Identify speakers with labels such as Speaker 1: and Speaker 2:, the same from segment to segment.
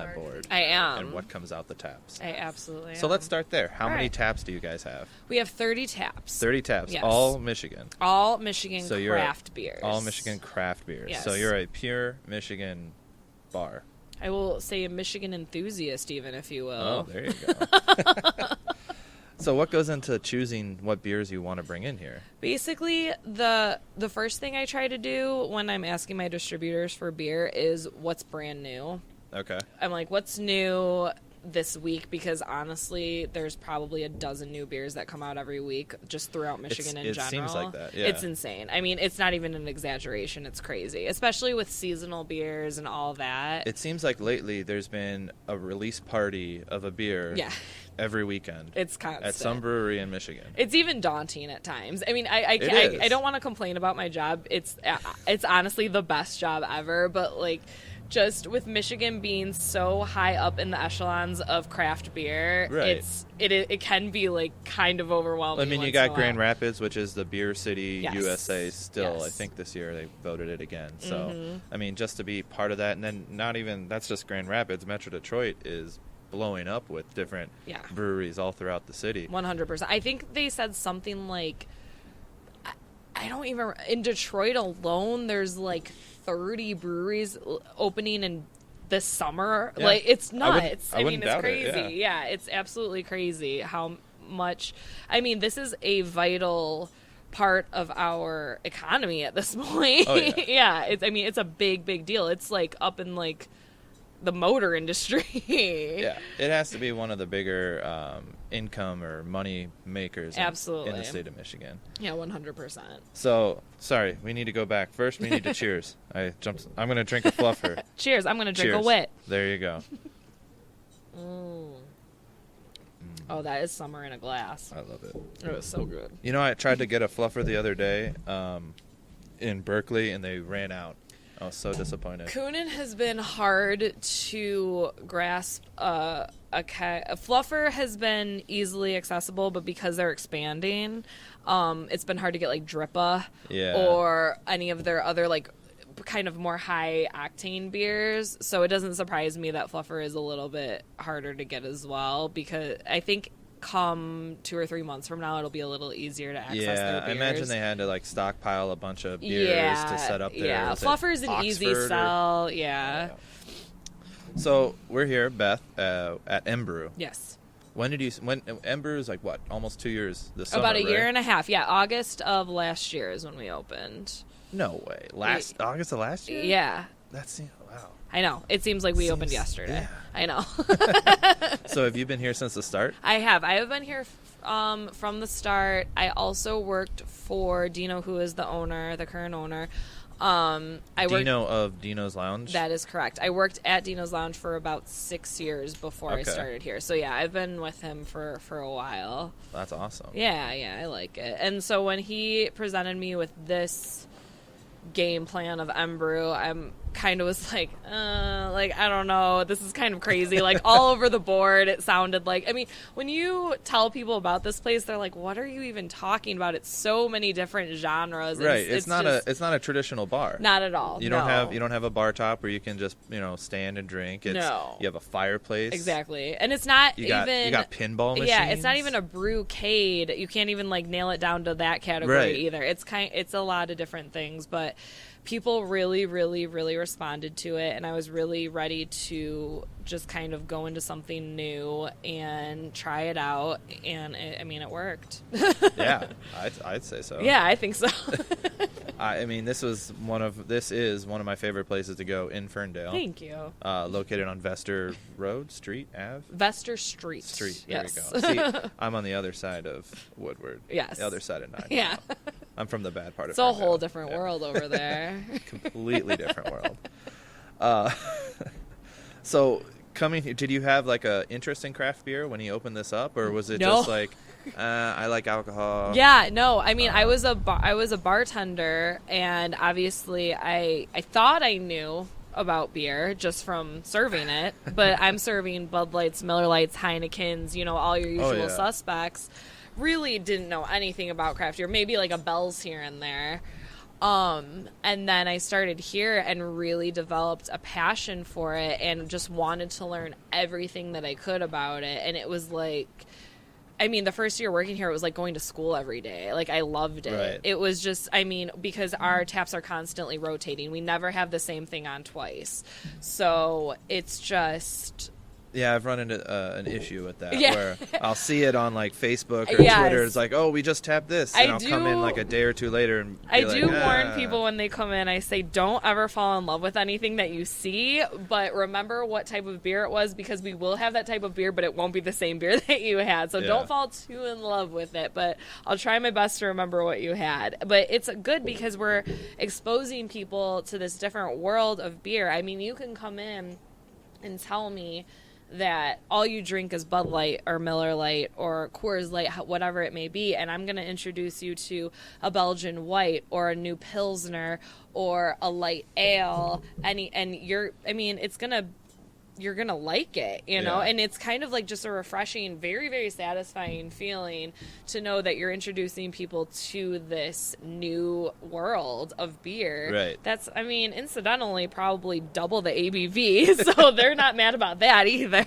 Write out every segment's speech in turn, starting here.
Speaker 1: that board.
Speaker 2: I am.
Speaker 1: And what comes out the taps.
Speaker 2: I absolutely am.
Speaker 1: So let's start there. How many
Speaker 2: right.
Speaker 1: taps do you guys have?
Speaker 2: We have 30 taps.
Speaker 1: 30 taps.
Speaker 2: Yes.
Speaker 1: All Michigan.
Speaker 2: All Michigan
Speaker 1: So
Speaker 2: craft beers.
Speaker 1: All Michigan craft beers.
Speaker 2: Yes.
Speaker 1: So you're a pure Michigan bar.
Speaker 2: I will say a Michigan enthusiast, even, if you will.
Speaker 1: Oh, there you go. So what goes into choosing what beers you want to bring in here?
Speaker 2: Basically, the first thing I try to do when I'm asking my distributors for beer is what's brand new.
Speaker 1: Okay.
Speaker 2: I'm like, what's new this week? Because honestly, there's probably a dozen new beers that come out every week just throughout Michigan in general.
Speaker 1: It seems like that, yeah.
Speaker 2: It's insane. I mean, it's not even an exaggeration. It's crazy, especially with seasonal beers and all that.
Speaker 1: It seems like lately there's been a release party of a beer every weekend.
Speaker 2: It's constant.
Speaker 1: At some brewery in Michigan.
Speaker 2: It's even daunting at times. I mean, I don't want to complain about my job. It's honestly the best job ever, but like, just with Michigan being so high up in the echelons of craft beer,
Speaker 1: right.
Speaker 2: it can be like kind of overwhelming.
Speaker 1: I mean, you got Grand Rapids, which is the beer city USA still.
Speaker 2: Yes.
Speaker 1: I think this year they voted it again. So, I mean, just to be part of that, and then not even, that's just Grand Rapids. Metro Detroit is blowing up with different breweries all throughout the city.
Speaker 2: 100%. I think they said something like, I don't even, in Detroit alone, there's like 30 breweries opening in this summer.
Speaker 1: Yeah.
Speaker 2: Like, it's nuts.
Speaker 1: I
Speaker 2: mean, it's crazy.
Speaker 1: It,
Speaker 2: yeah, it's absolutely crazy how much. I mean, this is a vital part of our economy at this point.
Speaker 1: Oh, yeah.
Speaker 2: It's a big deal. It's like up in like the motor industry.
Speaker 1: Yeah, it has to be one of the bigger income or money makers in the state of Michigan.
Speaker 2: Yeah, 100%.
Speaker 1: So, sorry, we need to go back. First, we need to cheers. I'm going to drink a fluffer.
Speaker 2: Cheers. I'm going to drink a wit.
Speaker 1: There you go.
Speaker 2: Oh, that is summer in a glass.
Speaker 1: I love it.
Speaker 2: It was so good.
Speaker 1: You know, I tried to get a fluffer the other day in Berkeley, and they ran out. I was so disappointed.
Speaker 2: Koonin has been hard to grasp. A fluffer has been easily accessible, but because they're expanding, it's been hard to get like Drippa or any of their other like kind of more high octane beers. So it doesn't surprise me that fluffer is a little bit harder to get as well, because I think come 2 or 3 months from now, it'll be a little easier to access their beers.
Speaker 1: I imagine they had to like stockpile a bunch of beers to set up their...
Speaker 2: Yeah, fluffer's an easy sell.
Speaker 1: So we're here, Beth, at M-Brew.
Speaker 2: Yes.
Speaker 1: When M-Brew is like what? Almost 2 years this summer,
Speaker 2: About a year and a half. Yeah, August of last year is when we opened.
Speaker 1: No way. August of last year?
Speaker 2: Yeah.
Speaker 1: Wow.
Speaker 2: I know. It seems like we opened yesterday.
Speaker 1: Yeah.
Speaker 2: I know.
Speaker 1: So have you been here since the start?
Speaker 2: I have. I have been here from the start. I also worked for Dino, who is the current owner.
Speaker 1: Dino of Dino's Lounge?
Speaker 2: That is correct. I worked at Dino's Lounge for about 6 years before I started here. So, yeah, I've been with him for a while.
Speaker 1: That's awesome.
Speaker 2: Yeah, I like it. And so when he presented me with this game plan of M-Brew, I'm kind of was like, I don't know, this is kind of crazy. Like, all over the board, it sounded like, I mean, when you tell people about this place, they're like, what are you even talking about? It's so many different genres.
Speaker 1: Right. It's not a traditional bar.
Speaker 2: Not at all.
Speaker 1: You don't have a bar top where you can just, stand and drink.
Speaker 2: No.
Speaker 1: You have a fireplace.
Speaker 2: Exactly. And it's not you got
Speaker 1: pinball machines.
Speaker 2: Yeah, it's not even a brewcade. You can't even like nail it down to that category either. It's a lot of different things, but people really, really, really responded to it, and I was really ready to just kind of go into something new and try it out, and it worked.
Speaker 1: Yeah, I'd say so.
Speaker 2: Yeah, I think so.
Speaker 1: I mean, this is one of my favorite places to go in Ferndale.
Speaker 2: Thank you.
Speaker 1: Located on Vester Road, Street, Ave?
Speaker 2: Vester Street.
Speaker 1: There we go. See, I'm on the other side of Woodward.
Speaker 2: Yes.
Speaker 1: The other side of 9.
Speaker 2: Yeah.
Speaker 1: I'm from the bad part of
Speaker 2: It's a
Speaker 1: Ferndale.
Speaker 2: whole different world over there.
Speaker 1: Completely different world. So coming here, did you have like a interest in craft beer when you opened this up, or was it just like I like alcohol?
Speaker 2: Yeah, no. I mean, I was a bartender, and obviously I thought I knew about beer just from serving it, but I'm serving Bud Lights, Miller Lights, Heinekens, all your usual suspects. Really didn't know anything about craft beer, maybe like a Bell's here and there. And then I started here and really developed a passion for it and just wanted to learn everything that I could about it. And it was like, I mean, the first year working here, it was like going to school every day. Like, I loved it.
Speaker 1: Right.
Speaker 2: It was just, I mean, because our taps are constantly rotating. We never have the same thing on twice. So it's just...
Speaker 1: Yeah, I've run into an issue with that
Speaker 2: Yeah.
Speaker 1: where I'll see it on like Facebook or
Speaker 2: Yes.
Speaker 1: Twitter. It's like, oh, we just tapped this, and I'll come in like a day or two later and be
Speaker 2: I
Speaker 1: like,
Speaker 2: do warn people when they come in. I say, don't ever fall in love with anything that you see, but remember what type of beer it was, because we will have that type of beer, but it won't be the same beer that you had. So don't fall too in love with it, but I'll try my best to remember what you had. But it's good because we're exposing people to this different world of beer. I mean, you can come in and tell me that all you drink is Bud Light or Miller Lite or Coors Light, whatever it may be, and I'm going to introduce you to a Belgian White or a new Pilsner or a light ale, and you're gonna like it, you know. And it's kind of like just a refreshing, very, very satisfying feeling to know that you're introducing people to this new world of beer.
Speaker 1: Right.
Speaker 2: That's, I mean, incidentally probably double the ABV, so they're not mad about that either.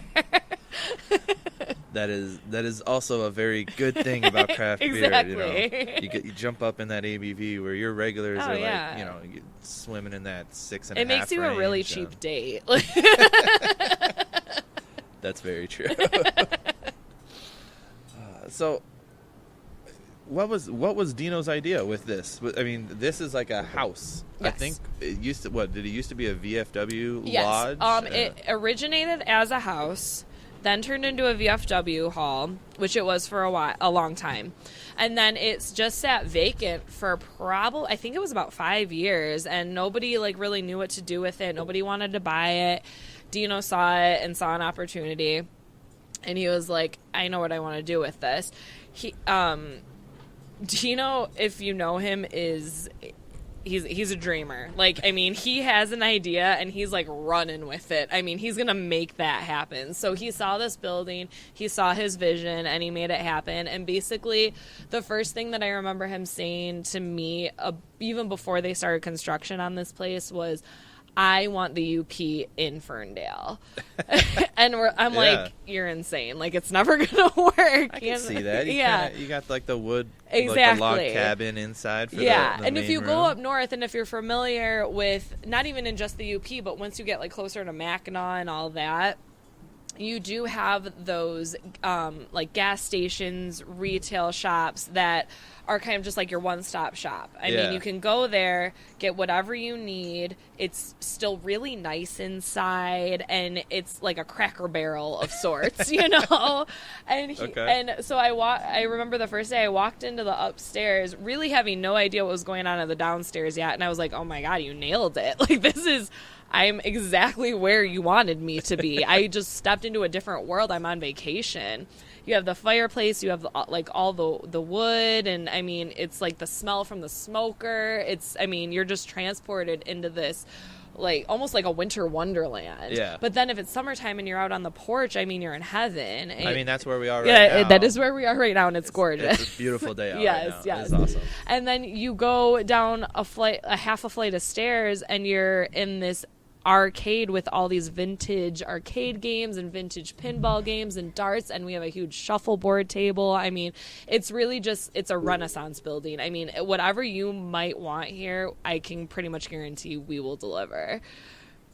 Speaker 1: That is also a very good thing about craft
Speaker 2: Exactly.
Speaker 1: beer. You know, you jump up in that ABV where your regulars are like, you know, swimming in that 6.5.
Speaker 2: It makes you a really cheap date.
Speaker 1: That's very true. So, what was Dino's idea with this? I mean, this is like a house.
Speaker 2: Yes.
Speaker 1: I think it used to. What did it used to be a VFW
Speaker 2: Yes.
Speaker 1: lodge?
Speaker 2: It originated as a house, then turned into a VFW hall, which it was for a long time. And then it's just sat vacant for I think it was about 5 years, and nobody like really knew what to do with it. Nobody wanted to buy it. Dino saw it and saw an opportunity, and he was like, I know what I want to do with this. Dino, if you know him, he's a dreamer. Like, I mean, he has an idea and he's like running with it. I mean, he's going to make that happen. So he saw this building, he saw his vision, and he made it happen. And basically, the first thing that I remember him saying to me, even before they started construction on this place, was, I want the UP in Ferndale. And I'm like, you're insane. Like, it's never going to work.
Speaker 1: I can see that. You got like the wood,
Speaker 2: exactly.
Speaker 1: like the log cabin inside for the
Speaker 2: and if you
Speaker 1: room.
Speaker 2: go up north, and if you're familiar with, not even in just the UP, but once you get like closer to Mackinac and all that, you do have those like gas stations, retail shops that are kind of just like your one-stop shop. I mean, you can go there, get whatever you need. It's still really nice inside, and it's like a Cracker Barrel of sorts, you know? And so I remember the first day I walked into the upstairs, really having no idea what was going on in the downstairs yet, and I was like, oh my God, you nailed it. Like, I'm exactly where you wanted me to be. I just stepped into a different world. I'm on vacation. You have the fireplace, you have like all the wood, and I mean, it's like the smell from the smoker. You're just transported into this, like almost like a winter wonderland.
Speaker 1: Yeah.
Speaker 2: But then if it's summertime and you're out on the porch, I mean, you're in heaven.
Speaker 1: I mean, that's where we are right now.
Speaker 2: Yeah, that is where we are right now, and it's gorgeous.
Speaker 1: It's a beautiful day out
Speaker 2: yes,
Speaker 1: right now.
Speaker 2: Yes.
Speaker 1: It's awesome.
Speaker 2: And then you go down a half a flight of stairs, and you're in this arcade with all these vintage arcade games and vintage pinball games and darts, and we have a huge shuffleboard table. I mean, it's really just, it's a Renaissance building. I mean, whatever you might want here, I can pretty much guarantee we will deliver.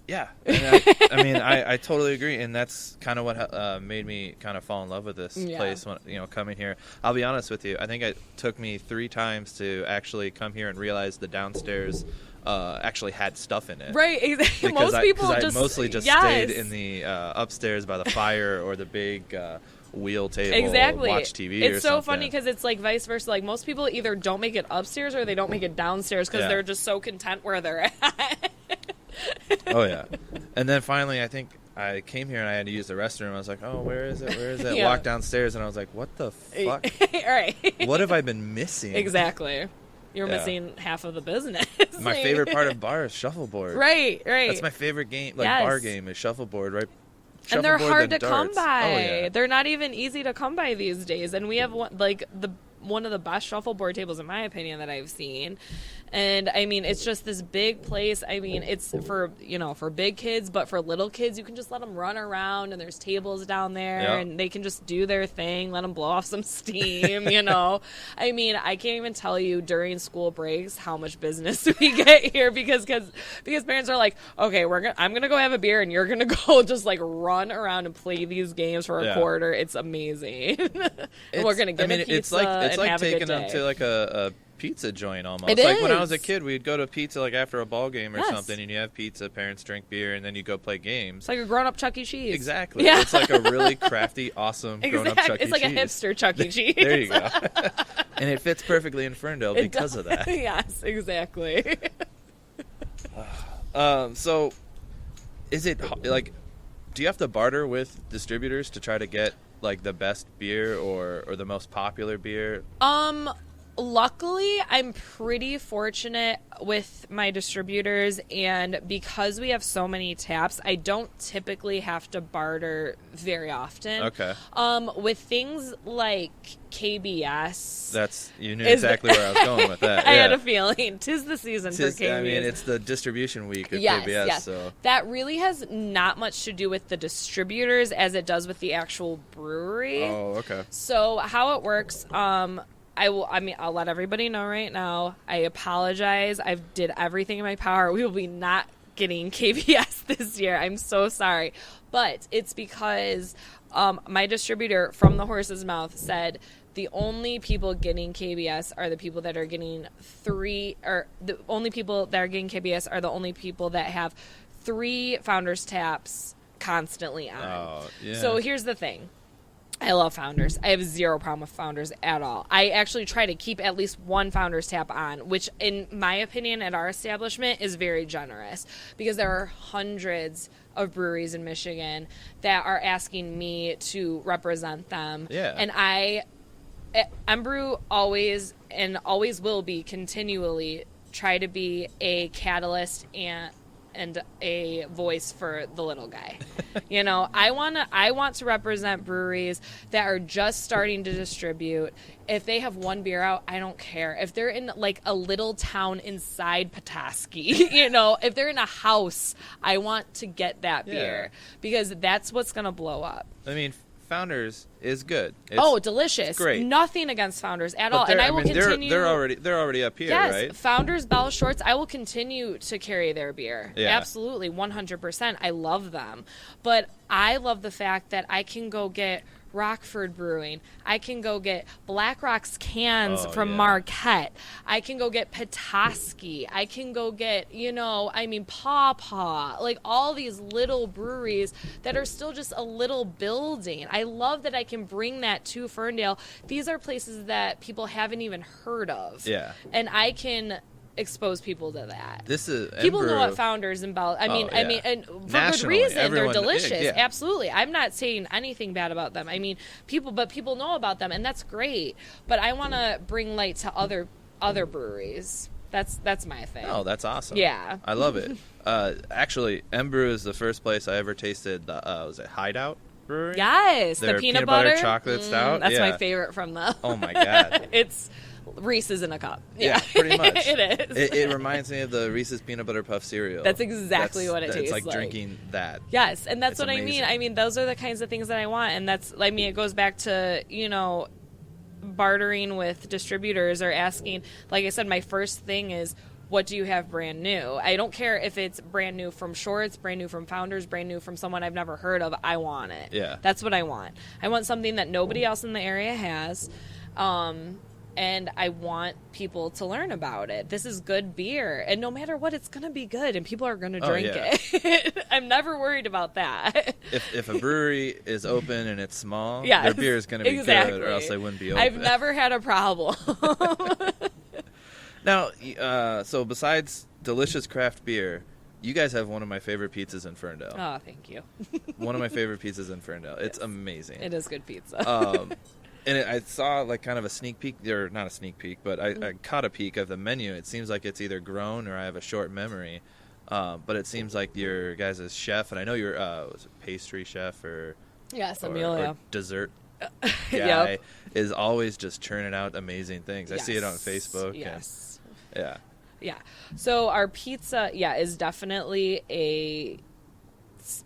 Speaker 1: Yeah. And I totally agree, and that's kind of what made me kind of fall in love with this place when, coming here. I'll be honest with you, I think it took me 3 times to actually come here and realize the downstairs actually had stuff in it.
Speaker 2: Right. Exactly.
Speaker 1: Because
Speaker 2: Most people
Speaker 1: I
Speaker 2: just
Speaker 1: mostly just stayed in the upstairs by the fire or the big wheel table.
Speaker 2: Exactly.
Speaker 1: Watch TV.
Speaker 2: It's
Speaker 1: or
Speaker 2: so
Speaker 1: something.
Speaker 2: funny because it's like vice versa. Like most people either don't make it upstairs or they don't make it downstairs because they're just so content where they're at.
Speaker 1: Oh yeah. And then finally, I think I came here and I had to use the restroom. I was like, oh, where is it? Where is it? Walked downstairs and I was like, what the fuck?
Speaker 2: Right.
Speaker 1: What have I been missing?
Speaker 2: Exactly. You're missing half of the business.
Speaker 1: My favorite part of bar is shuffleboard.
Speaker 2: Right.
Speaker 1: That's my favorite game, bar game is shuffleboard, right?
Speaker 2: And they're hard to come by.
Speaker 1: Oh, yeah.
Speaker 2: They're not even easy to come by these days. And we have one of the best shuffleboard tables, in my opinion, that I've seen. And I mean, it's just this big place. I mean, it's for big kids, but for little kids, you can just let them run around, and there's tables down there, and they can just do their thing, let them blow off some steam, I mean, I can't even tell you during school breaks how much business we get here because parents are like, okay, I'm gonna go have a beer, and you're gonna go just like run around and play these games for a quarter. It's amazing. And we're gonna get a pizza.
Speaker 1: It's like
Speaker 2: have
Speaker 1: taking
Speaker 2: a good day.
Speaker 1: them to like a pizza joint almost.
Speaker 2: It
Speaker 1: like
Speaker 2: is.
Speaker 1: When I was a kid, we'd go to pizza like after a ball game or
Speaker 2: Yes.
Speaker 1: something, and you have pizza, parents drink beer, and then you go play games.
Speaker 2: It's like a grown-up Chuck E. Cheese.
Speaker 1: Exactly.
Speaker 2: Yeah.
Speaker 1: It's like a really crafty, awesome grown-up Chuck E. Cheese.
Speaker 2: It's like a hipster Chuck E. Cheese.
Speaker 1: There you go. And it fits perfectly in Ferndale because of that.
Speaker 2: Yes, exactly.
Speaker 1: So, is it like, do you have to barter with distributors to try to get like the best beer or the most popular beer?
Speaker 2: Luckily, I'm pretty fortunate with my distributors, and because we have so many taps, I don't typically have to barter very often.
Speaker 1: Okay.
Speaker 2: With things like KBS,
Speaker 1: You knew exactly where I was going with that.
Speaker 2: I had a feeling. 'Tis the season for KBS.
Speaker 1: I mean, it's the distribution week of
Speaker 2: Yes,
Speaker 1: KBS.
Speaker 2: yes.
Speaker 1: So
Speaker 2: that really has not much to do with the distributors as it does with the actual brewery.
Speaker 1: Oh, okay.
Speaker 2: So how it works, I'll let everybody know right now. I apologize. I did everything in my power. We will be not getting KBS this year. I'm so sorry. But it's because my distributor from the horse's mouth said the only people getting KBS are the people that are getting the only people that are getting KBS are the only people that have 3 Founders taps constantly on.
Speaker 1: Oh, yeah.
Speaker 2: So here's the thing. I love Founders. I have zero problem with Founders at all. I actually try to keep at least one Founders tap on, which in my opinion at our establishment is very generous because there are hundreds of breweries in Michigan that are asking me to represent them.
Speaker 1: Yeah.
Speaker 2: And M-Brew always will be continually try to be a catalyst and a voice for the little guy. I want to represent breweries that are just starting to distribute. If they have one beer out, I don't care. If they're in like a little town inside Petoskey, if they're in a house, I want to get that beer because that's what's going to blow up.
Speaker 1: I mean, Founders is good.
Speaker 2: Delicious.
Speaker 1: Great.
Speaker 2: Nothing against Founders at all. And I will continue.
Speaker 1: They're already up here,
Speaker 2: yes,
Speaker 1: right?
Speaker 2: Founders, Bell Shorts, I will continue to carry their beer.
Speaker 1: Yeah.
Speaker 2: Absolutely, 100%. I love them. But I love the fact that I can go get Rockford Brewing. I can go get Black Rock's cans from Marquette. I can go get Petoskey. I can go get, Paw Paw. Like all these little breweries that are still just a little building. I love that I can bring that to Ferndale. These are places that people haven't even heard of.
Speaker 1: Yeah.
Speaker 2: And I can expose people to that.
Speaker 1: This is
Speaker 2: people
Speaker 1: M-Brew.
Speaker 2: know what Founders and Bell. I mean, and for
Speaker 1: Nationally,
Speaker 2: good reason.
Speaker 1: everyone,
Speaker 2: they're delicious.
Speaker 1: yeah.
Speaker 2: Absolutely. I'm not saying anything bad about them. I mean, people know about them, and that's great. But I want to bring light to other breweries. That's my thing.
Speaker 1: Oh, that's awesome.
Speaker 2: Yeah,
Speaker 1: I love it. Actually, M-Brew is the first place I ever tasted. Was it Hideout Brewery?
Speaker 2: Yes,
Speaker 1: Their
Speaker 2: the peanut butter
Speaker 1: chocolate stout.
Speaker 2: That's my favorite from them.
Speaker 1: Oh my god,
Speaker 2: it's Reese's in a cup.
Speaker 1: Yeah, pretty much.
Speaker 2: It is.
Speaker 1: It reminds me of the Reese's peanut butter puff cereal.
Speaker 2: That's exactly what it tastes like.
Speaker 1: It's like drinking that.
Speaker 2: Yes, and that's
Speaker 1: It's
Speaker 2: what
Speaker 1: amazing.
Speaker 2: I mean. I mean, those are the kinds of things that I want, and it goes back to, bartering with distributors or asking, like I said, my first thing is, what do you have brand new? I don't care if it's brand new from Shorts, brand new from Founders, brand new from someone I've never heard of. I want it.
Speaker 1: Yeah.
Speaker 2: That's what I want. I want something that nobody else in the area has. And I want people to learn about it. This is good beer. And no matter what, it's going to be good. And people are going to drink it. I'm never worried about that.
Speaker 1: If a brewery is open and it's small,
Speaker 2: yes,
Speaker 1: their beer is going to be good, or else they wouldn't be open.
Speaker 2: I've never had a problem.
Speaker 1: Now, so besides delicious craft beer, you guys have one of my favorite pizzas in Ferndale.
Speaker 2: Oh, thank you.
Speaker 1: One of my favorite pizzas in Ferndale. It's amazing.
Speaker 2: It is good pizza.
Speaker 1: And I saw like kind of a sneak peek, or not a sneak peek, but I caught a peek of the menu. It seems like it's either grown or I have a short memory. But it seems like your guys' chef, and I know you're was it pastry chef or
Speaker 2: Amelia.
Speaker 1: or dessert guy,
Speaker 2: Yep.
Speaker 1: is always just churning out amazing things. I see it on Facebook.
Speaker 2: Yes.
Speaker 1: And, yeah.
Speaker 2: Yeah. So our pizza, is definitely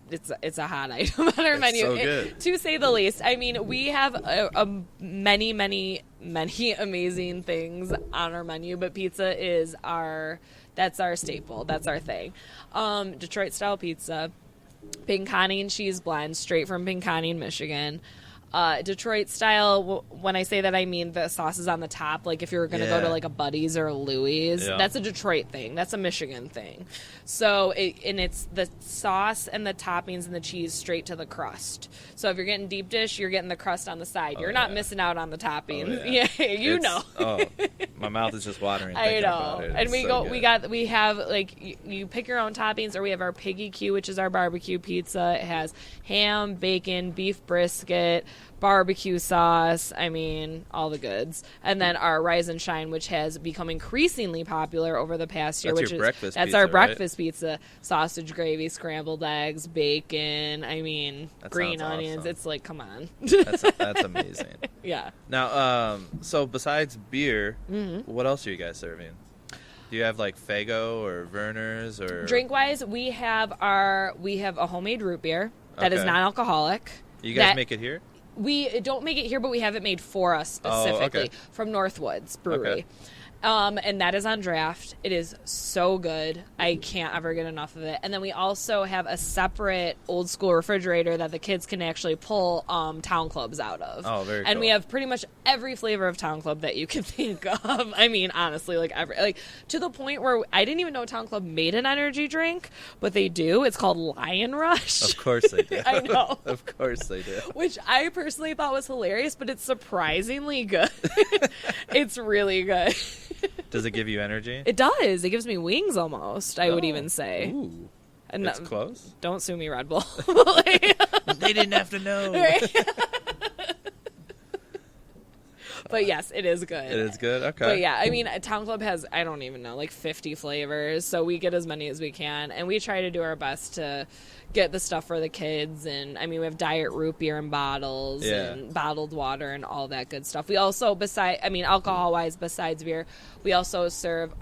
Speaker 2: it's a hot item on our menu,
Speaker 1: so good.
Speaker 2: to say the least. I mean, we have many amazing things on our menu, but pizza is that's our staple. That's our thing. Detroit style pizza, Pinconning and cheese blend, straight from Pinconning, Michigan. Detroit style, when I say that, I mean the sauce is on the top. Like if you were going to go to like a Buddy's or a Louis, that's a Detroit thing. That's a Michigan thing. So, it's the sauce and the toppings and the cheese straight to the crust. So if you're getting deep dish, you're getting the crust on the side. You're not missing out on the toppings. You know.
Speaker 1: My mouth is just watering.
Speaker 2: I know.
Speaker 1: About it.
Speaker 2: And
Speaker 1: It's
Speaker 2: we have like you pick your own toppings, or we have our Piggy Q, which is our barbecue pizza. It has ham, bacon, beef brisket, barbecue sauce, I mean, all the goods. And then our Rise and Shine, which has become increasingly popular over the past year. That's our breakfast pizza. Sausage gravy, scrambled eggs, bacon, I mean, green onions.
Speaker 1: Awesome.
Speaker 2: It's like, come on.
Speaker 1: That's amazing.
Speaker 2: Yeah.
Speaker 1: Now, so besides beer,
Speaker 2: Mm-hmm.
Speaker 1: what else are you guys serving? Do you have like Faygo or Werner's or
Speaker 2: Drink-wise, we have a homemade root beer that is non-alcoholic.
Speaker 1: You guys make it here?
Speaker 2: We don't make it here, but we have it made for us specifically from Northwoods Brewery.
Speaker 1: Okay.
Speaker 2: And that is on draft. It is so good. I can't ever get enough of it. And then we also have a separate old school refrigerator that the kids can actually pull Town Clubs out of.
Speaker 1: Oh, very cool.
Speaker 2: And we have pretty much every flavor of Town Club that you can think of. I mean, honestly, to the point where I didn't even know Town Club made an energy drink, but they do. It's called Lion Rush.
Speaker 1: Of course they do.
Speaker 2: I know.
Speaker 1: Of course they do.
Speaker 2: Which I personally thought was hilarious, but it's surprisingly good. It's really good.
Speaker 1: Does it give you energy?
Speaker 2: It does. It gives me wings almost, I would even say.
Speaker 1: Ooh.
Speaker 2: And
Speaker 1: it's close.
Speaker 2: Don't sue me, Red Bull.
Speaker 1: They didn't have to know.
Speaker 2: Right? But yes, it is good.
Speaker 1: It is good? Okay.
Speaker 2: But yeah, I mean, Town Club has, I don't even know, like 50 flavors. So we get as many as we can. And we try to do our best to get the stuff for the kids. And I mean, we have diet root beer in bottles and bottled water and all that good stuff. We also, alcohol-wise, besides beer, we also serve,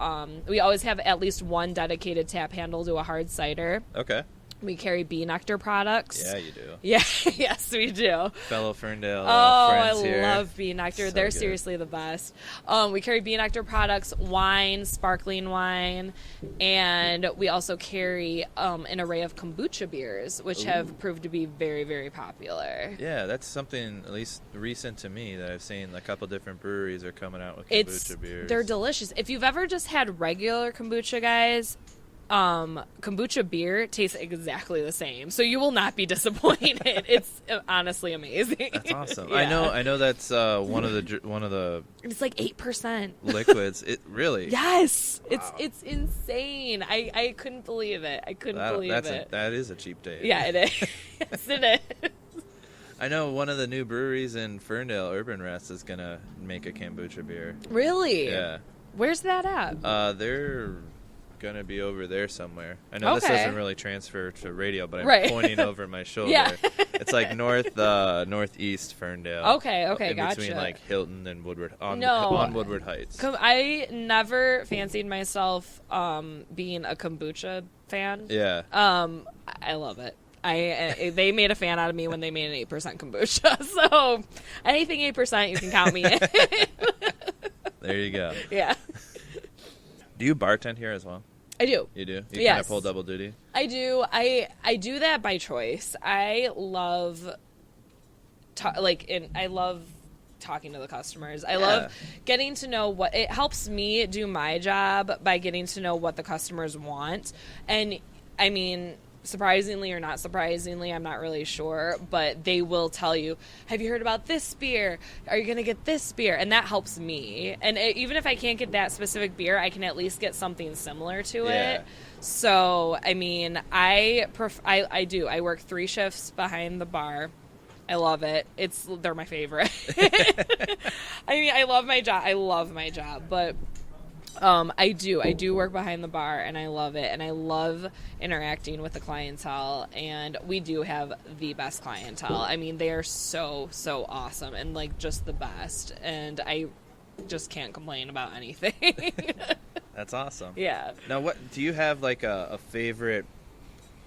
Speaker 2: we always have at least one dedicated tap handle to a hard cider.
Speaker 1: Okay.
Speaker 2: We carry bee nectar products.
Speaker 1: Yeah, you do.
Speaker 2: Yeah, yes, we do.
Speaker 1: Fellow Ferndale
Speaker 2: friends
Speaker 1: here.
Speaker 2: I love bee nectar.
Speaker 1: So
Speaker 2: They're
Speaker 1: good.
Speaker 2: Seriously the best. We carry bee nectar products, wine, sparkling wine, and we also carry an array of kombucha beers, which have proved to be very, very popular.
Speaker 1: Yeah, that's something at least recent to me that I've seen. A couple different breweries are coming out with kombucha beers.
Speaker 2: They're delicious. If you've ever just had regular kombucha, guys, kombucha beer tastes exactly the same, so you will not be disappointed. It's honestly amazing.
Speaker 1: That's awesome.
Speaker 2: Yeah.
Speaker 1: I know that's one of the
Speaker 2: It's like 8%
Speaker 1: liquids. It really.
Speaker 2: Yes,
Speaker 1: Wow.
Speaker 2: it's insane. I couldn't believe it. I couldn't believe it.
Speaker 1: That is a cheap date.
Speaker 2: Yeah, it is. Yes, it is.
Speaker 1: I know one of the new breweries in Ferndale, Urban Rest, is gonna make a kombucha beer.
Speaker 2: Really?
Speaker 1: Yeah.
Speaker 2: Where's that at?
Speaker 1: They're gonna be over there somewhere. I know this doesn't really transfer to radio, but I'm pointing over my shoulder.
Speaker 2: Yeah.
Speaker 1: It's like northeast Ferndale.
Speaker 2: Okay,
Speaker 1: in
Speaker 2: gotcha.
Speaker 1: between like Hilton and Woodward on Woodward Heights.
Speaker 2: I never fancied myself being a kombucha fan.
Speaker 1: Yeah.
Speaker 2: I love it. They made a fan out of me when they made an 8% kombucha. So anything 8%, you can count me in.
Speaker 1: There you go.
Speaker 2: Yeah.
Speaker 1: Do you bartend here as well?
Speaker 2: I do.
Speaker 1: You do? You
Speaker 2: Yes.
Speaker 1: kind of pull double duty?
Speaker 2: I do. I do that by choice. I love I love talking to the customers. I love getting to know it helps me do my job by getting to know what the customers want. And I mean, surprisingly or not surprisingly, I'm not really sure, but they will tell you, have you heard about this beer? Are you going to get this beer? And that helps me. And even if I can't get that specific beer, I can at least get something similar to it. So, I mean, I do. I work 3 shifts behind the bar. I love it. They're my favorite. I mean, I love my job, but I do work behind the bar, and I love it, and I love interacting with the clientele, and we do have the best clientele. I mean, they are so awesome and like just the best, and I just can't complain about anything.
Speaker 1: That's awesome.
Speaker 2: Yeah.
Speaker 1: Now, what do you have like a favorite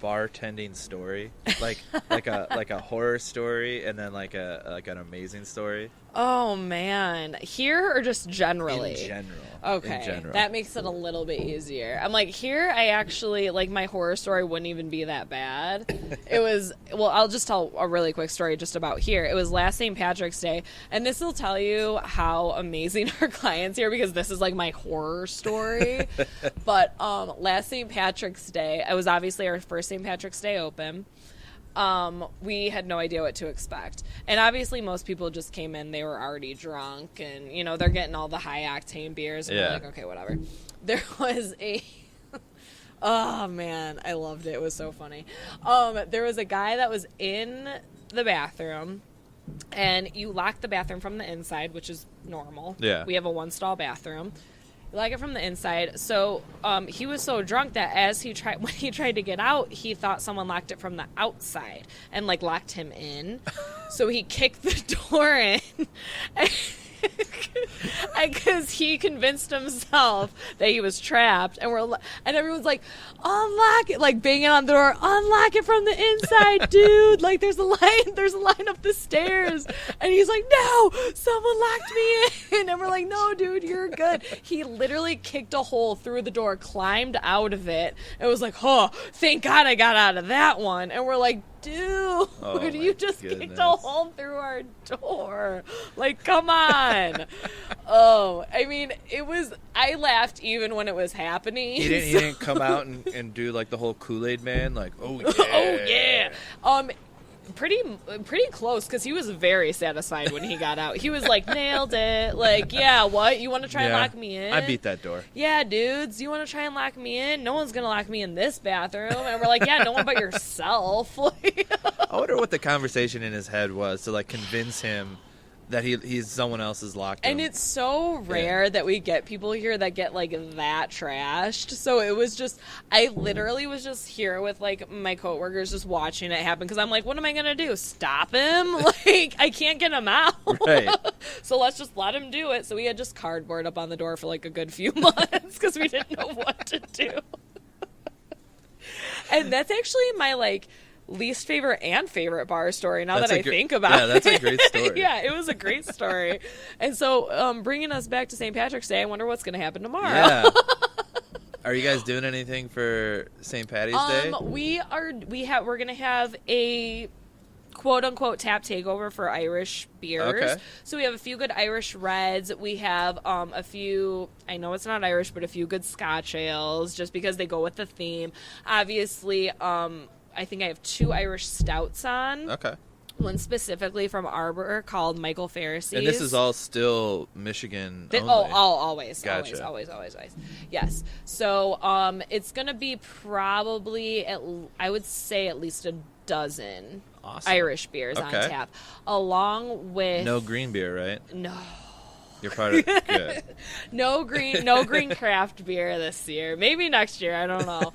Speaker 1: bartending story, like a horror story, and then like an amazing story?
Speaker 2: Oh man, here or just generally?
Speaker 1: In general.
Speaker 2: Okay,
Speaker 1: in general.
Speaker 2: that makes it a little bit easier. I'm like, here I actually, like, my horror story wouldn't even be that bad. It was, well, I'll just tell a really quick story just about here. It was last St. Patrick's Day, and this will tell you how amazing our clients here, because this is like my horror story. But last St. Patrick's Day, it was obviously our first St. Patrick's Day open. We had no idea what to expect. And obviously most people just came in, they were already drunk, and, you know, they're getting all the high octane beers, and we're like, okay, whatever. There was a, oh man, I loved it. It was so funny. There was a guy that was in the bathroom, and you lock the bathroom from the inside, which is normal.
Speaker 1: Yeah.
Speaker 2: We have a 1-stall bathroom. You lock it from the inside. So he was so drunk that when he tried to get out, he thought someone locked it from the outside and like locked him in. So he kicked the door in. Because he convinced himself that he was trapped, and everyone's like, unlock it, like banging on the door, unlock it from the inside, dude. Like there's a line up the stairs, and he's like, no, someone locked me in, and we're like, no, dude, you're good. He literally kicked a hole through the door, climbed out of it, and was like, oh, thank God I got out of that one. And we're like, dude, you just kicked a hole through our door. Like, come on. Oh, I mean, I laughed even when it was happening.
Speaker 1: He didn't come out and do like the whole Kool-Aid man, like, oh yeah.
Speaker 2: Oh yeah. Pretty close, because he was very satisfied when he got out. He was like, nailed it. Like, yeah, what? You want to try and lock me in?
Speaker 1: I beat that door.
Speaker 2: Yeah, dudes, you want to try and lock me in? No one's going to lock me in this bathroom. And we're like, yeah, no one but yourself.
Speaker 1: I wonder what the conversation in his head was to like convince him that he's someone else's locked room.
Speaker 2: And it's so rare that we get people here that get like that trashed. So it was just, I literally was just here with like my coworkers just watching it happen, because I'm like, what am I gonna do? Stop him? Like, I can't get him out.
Speaker 1: Right.
Speaker 2: So let's just let him do it. So we had just cardboard up on the door for like a good few months because we didn't know what to do. And that's actually my like least favorite and favorite bar story now that I think about it.
Speaker 1: Yeah, that's a great story.
Speaker 2: Yeah, it was a great story. And so
Speaker 1: bringing
Speaker 2: us back to St. Patrick's Day, I wonder what's going to happen tomorrow.
Speaker 1: Yeah. Are you guys doing anything for St. Patty's Day?
Speaker 2: We're going to have a quote unquote tap takeover for Irish beers.
Speaker 1: Okay.
Speaker 2: So we have a few good Irish reds. We have a few, I know it's not Irish, but a few good Scotch ales, just because they go with the theme. Obviously, I think I have 2 Irish stouts on.
Speaker 1: Okay.
Speaker 2: One specifically from Arbor called Michael Pharisees.
Speaker 1: And this is all still Michigan only?
Speaker 2: Always.
Speaker 1: Gotcha.
Speaker 2: Always. Yes. So it's going to be probably, I would say, at least a dozen Irish beers on tap. Along with...
Speaker 1: No green beer, right?
Speaker 2: No.
Speaker 1: You're part of good.
Speaker 2: No green craft beer this year. Maybe next year. I don't know.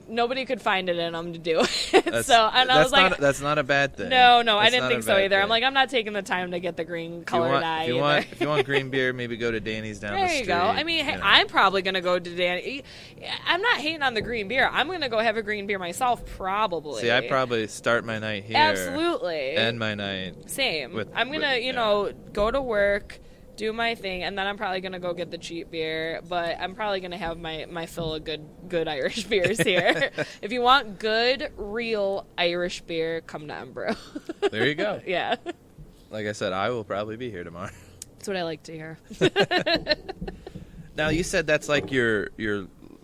Speaker 2: Nobody could find it in them to do it. I was like,
Speaker 1: that's not a bad thing.
Speaker 2: No, I didn't think so either. I'm like, I'm not taking the time to get the green colored eye either.
Speaker 1: If you want green beer, maybe go to Danny's down the street.
Speaker 2: There you go. I mean, I'm probably gonna go to Danny. I'm not hating on the green beer. I'm gonna go have a green beer myself, probably.
Speaker 1: See, I probably start my night here.
Speaker 2: Absolutely.
Speaker 1: End my night.
Speaker 2: Same. I'm gonna, go to work, do my thing, and then I'm probably gonna go get the cheap beer, but I'm probably gonna have my fill of good Irish beers here. If you want good, real Irish beer, come to M-Brew.
Speaker 1: There you go.
Speaker 2: Yeah.
Speaker 1: Like I said, I will probably be here tomorrow.
Speaker 2: That's what I like to hear.
Speaker 1: Now, you said that's like your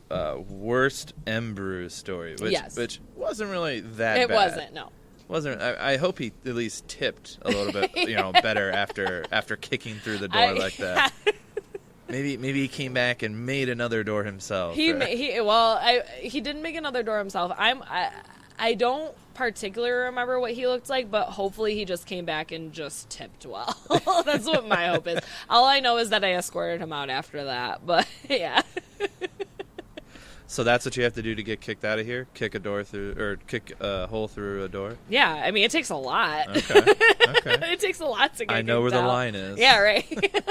Speaker 1: worst M-Brew story, which wasn't really that bad.
Speaker 2: It wasn't, no.
Speaker 1: I hope he at least tipped a little bit, better after kicking through the door like that. Maybe he came back and made another door himself.
Speaker 2: He didn't make another door himself. I don't particularly remember what he looked like, but hopefully he just came back and just tipped well. That's what my hope is. All I know is that I escorted him out after that, but yeah.
Speaker 1: So that's what you have to do to get kicked out of here? Kick a door through, or kick a hole through a door?
Speaker 2: Yeah, I mean, it takes a lot.
Speaker 1: Okay.
Speaker 2: It takes a lot to get
Speaker 1: I know where
Speaker 2: the
Speaker 1: line is.
Speaker 2: Yeah, right.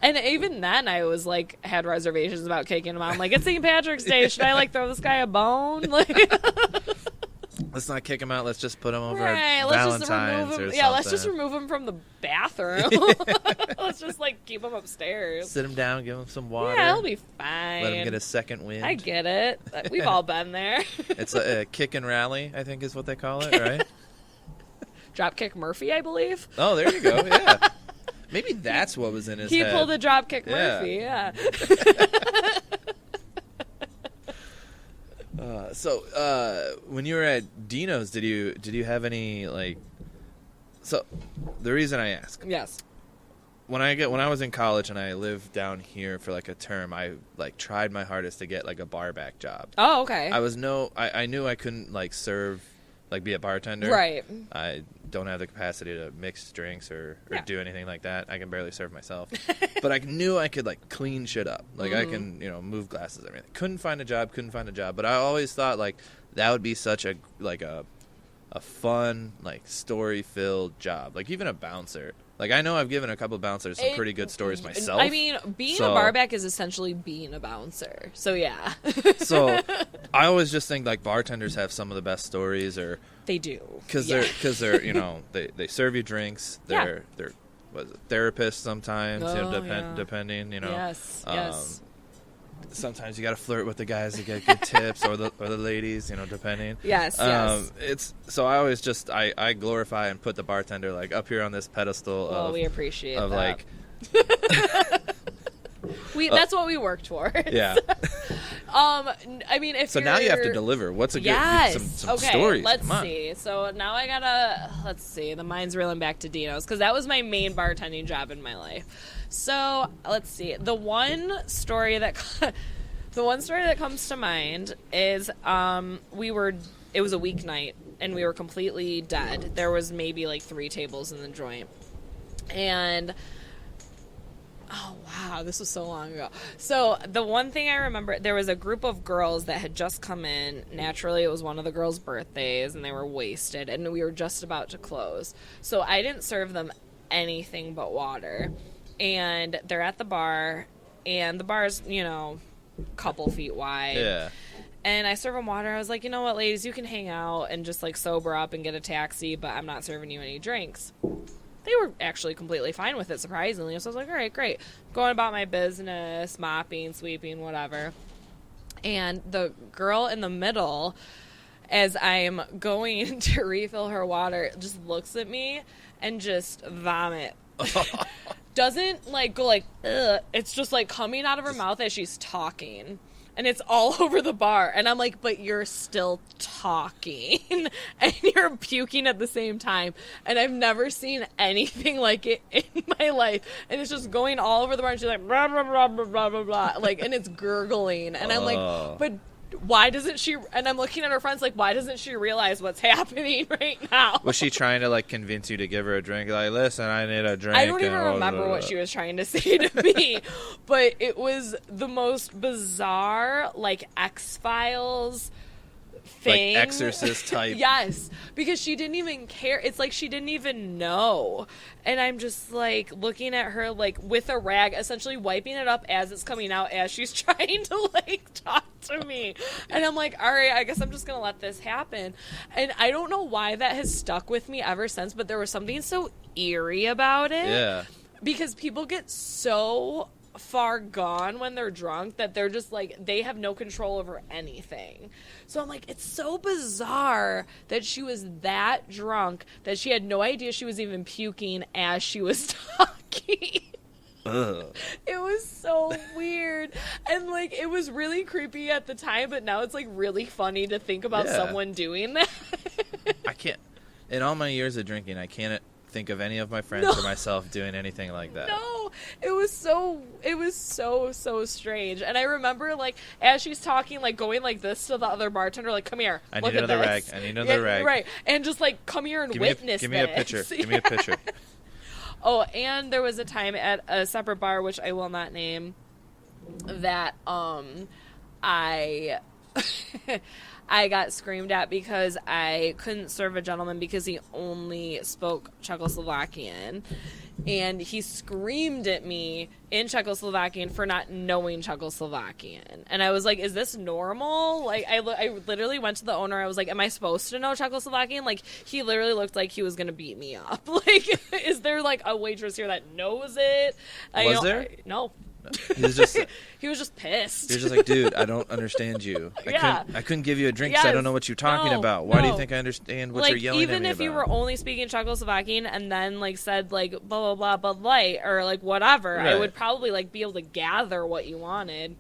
Speaker 2: And even then, I was like, had reservations about kicking him out. I'm like, it's St. Patrick's Day. Should I like throw this guy a bone? Like,
Speaker 1: let's not kick him out. Let's just put him over
Speaker 2: right,
Speaker 1: at
Speaker 2: let's just
Speaker 1: Valentine's
Speaker 2: remove him.
Speaker 1: or something.
Speaker 2: Yeah, let's just remove him from the bathroom. Let's just like keep him upstairs.
Speaker 1: Sit him down, give him some water.
Speaker 2: Yeah, he'll be fine.
Speaker 1: Let him get a second wind.
Speaker 2: I get it. We've all been there.
Speaker 1: It's a kick and rally, I think is what they call it, right?
Speaker 2: Dropkick Murphy, I believe.
Speaker 1: Oh, there you go. Yeah. Maybe that's what was in his head.
Speaker 2: He pulled a Dropkick Murphy, yeah.
Speaker 1: So, when you were at Dino's, did you have any, like... So, the reason I ask...
Speaker 2: Yes.
Speaker 1: When I was in college and I lived down here for, like, a term, I, like, tried my hardest to get, like, a bar back job.
Speaker 2: Oh, okay.
Speaker 1: I knew I couldn't, like, serve... like be a bartender.
Speaker 2: Right.
Speaker 1: I don't have the capacity to mix drinks or do anything like that. I can barely serve myself. But I knew I could like clean shit up. Like I can, move glasses, everything. Couldn't find a job. But I always thought like that would be such a fun, like story filled job. Like even a bouncer. Like I know I've given a couple bouncers some pretty good stories myself.
Speaker 2: I mean, being a barback is essentially being a bouncer. So yeah.
Speaker 1: So I always just think like bartenders have some of the best stories, or
Speaker 2: they do
Speaker 1: because they're they serve you drinks. They're therapists sometimes. Depending. Yes.
Speaker 2: Yes.
Speaker 1: Sometimes you got to flirt with the guys to get good tips, or the ladies, depending.
Speaker 2: Yes, yes.
Speaker 1: It's so I always just I glorify and put the bartender like up here on this pedestal.
Speaker 2: Well, we appreciate
Speaker 1: of
Speaker 2: that.
Speaker 1: Like.
Speaker 2: That's what we worked for.
Speaker 1: Yeah.
Speaker 2: I mean, if
Speaker 1: so now you have to deliver. What's a good some stories?
Speaker 2: Let's see. So now I gotta The mind's reeling back to Dino's because that was my main bartending job in my life. So let's see. The one story that comes to mind is it was a weeknight and we were completely dead. There was maybe like 3 tables in the joint, and oh wow, this was so long ago. So the one thing I remember, there was a group of girls that had just come in. Naturally, it was one of the girls' birthdays and they were wasted and we were just about to close. So I didn't serve them anything but water. And they're at the bar, and the bar's, a couple feet wide.
Speaker 1: Yeah.
Speaker 2: And I serve them water. I was like, you know what, ladies, you can hang out and just, like, sober up and get a taxi, but I'm not serving you any drinks. They were actually completely fine with it, surprisingly. So I was like, all right, great. Going about my business, mopping, sweeping, whatever. And the girl in the middle, as I'm going to refill her water, just looks at me and just vomit. Doesn't like go like ugh. It's just like coming out of her mouth as she's talking, and it's all over the bar. And I'm like, but you're still talking and you're puking at the same time. And I've never seen anything like it in my life. And it's just going all over the bar, and she's like blah blah blah blah blah blah blah, like, and it's gurgling. And I'm like, but why doesn't she? And I'm looking at her friends like, why doesn't she realize what's happening right now?
Speaker 1: Was she trying to like convince you to give her a drink? Like, listen, I need a drink.
Speaker 2: I don't even remember what she was trying to say to me, but it was the most bizarre, like X-Files thing.
Speaker 1: Like Exorcist type.
Speaker 2: Yes, because she didn't even care. It's like she didn't even know. And I'm just like looking at her like with a rag, essentially wiping it up as it's coming out as she's trying to like talk to me. And I'm like, all right, I guess I'm just going to let this happen. And I don't know why that has stuck with me ever since, but there was something so eerie about it.
Speaker 1: Yeah.
Speaker 2: Because people get so far gone when they're drunk that they're just like, they have no control over anything. So I'm like, it's so bizarre that she was that drunk that she had no idea she was even puking as she was talking.
Speaker 1: Ugh.
Speaker 2: It was so weird. And like, it was really creepy at the time, but now it's like really funny to think about someone doing that.
Speaker 1: I can't, in all my years of drinking, I can't think of any of my friends or myself doing anything like that.
Speaker 2: No, it was so strange. And I remember like as she's talking, like going like this to the other bartender, like, come here,
Speaker 1: I need another rag. I need another rag.
Speaker 2: Right. And just like, come here and witness
Speaker 1: give me a picture. Give me a picture.
Speaker 2: Oh, and there was a time at a separate bar, which I will not I got screamed at because I couldn't serve a gentleman because he only spoke Czechoslovakian. And he screamed at me in Czechoslovakian for not knowing Czechoslovakian. And I was like, is this normal? Like, I literally went to the owner. I was like, am I supposed to know Czechoslovakian? Like, he literally looked like he was going to beat me up. Like, is there, like, a waitress here that knows it?
Speaker 1: Was there?
Speaker 2: No.
Speaker 1: He was just
Speaker 2: he was just pissed.
Speaker 1: He was just like, dude, I don't understand you. I couldn't give you a drink because I don't know what you're talking about. Why do you think I understand what you're yelling at me about?
Speaker 2: Even if you were only speaking Czechoslovakian and then like said like blah blah blah Bud Light or like whatever, right. I would probably like be able to gather what you wanted.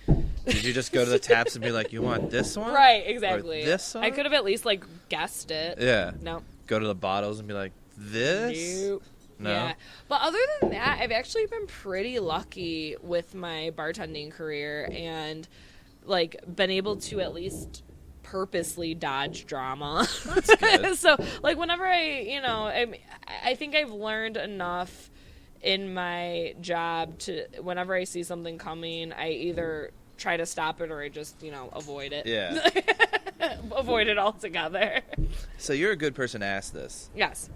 Speaker 1: Did you just go to the taps and be like, you want this one?
Speaker 2: Right, exactly.
Speaker 1: Or this one?
Speaker 2: I could have at least like guessed it.
Speaker 1: Yeah.
Speaker 2: No.
Speaker 1: Go to the bottles and be like, this?
Speaker 2: Nope.
Speaker 1: No.
Speaker 2: Yeah. But other than that, I've actually been pretty lucky with my bartending career and like been able to at least purposely dodge drama.
Speaker 1: That's good.
Speaker 2: So like whenever I think I've learned enough in my job to whenever I see something coming, I either try to stop it or I just, avoid it.
Speaker 1: Yeah.
Speaker 2: Avoid it altogether.
Speaker 1: So you're a good person to ask this.
Speaker 2: Yes.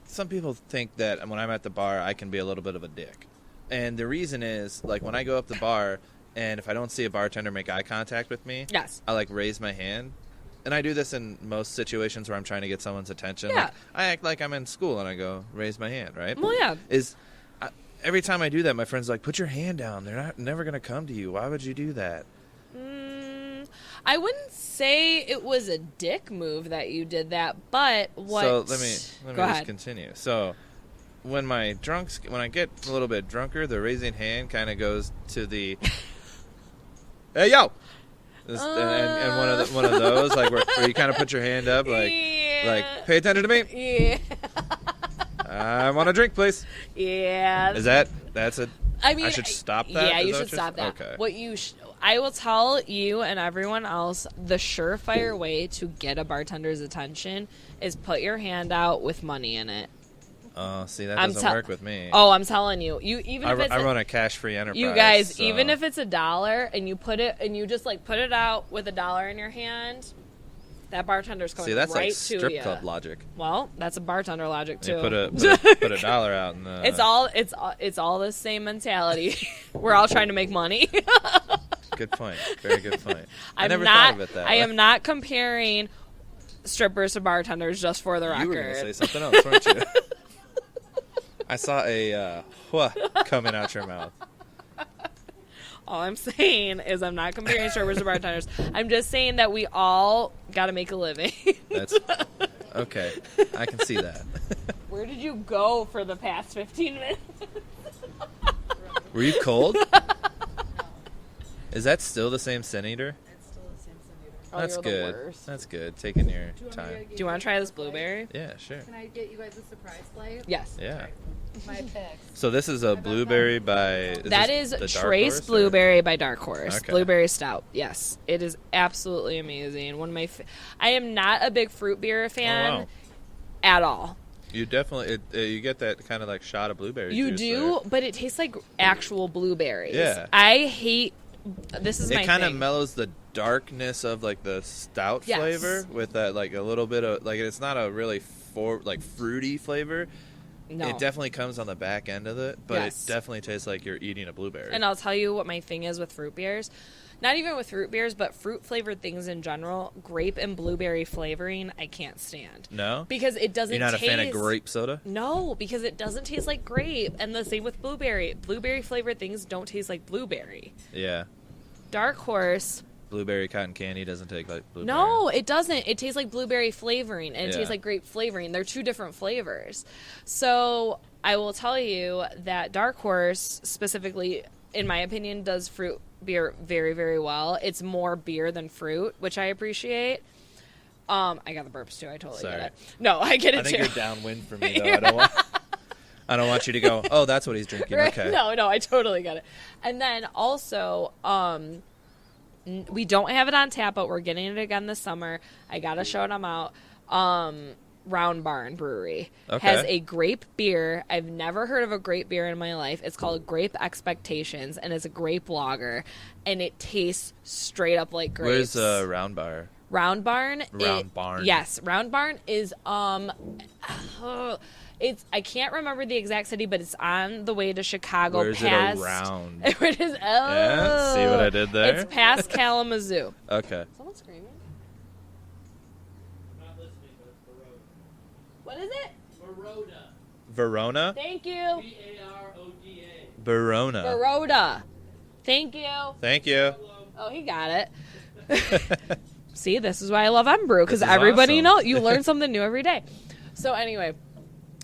Speaker 1: Some people think that when I'm at the bar, I can be a little bit of a dick. And the reason is, like, when I go up the bar, and if I don't see a bartender make eye contact with me,
Speaker 2: yes,
Speaker 1: I, like, raise my hand. And I do this in most situations where I'm trying to get someone's attention.
Speaker 2: Yeah.
Speaker 1: Like, I act like I'm in school, and I go, raise my hand, right?
Speaker 2: Well, yeah.
Speaker 1: Every time I do that, my friend's like, put your hand down. They're never going to come to you. Why would you do that?
Speaker 2: I woun't say it was a dick move that you did that, but what...
Speaker 1: So let me
Speaker 2: Go
Speaker 1: just
Speaker 2: ahead.
Speaker 1: continue. So when I get a little bit drunker, the raising hand kind of goes to the, hey yo, and one of those like where you kind of put your hand up like pay attention to me.
Speaker 2: Yeah.
Speaker 1: I want a drink, please.
Speaker 2: Yeah.
Speaker 1: I should stop that?
Speaker 2: Yeah, you should stop that.
Speaker 1: Okay.
Speaker 2: I will tell you and everyone else the surefire way to get a bartender's attention is put your hand out with money in it.
Speaker 1: Oh, see, that doesn't work with me.
Speaker 2: Oh, I'm telling you. I
Speaker 1: run a cash-free enterprise.
Speaker 2: You guys,
Speaker 1: so.
Speaker 2: Even if it's $1 and you put it out with $1 in your hand, that bartender's coming right to you.
Speaker 1: See, that's like strip club logic.
Speaker 2: Well, that's a bartender logic too.
Speaker 1: You put $1 out in the...
Speaker 2: It's all the same mentality. We're all trying to make money.
Speaker 1: Good point. Very good point. I never thought of it that way.
Speaker 2: I am not comparing strippers to bartenders, just for the record.
Speaker 1: You were going to say something else, weren't you? I saw a coming out your mouth.
Speaker 2: All I'm saying is I'm not comparing strippers to bartenders. I'm just saying that we all got to make a living.
Speaker 1: That's okay. I can see that.
Speaker 2: Where did you go for the past 15 minutes?
Speaker 1: Were you cold? Is that still the same Sin Eater?
Speaker 3: It's still the same Sin Eater.
Speaker 2: Oh,
Speaker 1: That's
Speaker 2: you're
Speaker 1: good.
Speaker 2: The worst.
Speaker 1: That's good. Taking your time.
Speaker 2: Do you want to try this blueberry?
Speaker 1: Yeah, sure.
Speaker 3: Can I get you guys a surprise flight?
Speaker 2: Yes.
Speaker 1: Yeah.
Speaker 3: My picks.
Speaker 1: So this is a blueberry by...
Speaker 2: That is Trace Blueberry by Dark Horse.
Speaker 1: Okay.
Speaker 2: Blueberry Stout. Yes. It is absolutely amazing. One of my... I am not a big fruit beer fan at all.
Speaker 1: You definitely... you get that kind of like shot of blueberry
Speaker 2: You
Speaker 1: juice
Speaker 2: do,
Speaker 1: there.
Speaker 2: but it tastes like actual blueberries.
Speaker 1: Yeah.
Speaker 2: I hate... This is my thing.
Speaker 1: It kind of mellows the darkness of like the stout flavor with that like a little bit of... Like it's not a really fruity flavor.
Speaker 2: No.
Speaker 1: It definitely comes on the back end of it, but it definitely tastes like you're eating a blueberry.
Speaker 2: And I'll tell you what my thing is with fruit beers. Not even with fruit beers, but fruit-flavored things in general. Grape and blueberry flavoring, I can't stand.
Speaker 1: No?
Speaker 2: Because it doesn't taste...
Speaker 1: You're not a fan of grape soda?
Speaker 2: No, because it doesn't taste like grape. And the same with blueberry. Blueberry-flavored things don't taste like blueberry.
Speaker 1: Yeah.
Speaker 2: Dark Horse...
Speaker 1: Blueberry cotton candy doesn't taste like blueberry.
Speaker 2: No, it doesn't. It tastes like blueberry flavoring, and it tastes like grape flavoring. They're two different flavors. So I will tell you that Dark Horse, specifically, in my opinion, does fruit beer very, very well. It's more beer than fruit, which I appreciate. I got the burps, too. I totally get it. No, I get it, too.
Speaker 1: I think you're downwind for me, though. I don't want you to go, oh, that's what he's drinking.
Speaker 2: Right?
Speaker 1: Okay.
Speaker 2: No, I totally get it. And then also... we don't have it on tap, but we're getting it again this summer. I gotta shout them out. Round Barn Brewery has a grape beer. I've never heard of a grape beer in my life. It's called Grape Expectations, and it's a grape lager, and it tastes straight up like grapes.
Speaker 1: Where's Round Bar?
Speaker 2: Round Barn.
Speaker 1: Barn.
Speaker 2: Yes, Round Barn is it's I can't remember the exact city, but it's on the way to Chicago.
Speaker 1: Where is
Speaker 2: past,
Speaker 1: it around?
Speaker 2: It is.
Speaker 1: Yeah, see what I did there?
Speaker 2: It's past Kalamazoo.
Speaker 1: Okay.
Speaker 2: Someone screaming?
Speaker 4: I'm not listening, but it's Baroda.
Speaker 2: What is it?
Speaker 4: Baroda.
Speaker 1: Verona?
Speaker 2: Thank you.
Speaker 4: Baroda.
Speaker 1: Verona.
Speaker 2: Baroda. Thank you.
Speaker 1: Thank you.
Speaker 2: Oh, he got it. See, this is why I love M-Brew, because
Speaker 1: This is
Speaker 2: everybody
Speaker 1: awesome.
Speaker 2: knows. You learn something new every day. So anyway,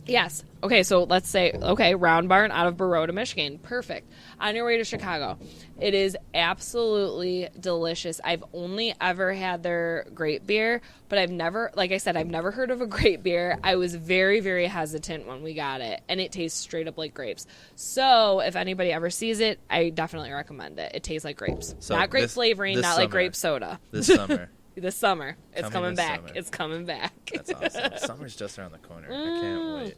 Speaker 2: yes. Okay, so let's say, Round Barn out of Baroda, Michigan. Perfect. On your way to Chicago. It is absolutely delicious. I've only ever had their grape beer, but I've never, like I said, I've never heard of a grape beer. I was very, very hesitant when we got it, and it tastes straight up like grapes. So if anybody ever sees it, I definitely recommend it. It tastes like grapes.
Speaker 1: So
Speaker 2: not grape
Speaker 1: this-
Speaker 2: flavoring,
Speaker 1: this
Speaker 2: not like
Speaker 1: summer.
Speaker 2: grape soda.
Speaker 1: This summer.
Speaker 2: This summer. It's
Speaker 1: Coming
Speaker 2: coming
Speaker 1: this
Speaker 2: back.
Speaker 1: summer.
Speaker 2: It's coming back.
Speaker 1: That's awesome. Summer's just around the corner. I can't wait.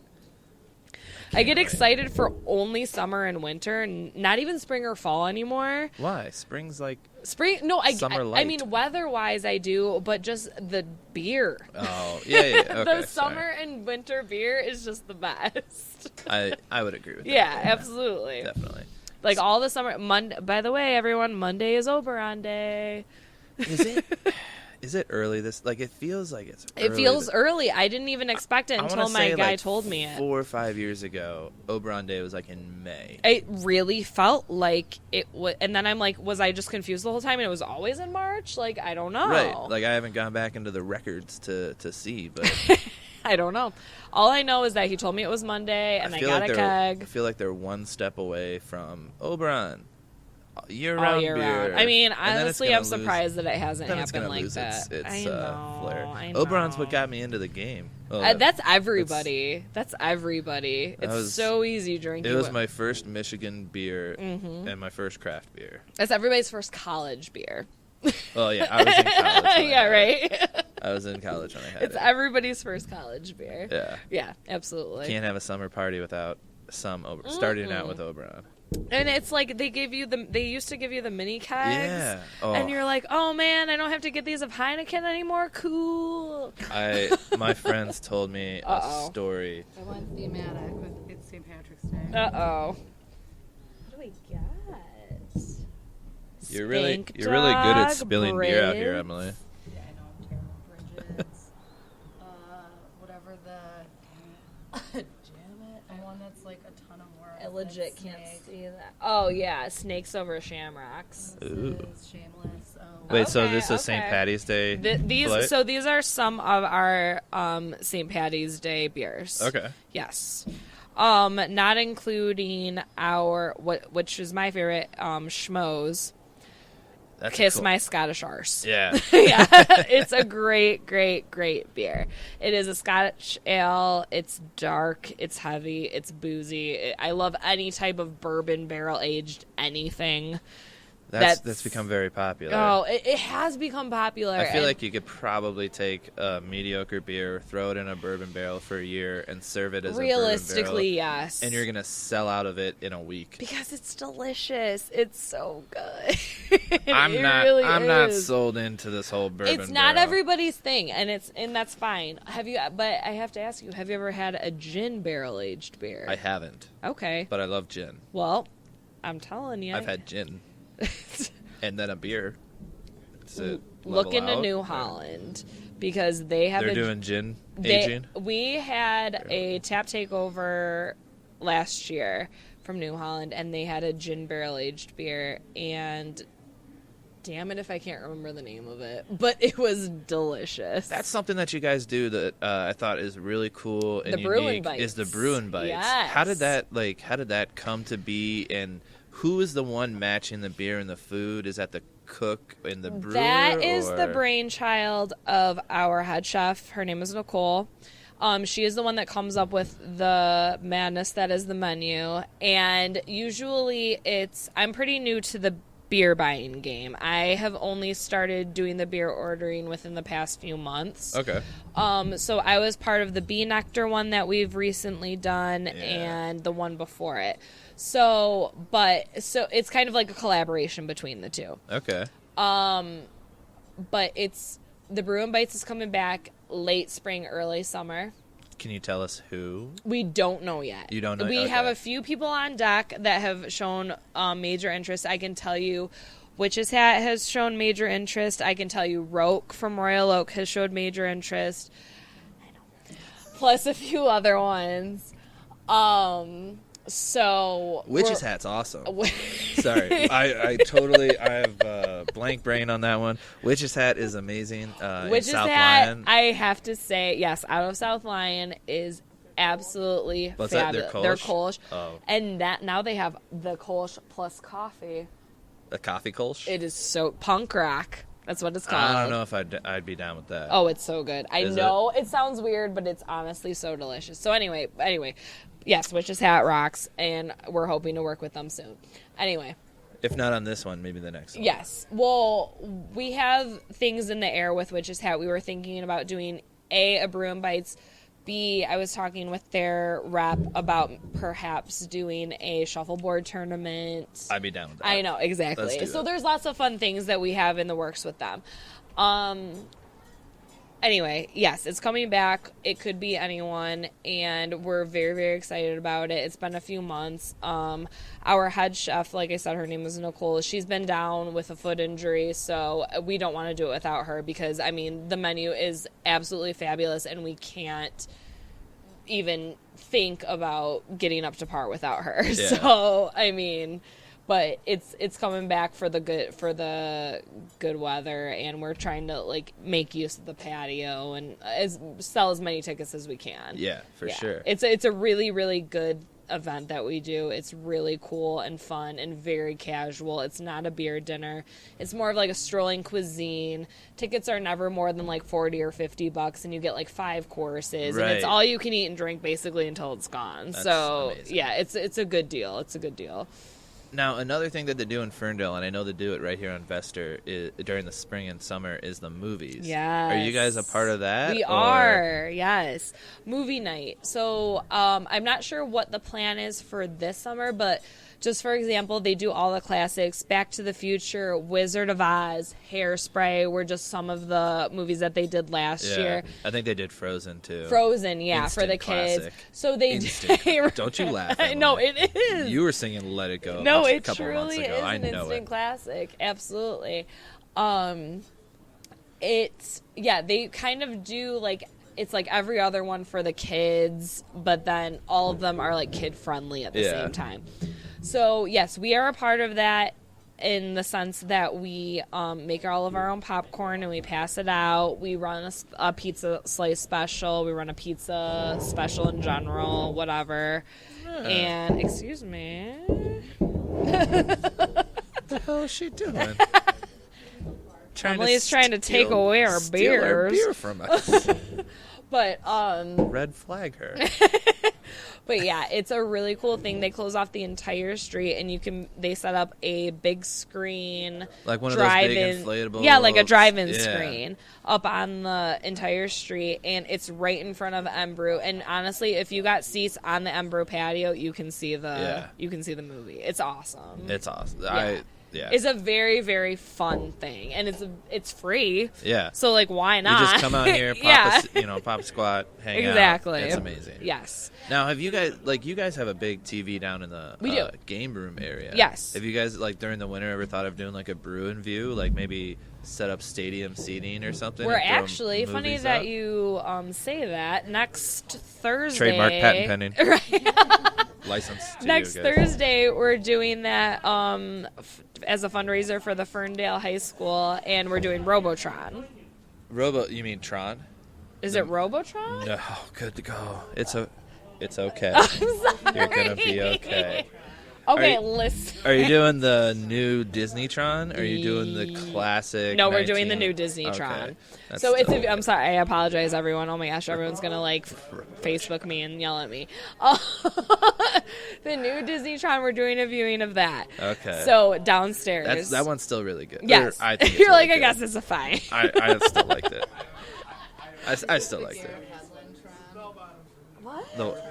Speaker 2: I get
Speaker 1: wait.
Speaker 2: excited for only summer and winter, and not even spring or fall anymore.
Speaker 1: Why? Spring's like...
Speaker 2: Spring? No,
Speaker 1: Summer
Speaker 2: I
Speaker 1: light.
Speaker 2: mean, weather-wise, I do, but just the beer.
Speaker 1: Oh, yeah. Okay,
Speaker 2: The
Speaker 1: sorry.
Speaker 2: summer and winter beer is just the best.
Speaker 1: I would agree with that.
Speaker 2: Yeah, absolutely.
Speaker 1: Definitely.
Speaker 2: Like all the summer. By the way, everyone, Monday is Oberon Day.
Speaker 1: Is it early this... Like, it feels like it's early.
Speaker 2: It feels early. I didn't even expect it
Speaker 1: I wanna
Speaker 2: until my
Speaker 1: say,
Speaker 2: guy
Speaker 1: like,
Speaker 2: told me it.
Speaker 1: 4 or 5 years ago, Oberon Day was like in May.
Speaker 2: It really felt like it was, and then I'm like, was I just confused the whole time? And it was always in March. Like, I don't know.
Speaker 1: Right. Like, I haven't gone back into the records to see, but
Speaker 2: I don't know. All I know is that he told me it was Monday, and I got a
Speaker 1: I
Speaker 2: keg
Speaker 1: feel like they're one step away from Oberon.
Speaker 2: all
Speaker 1: Year-round
Speaker 2: year
Speaker 1: beer.
Speaker 2: round. I mean,
Speaker 1: And then it's
Speaker 2: honestly,
Speaker 1: gonna
Speaker 2: I'm surprised that it hasn't
Speaker 1: Then it's
Speaker 2: happened
Speaker 1: gonna
Speaker 2: like
Speaker 1: lose
Speaker 2: that.
Speaker 1: its
Speaker 2: I know.
Speaker 1: flair.
Speaker 2: I
Speaker 1: Oberon's
Speaker 2: know.
Speaker 1: what got me into the game. Well,
Speaker 2: That's everybody. That's everybody.
Speaker 1: That
Speaker 2: It's
Speaker 1: was-
Speaker 2: so easy drinking.
Speaker 1: it was my first Michigan beer
Speaker 2: Mm-hmm.
Speaker 1: and my first craft beer.
Speaker 2: That's everybody's first college beer.
Speaker 1: Well, yeah, I was in college. when I
Speaker 2: Yeah,
Speaker 1: had it.
Speaker 2: right.
Speaker 1: I was in college when I had
Speaker 2: It's
Speaker 1: it.
Speaker 2: everybody's first college beer.
Speaker 1: Yeah.
Speaker 2: Yeah, absolutely.
Speaker 1: Can't have a summer party without some starting out with Oberon.
Speaker 2: And it's like they used to give you the mini kegs.
Speaker 1: Yeah. Oh.
Speaker 2: And you're like, oh man, I don't have to get these of Heineken anymore. Cool.
Speaker 1: My friends told me
Speaker 2: Uh-oh.
Speaker 1: a story.
Speaker 3: I went thematic with it's St. Patrick's Day.
Speaker 2: Uh-oh. What do we got?
Speaker 1: You're really
Speaker 2: Stink
Speaker 1: good at
Speaker 2: dog,
Speaker 1: spilling beer out here,
Speaker 2: Brits.
Speaker 1: Emily.
Speaker 3: Yeah, I know, I'm terrible. Bridges. Whatever the damn it. The one that's like a ton of work.
Speaker 2: I legit
Speaker 3: That's
Speaker 2: can't
Speaker 3: snake.
Speaker 2: see that. Oh yeah, snakes over shamrocks.
Speaker 3: This
Speaker 1: Ooh.
Speaker 3: is shameless.
Speaker 1: Wait, so
Speaker 2: Okay,
Speaker 1: this is St.
Speaker 2: okay.
Speaker 1: Patty's Day? flight?
Speaker 2: These are some of our St. Patty's Day beers.
Speaker 1: Okay.
Speaker 2: Yes. Not including which is my favorite, Schmoes.
Speaker 1: That's
Speaker 2: Kiss
Speaker 1: cool.
Speaker 2: My Scottish Arse.
Speaker 1: Yeah.
Speaker 2: Yeah, it's a great, great, great beer. It is a Scotch ale. It's dark. It's heavy. It's boozy. I love any type of bourbon barrel aged anything.
Speaker 1: That's become very popular.
Speaker 2: Oh, it has become popular.
Speaker 1: I feel
Speaker 2: and-
Speaker 1: like you could probably take a mediocre beer, throw it in a bourbon barrel for a year, and serve it as a
Speaker 2: realistically,
Speaker 1: bourbon
Speaker 2: yes.
Speaker 1: barrel, and you're gonna sell out of it in a week.
Speaker 2: because it's delicious. It's so good.
Speaker 1: I'm
Speaker 2: It
Speaker 1: not.
Speaker 2: really
Speaker 1: I'm not
Speaker 2: is.
Speaker 1: sold into this whole bourbon.
Speaker 2: It's not
Speaker 1: barrel.
Speaker 2: everybody's thing, and that's fine. But I have to ask you: have you ever had a gin barrel aged beer?
Speaker 1: I haven't,
Speaker 2: Okay.
Speaker 1: but I love gin.
Speaker 2: Well, I'm telling you.
Speaker 1: I've had gin and then a beer.
Speaker 2: Look
Speaker 1: Level
Speaker 2: into
Speaker 1: out,
Speaker 2: New
Speaker 1: or-
Speaker 2: Holland because they have
Speaker 1: They're
Speaker 2: a
Speaker 1: doing gin aging.
Speaker 2: We had a tap takeover last year from New Holland, and they had a gin barrel aged beer, and damn it if I can't remember the name of it, but it was delicious.
Speaker 1: That's something that you guys do that I thought is really cool and
Speaker 2: The Brewin'
Speaker 1: unique.
Speaker 2: Bites.
Speaker 1: Is the Brewin' Bites?
Speaker 2: Yes.
Speaker 1: How did that come to be? And who is the one matching the beer and the food? Is that the cook and the brewer?
Speaker 2: That is the
Speaker 1: or-
Speaker 2: brainchild of our head chef. Her name is Nicole. She is the one that comes up with the madness that is the menu. And usually I'm pretty new to the beer buying game. I have only started doing the beer ordering within the past few months.
Speaker 1: Okay.
Speaker 2: So I was part of the Bee Nectar one that we've recently done
Speaker 1: Yeah.
Speaker 2: and the one before it. So it's kind of like a collaboration between the two.
Speaker 1: Okay.
Speaker 2: But it's the Brew and Bites is coming back late spring, early summer.
Speaker 1: Can you tell us who?
Speaker 2: We don't know yet.
Speaker 1: You don't know?
Speaker 2: We
Speaker 1: Okay.
Speaker 2: have a few people on deck that have shown major interest. I can tell you Witch's Hat has shown major interest. I can tell you Roke from Royal Oak has showed major interest. Plus a few other ones. So
Speaker 1: Witch's Hat's awesome. Sorry, I have a blank brain on that one. Witch's Hat is amazing.
Speaker 2: Witch's
Speaker 1: in South
Speaker 2: Hat,
Speaker 1: Lyon.
Speaker 2: I have to say, yes, out of South Lyon is absolutely
Speaker 1: What's that,
Speaker 2: fabulous.
Speaker 1: their
Speaker 2: They're
Speaker 1: Kolsch?
Speaker 2: Kolsch.
Speaker 1: Oh.
Speaker 2: And that now they have the Kolsch plus coffee.
Speaker 1: A coffee Kolsch?
Speaker 2: It is so punk rock. That's what it's called.
Speaker 1: I don't know if I'd be down with that.
Speaker 2: Oh, it's so good. I
Speaker 1: Is
Speaker 2: know it sounds weird, but it's honestly so delicious. So anyway, yes, Witch's Hat rocks, and we're hoping to work with them soon. Anyway.
Speaker 1: If not on this one, maybe the next one.
Speaker 2: Yes. Well, we have things in the air with Witch's Hat. We were thinking about doing a Brew and Bites. B, I was talking with their rep about perhaps doing a shuffleboard tournament.
Speaker 1: I'd be down with that.
Speaker 2: I know,
Speaker 1: Let's
Speaker 2: exactly.
Speaker 1: do
Speaker 2: So
Speaker 1: that.
Speaker 2: there's lots of fun things that we have in the works with them. Anyway, yes, it's coming back. It could be anyone, and we're very, very excited about it. It's been a few months. Our head chef, like I said, her name is Nicole. She's been down with a foot injury, so we don't want to do it without her because, I mean, the menu is absolutely fabulous, and we can't even think about getting up to par without her.
Speaker 1: Yeah.
Speaker 2: So, I mean... But it's coming back for the good weather, and we're trying to like make use of the patio and sell as many tickets as we can.
Speaker 1: Yeah, for sure.
Speaker 2: It's a really, really good event that we do. It's really cool and fun and very casual. It's not a beer dinner. It's more of like a strolling cuisine. Tickets are never more than like $40 or $50, and you get like 5 courses, and it's
Speaker 1: Right.
Speaker 2: all you can eat and drink basically until it's gone.
Speaker 1: That's
Speaker 2: so
Speaker 1: amazing.
Speaker 2: yeah, it's a good deal. It's a good deal.
Speaker 1: Now, another thing that they do in Ferndale, and I know they do it right here on Vester during the spring and summer, is the movies.
Speaker 2: Yes.
Speaker 1: Are you guys a part of that?
Speaker 2: We are, yes. Movie night. So I'm not sure what the plan is for this summer, but just for example, they do all the classics. Back to the Future, Wizard of Oz, Hairspray were just some of the movies that they did last year.
Speaker 1: I think they did Frozen, too.
Speaker 2: Frozen, yeah,
Speaker 1: Instant
Speaker 2: for the kids.
Speaker 1: classic.
Speaker 2: So they
Speaker 1: Instant. Don't you laugh,
Speaker 2: No,
Speaker 1: Emily.
Speaker 2: it is.
Speaker 1: You were singing Let It Go
Speaker 2: No,
Speaker 1: a
Speaker 2: it
Speaker 1: couple months
Speaker 2: truly
Speaker 1: ago.
Speaker 2: is
Speaker 1: I
Speaker 2: an
Speaker 1: know
Speaker 2: instant
Speaker 1: it.
Speaker 2: classic. Absolutely. They kind of do like it's like every other one for the kids, but then all of them are like kid friendly at the
Speaker 1: Yeah.
Speaker 2: same time. So yes, we are a part of that in the sense that we make all of our own popcorn and we pass it out. We run a pizza slice special. We run a pizza special in general, whatever. And excuse me.
Speaker 1: What the hell is she doing?
Speaker 2: Emily's trying to take away our
Speaker 1: steal our
Speaker 2: beers.
Speaker 1: beer from us.
Speaker 2: But
Speaker 1: Red flag her.
Speaker 2: But yeah, it's a really cool thing. They close off the entire street, and they set up a big screen,
Speaker 1: Like one of those big
Speaker 2: drive-in-
Speaker 1: inflatable.
Speaker 2: yeah, like a drive-in
Speaker 1: Yeah.
Speaker 2: screen up on the entire street, and it's right in front of M-Brew. And honestly, if you got seats on the M-Brew patio, you can see the movie. It's awesome.
Speaker 1: It's awesome.
Speaker 2: Yeah. It's a very, very fun thing, and it's free.
Speaker 1: Yeah.
Speaker 2: So like, why not?
Speaker 1: You just come out here, pop a squat, hang
Speaker 2: Exactly.
Speaker 1: out. It's amazing.
Speaker 2: Yes.
Speaker 1: Now, have you guys have a big TV down in the
Speaker 2: We do.
Speaker 1: game room area?
Speaker 2: Yes.
Speaker 1: Have you guys during the winter ever thought of doing like a brew and view, like maybe set up stadium seating or something?
Speaker 2: We're
Speaker 1: and throw
Speaker 2: actually funny
Speaker 1: movies
Speaker 2: that
Speaker 1: up?
Speaker 2: you say that. Next Thursday,
Speaker 1: Trademark patent pending.
Speaker 2: Right.
Speaker 1: License to
Speaker 2: Next
Speaker 1: you guys.
Speaker 2: Thursday, we're doing that as a fundraiser for the Ferndale High School, and we're doing Robotron.
Speaker 1: You mean Tron?
Speaker 2: Is it Robotron?
Speaker 1: No, good to go. It's okay.
Speaker 2: I'm sorry.
Speaker 1: You're gonna be okay.
Speaker 2: Okay,
Speaker 1: Are you-
Speaker 2: listen.
Speaker 1: Are you doing the new Disneytron? Or are you doing the classic?
Speaker 2: No, we're doing the
Speaker 1: 19
Speaker 2: new Disneytron.
Speaker 1: Okay. That's
Speaker 2: So
Speaker 1: still-
Speaker 2: I'm sorry, I apologize, everyone. Oh my gosh, everyone's gonna Facebook me and yell at me. The new Disneytron, we're doing a viewing of that.
Speaker 1: Okay.
Speaker 2: So downstairs.
Speaker 1: that one's still really good.
Speaker 2: Yes.
Speaker 1: Or I think it's
Speaker 2: You're
Speaker 1: really
Speaker 2: like, I
Speaker 1: good.
Speaker 2: guess it's a fine.
Speaker 1: I still liked it. I still liked it.
Speaker 2: What?
Speaker 1: The,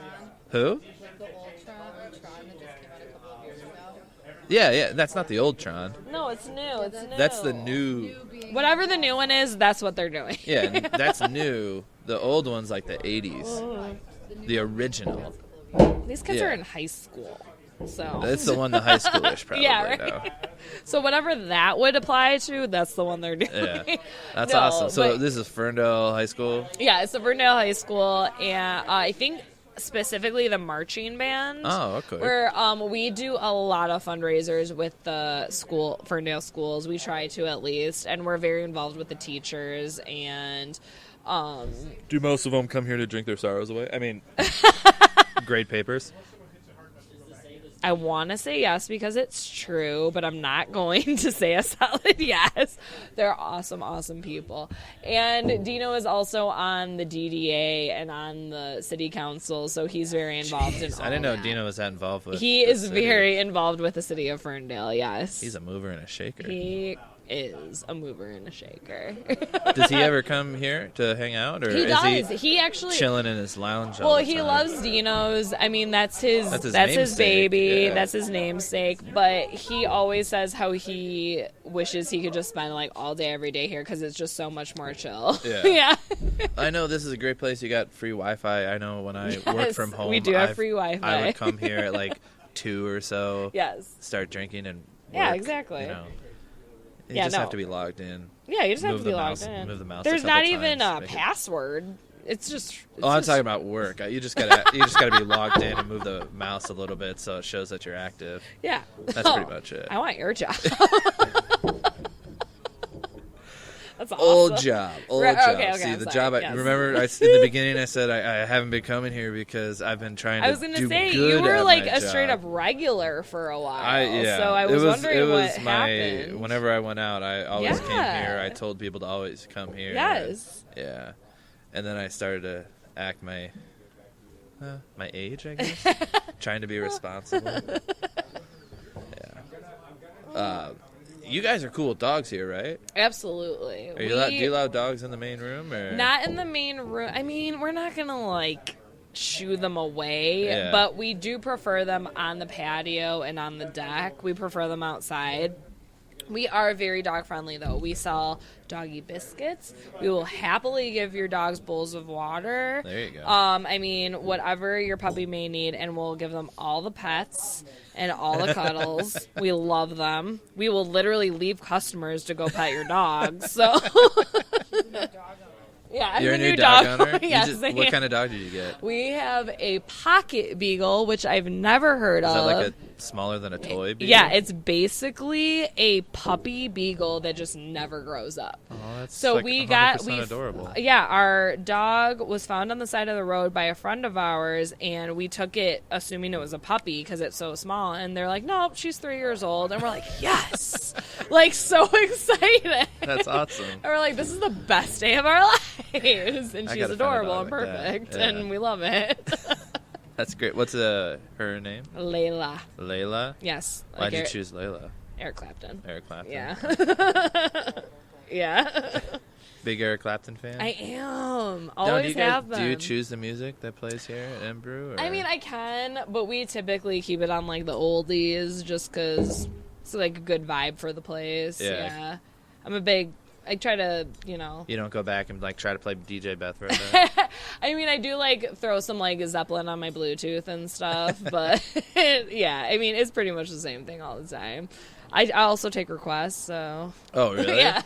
Speaker 1: who?
Speaker 3: Like the old Tron, or Tron that just came out a couple of years ago.
Speaker 1: Yeah, that's not the old Tron.
Speaker 2: No, No, it's new. It's new.
Speaker 1: That's the new.
Speaker 2: Whatever the new one is, that's what they're doing.
Speaker 1: Yeah, that's new. The old one's like the 80s. The original.
Speaker 2: These kids
Speaker 1: Yeah.
Speaker 2: are in high school. So
Speaker 1: That's the one the high schoolers probably
Speaker 2: Yeah, right.
Speaker 1: know.
Speaker 2: So whatever that would apply to, that's the one they're doing.
Speaker 1: Yeah, that's
Speaker 2: No,
Speaker 1: awesome. So
Speaker 2: but-
Speaker 1: this is Ferndale High School.
Speaker 2: Yeah, it's the Ferndale High School, and I think specifically the marching band.
Speaker 1: Oh, okay.
Speaker 2: Where we do a lot of fundraisers with the school, Ferndale schools. We try to at least, and we're very involved with the teachers and.
Speaker 1: Do most of them come here to drink their sorrows away? I mean, grade papers.
Speaker 2: I want to say yes because it's true, but I'm not going to say a solid yes. They're awesome, awesome people. And Dino is also on the DDA and on the city council, so he's very involved in all
Speaker 1: I didn't know
Speaker 2: that.
Speaker 1: Dino was that involved with.
Speaker 2: He
Speaker 1: the
Speaker 2: is
Speaker 1: city.
Speaker 2: very involved with the city of Ferndale, yes.
Speaker 1: He's a mover and a shaker.
Speaker 2: He is a mover and a shaker.
Speaker 1: Does he ever come here to hang out, or
Speaker 2: He
Speaker 1: is
Speaker 2: does. He actually
Speaker 1: chilling in his lounge?
Speaker 2: Well,
Speaker 1: all the
Speaker 2: he
Speaker 1: time?
Speaker 2: loves Dino's. I mean, that's his
Speaker 1: namesake,
Speaker 2: baby.
Speaker 1: yeah.
Speaker 2: That's his namesake. But he always says how he wishes he could just spend like all day, every day here because it's just so much more chill.
Speaker 1: Yeah.
Speaker 2: Yeah.
Speaker 1: I know this is a great place. You got free Wi-Fi. I know when I work
Speaker 2: Yes,
Speaker 1: from home,
Speaker 2: we do have free Wi-Fi.
Speaker 1: I would come here at like 2 or so.
Speaker 2: Yes.
Speaker 1: Start drinking and
Speaker 2: Yeah,
Speaker 1: work,
Speaker 2: exactly.
Speaker 1: You know. You
Speaker 2: Yeah,
Speaker 1: just
Speaker 2: no.
Speaker 1: have to be logged in.
Speaker 2: Yeah, you just have
Speaker 1: Move
Speaker 2: to be
Speaker 1: the
Speaker 2: logged
Speaker 1: mouse-
Speaker 2: in.
Speaker 1: move the mouse a
Speaker 2: There's
Speaker 1: couple
Speaker 2: not even
Speaker 1: times,
Speaker 2: a
Speaker 1: make it-
Speaker 2: password. It's just.
Speaker 1: I'm talking about work. You just gotta be logged in and move the mouse a little bit so it shows that you're active.
Speaker 2: Yeah.
Speaker 1: That's pretty much it.
Speaker 2: I want your job. That's awesome.
Speaker 1: Old job.
Speaker 2: Right,
Speaker 1: job.
Speaker 2: okay,
Speaker 1: See,
Speaker 2: I'm
Speaker 1: the
Speaker 2: sorry,
Speaker 1: job.
Speaker 2: yes.
Speaker 1: Remember, in the beginning, I said I haven't been coming here because I've been trying to.
Speaker 2: I was going
Speaker 1: do
Speaker 2: to say,
Speaker 1: good
Speaker 2: you were
Speaker 1: at
Speaker 2: like
Speaker 1: my
Speaker 2: a
Speaker 1: job.
Speaker 2: straight up regular for a while.
Speaker 1: Yeah.
Speaker 2: So I was wondering
Speaker 1: it was
Speaker 2: what
Speaker 1: my,
Speaker 2: happened.
Speaker 1: Whenever I went out, I always came
Speaker 2: Yeah.
Speaker 1: here. I told people to always come here.
Speaker 2: Yes.
Speaker 1: Yeah. And then I started to act my age, I guess. Trying to be responsible. Yeah. You guys are cool with dogs here, right?
Speaker 2: Absolutely.
Speaker 1: Do you allow dogs in the main room? Or?
Speaker 2: Not in the main room. I mean, we're not going to like shoo them away,
Speaker 1: Yeah.
Speaker 2: but we do prefer them on the patio and on the deck. We prefer them outside. We are very dog friendly though. We sell doggy biscuits. We will happily give your dogs bowls of water.
Speaker 1: There you go.
Speaker 2: I mean, whatever your puppy may need, and we'll give them all the pets and all the cuddles. We love them. We will literally leave customers to go pet your dogs. So, yeah, I'm
Speaker 1: You're
Speaker 2: the
Speaker 1: a new
Speaker 2: new
Speaker 1: dog owner?
Speaker 2: Yes, I
Speaker 1: What
Speaker 2: am.
Speaker 1: kind of dog did you get?
Speaker 2: We have a pocket beagle, which I've never heard
Speaker 1: Is
Speaker 2: of.
Speaker 1: that like a smaller than a toy beagle?
Speaker 2: Yeah, it's basically a puppy beagle that just never grows up.
Speaker 1: Oh, that's
Speaker 2: So
Speaker 1: like
Speaker 2: we
Speaker 1: 100%
Speaker 2: got
Speaker 1: adorable.
Speaker 2: Yeah, our dog was found on the side of the road by a friend of ours, and we took it assuming it was a puppy because it's so small. And they're like, "Nope, she's 3 years old." And we're like, "Yes!" Like so excited.
Speaker 1: That's awesome.
Speaker 2: And we're like, "This is the best day of our lives," and
Speaker 1: I
Speaker 2: she's
Speaker 1: gotta find a
Speaker 2: adorable
Speaker 1: dog
Speaker 2: and
Speaker 1: like that.
Speaker 2: perfect,
Speaker 1: Yeah.
Speaker 2: and we love it.
Speaker 1: That's great. What's her name?
Speaker 2: Layla,
Speaker 1: Layla?
Speaker 2: yes.
Speaker 1: Why'd you
Speaker 2: Eric-
Speaker 1: choose Layla?
Speaker 2: Eric Clapton.
Speaker 1: Eric Clapton.
Speaker 2: Yeah. Yeah.
Speaker 1: Big Eric Clapton fan?
Speaker 2: I am.
Speaker 1: Now,
Speaker 2: Always have them.
Speaker 1: do you choose the music that plays here at M-Brew?
Speaker 2: I mean, I can, but we typically keep it on like the oldies just because it's like a good vibe for the place.
Speaker 1: Yeah.
Speaker 2: Yeah. I try to, you know.
Speaker 1: You don't go back and like try to play DJ Beth right now?
Speaker 2: I mean, I do like throw some like Zeppelin on my Bluetooth and stuff, but yeah, I mean, it's pretty much the same thing all the time. I also take requests, so.
Speaker 1: Oh, really?
Speaker 2: Yeah.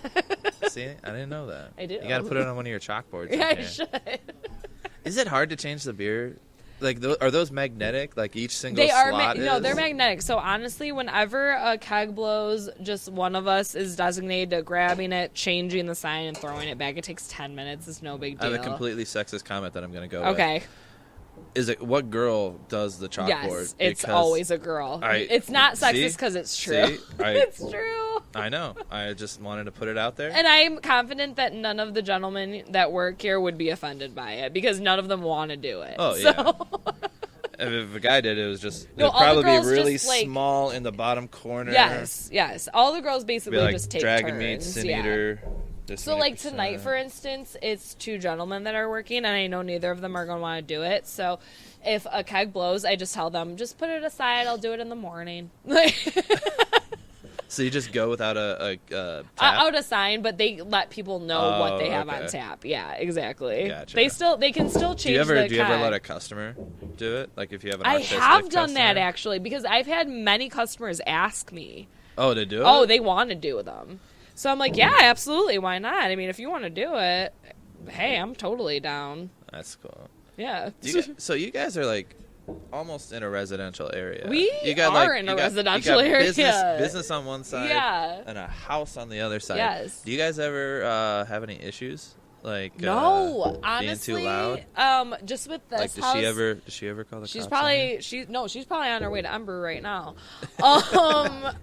Speaker 1: See, I didn't know that.
Speaker 2: I do.
Speaker 1: You got to put it on one of your chalkboards. in
Speaker 2: Yeah, I
Speaker 1: here.
Speaker 2: should.
Speaker 1: Is it hard to change the beer? Like, are those magnetic? Like each single
Speaker 2: They are
Speaker 1: slot
Speaker 2: no,
Speaker 1: is?
Speaker 2: they're magnetic. So honestly, whenever a keg blows, just one of us is designated to grabbing it, changing the sign, and throwing it back. It takes 10 minutes. It's no big
Speaker 1: I
Speaker 2: deal.
Speaker 1: have a completely sexist comment that I'm going to go with.
Speaker 2: Okay.
Speaker 1: Is it what girl does the chalkboard?
Speaker 2: Yes, it's
Speaker 1: Because
Speaker 2: always a girl. It's not
Speaker 1: See?
Speaker 2: sexist because it's true.
Speaker 1: See?
Speaker 2: It's true.
Speaker 1: I know. I just wanted to put it out there.
Speaker 2: And I'm confident that none of the gentlemen that work here would be offended by it because none of them want to do it.
Speaker 1: Oh,
Speaker 2: So-
Speaker 1: If a guy did, it was just
Speaker 2: No,
Speaker 1: it'd
Speaker 2: all the
Speaker 1: probably be
Speaker 2: girls
Speaker 1: really
Speaker 2: just, like-
Speaker 1: small in the bottom corner.
Speaker 2: Yes. All the girls
Speaker 1: Be
Speaker 2: basically
Speaker 1: like
Speaker 2: just take
Speaker 1: dragon
Speaker 2: turns.
Speaker 1: meat, sin
Speaker 2: yeah.
Speaker 1: eater. this
Speaker 2: So,
Speaker 1: many
Speaker 2: like, tonight,
Speaker 1: percent.
Speaker 2: for instance, it's 2 gentlemen that are working, and I know neither of them are going to want to do it. So, if a keg blows, I just tell them, just put it aside. I'll do it in the morning.
Speaker 1: So you just go without a tap?
Speaker 2: Out a sign, but they let people know what they have on tap. Yeah, exactly. Gotcha. They can still change the
Speaker 1: Do you ever let a customer do it? Like if you have an
Speaker 2: I
Speaker 1: artistic
Speaker 2: have done
Speaker 1: customer?
Speaker 2: that actually because I've had many customers ask me.
Speaker 1: Oh, to do it?
Speaker 2: Oh, they want to do them. So I'm like, yeah, absolutely. Why not? I mean, if you want to do it, hey, I'm totally down.
Speaker 1: That's cool.
Speaker 2: Yeah.
Speaker 1: So you guys are like almost in a residential area.
Speaker 2: We are in a residential area.
Speaker 1: Business on one side, and a house on the other side.
Speaker 2: Yes.
Speaker 1: Do you guys ever have any issues? Like
Speaker 2: no, honestly,
Speaker 1: being too loud?
Speaker 2: Just with this
Speaker 1: like,
Speaker 2: house.
Speaker 1: Does she ever call the
Speaker 2: she's
Speaker 1: cops?
Speaker 2: Probably she's probably on her way to M-Brew right now.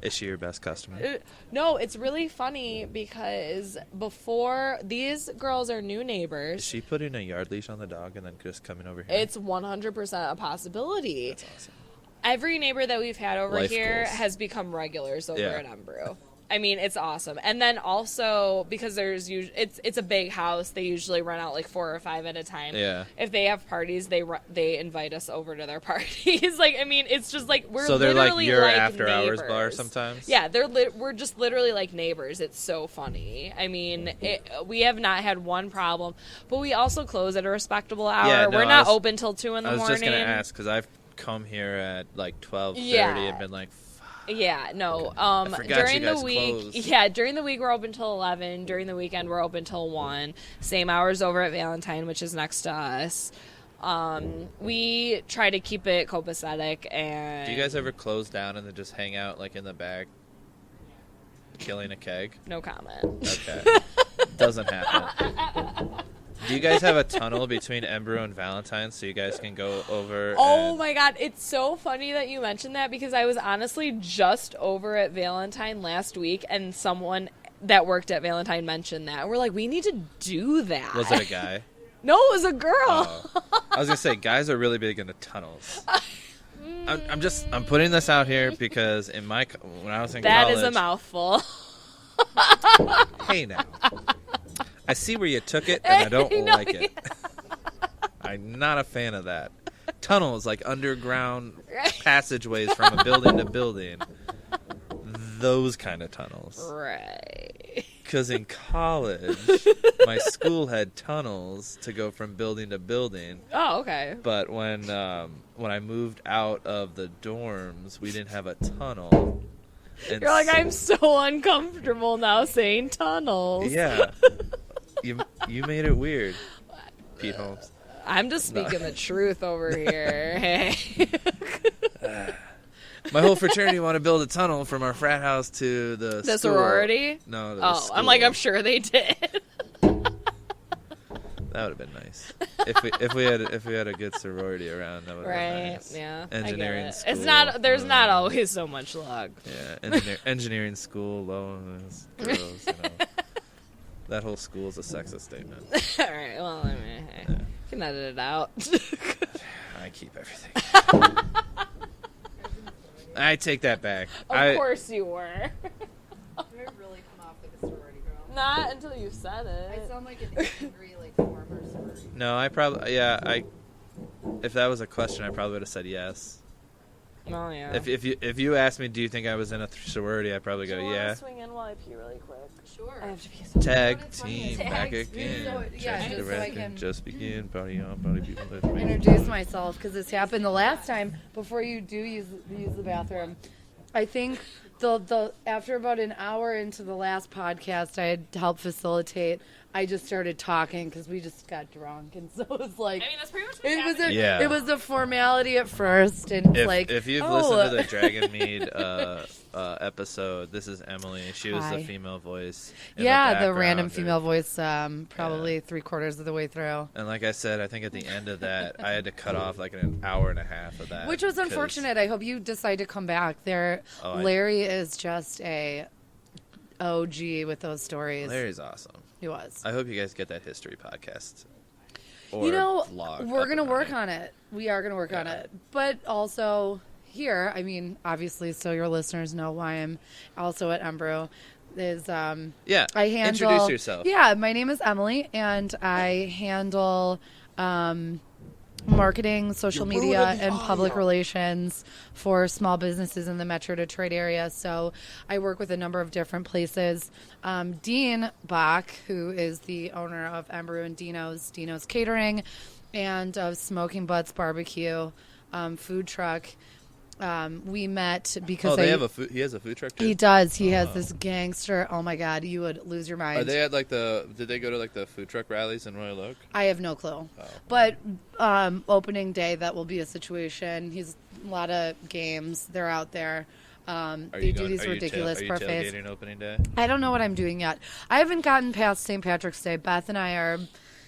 Speaker 1: Is she your best customer?
Speaker 2: No, it's really funny because before these girls are new neighbors.
Speaker 1: Is she putting a yard leash on the dog and then just coming over here?
Speaker 2: It's 100% a possibility.
Speaker 1: That's awesome.
Speaker 2: Every neighbor that we've had over
Speaker 1: Life
Speaker 2: here
Speaker 1: goals.
Speaker 2: has become regulars over at M-Brew. I mean, it's awesome. And then also, because it's a big house, they usually rent out like 4 or 5 at a time.
Speaker 1: Yeah.
Speaker 2: If they have parties, they invite us over to their parties. Like, I mean, it's just like we're
Speaker 1: so they're
Speaker 2: literally
Speaker 1: like your
Speaker 2: like
Speaker 1: after
Speaker 2: neighbors.
Speaker 1: hours bar sometimes.
Speaker 2: Yeah, we're just literally like neighbors. It's so funny. I mean, we have not had one problem, but we also close at a respectable hour.
Speaker 1: Yeah, no,
Speaker 2: we're not open till 2 in the morning.
Speaker 1: I was just gonna ask because I've come here at like 12:30 and been like.
Speaker 2: Yeah, no.
Speaker 1: During
Speaker 2: the week, during the week we're open till 11. During the weekend we're open till 1. Same hours over at Valentine, which is next to us. We try to keep it copacetic. And
Speaker 1: do you guys ever close down and then just hang out like in the back, killing a keg?
Speaker 2: No comment.
Speaker 1: Okay, doesn't happen. Do you guys have a tunnel between M-Brew and Valentine so you guys can go over?
Speaker 2: Oh my God, it's so funny that you mentioned that because I was honestly just over at Valentine last week and someone that worked at Valentine mentioned that. We're like, we need to do that.
Speaker 1: Was it a guy?
Speaker 2: No, it was a girl.
Speaker 1: Oh. I was gonna say guys are really big into tunnels. I'm putting this out here because when I was in college,
Speaker 2: that is a mouthful.
Speaker 1: Hey now. I see where you took it, and I don't like it. I'm not a fan of that. Tunnels, like underground passageways from a building to building. Those kind of tunnels.
Speaker 2: Right.
Speaker 1: Because in college, my school had tunnels to go from building to building.
Speaker 2: Oh, okay.
Speaker 1: But when I moved out of the dorms, we didn't have a tunnel. And
Speaker 2: you're like, I'm so uncomfortable now saying tunnels.
Speaker 1: Yeah. You made it weird, Pete Holmes.
Speaker 2: I'm just speaking the truth over here. Hey.
Speaker 1: My whole fraternity wanted to build a tunnel from our frat house to the school.
Speaker 2: Sorority?
Speaker 1: No,
Speaker 2: the school. I'm like, I'm sure they did.
Speaker 1: That would have been nice. If we had a good sorority around, that would have been nice.
Speaker 2: Yeah.
Speaker 1: Engineering school.
Speaker 2: There's not always so much luck.
Speaker 1: Yeah, engineering school, low girls, That whole school is a sexist statement.
Speaker 2: All right, well, I mean, you can edit it out.
Speaker 1: I keep everything. I take that back.
Speaker 2: Of course you were.
Speaker 3: I really come off like a sorority girl.
Speaker 2: Not until you said it.
Speaker 3: I sound like an angry, like, former sorority.
Speaker 1: No, if that was a question, I probably would have said yes.
Speaker 2: Oh, yeah.
Speaker 1: If you asked me, do you think I was in a sorority, I'd probably go,
Speaker 2: do you
Speaker 1: yeah.
Speaker 2: Want to swing in while I pee really quick?
Speaker 3: Sure.
Speaker 2: I have to pee so
Speaker 1: Tag team back again.
Speaker 3: So, yeah, just so I can
Speaker 1: just begin. Party on, party people. Live me.
Speaker 3: introduce myself because this happened the last time. Before you do use the bathroom, I think the after about an hour into the last podcast, I had helped facilitate. I just started talking because we just got drunk, and so it was like.
Speaker 2: I mean, that's pretty much what
Speaker 1: it
Speaker 3: was a formality at first, and
Speaker 1: if you've listened to the Dragon Mead episode, this is Emily. She was the female voice.
Speaker 3: The random female voice, probably 3/4 of the way through.
Speaker 1: And like I said, I think at the end of that, I had to cut off like an hour and a half of that,
Speaker 3: which was unfortunate. I hope you decide to come back. Larry is just a OG with those stories.
Speaker 1: Larry's awesome.
Speaker 3: He was.
Speaker 1: I hope you guys get that history podcast. Or vlog.
Speaker 3: We're going to work on it. We are going to work on it. But also here, I mean, obviously, so your listeners know why I'm also at M-Brew, is I handle...
Speaker 1: Introduce yourself.
Speaker 3: Yeah, my name is Emily, and I handle marketing, social
Speaker 1: You're
Speaker 3: media,
Speaker 1: ruining
Speaker 3: and
Speaker 1: the
Speaker 3: public
Speaker 1: audio.
Speaker 3: relations for small businesses in the Metro Detroit area. So I work with a number of different places. Dean Bach, who is the owner of M-Brew and Dino's Catering, and of Smoking Butts Barbecue food truck. We met because
Speaker 1: He has a food truck too?
Speaker 3: he does. He has this gangster. Oh my God, you would lose your mind.
Speaker 1: Are they at did they go to like the food truck rallies in Royal Oak?
Speaker 3: I have no clue.
Speaker 1: Oh.
Speaker 3: But opening day, that will be a situation. He's a lot of games. They're out there. They do these ridiculous parfaits.
Speaker 1: Tailgating opening day?
Speaker 3: I don't know what I'm doing yet. I haven't gotten past St. Patrick's Day. Beth and I are.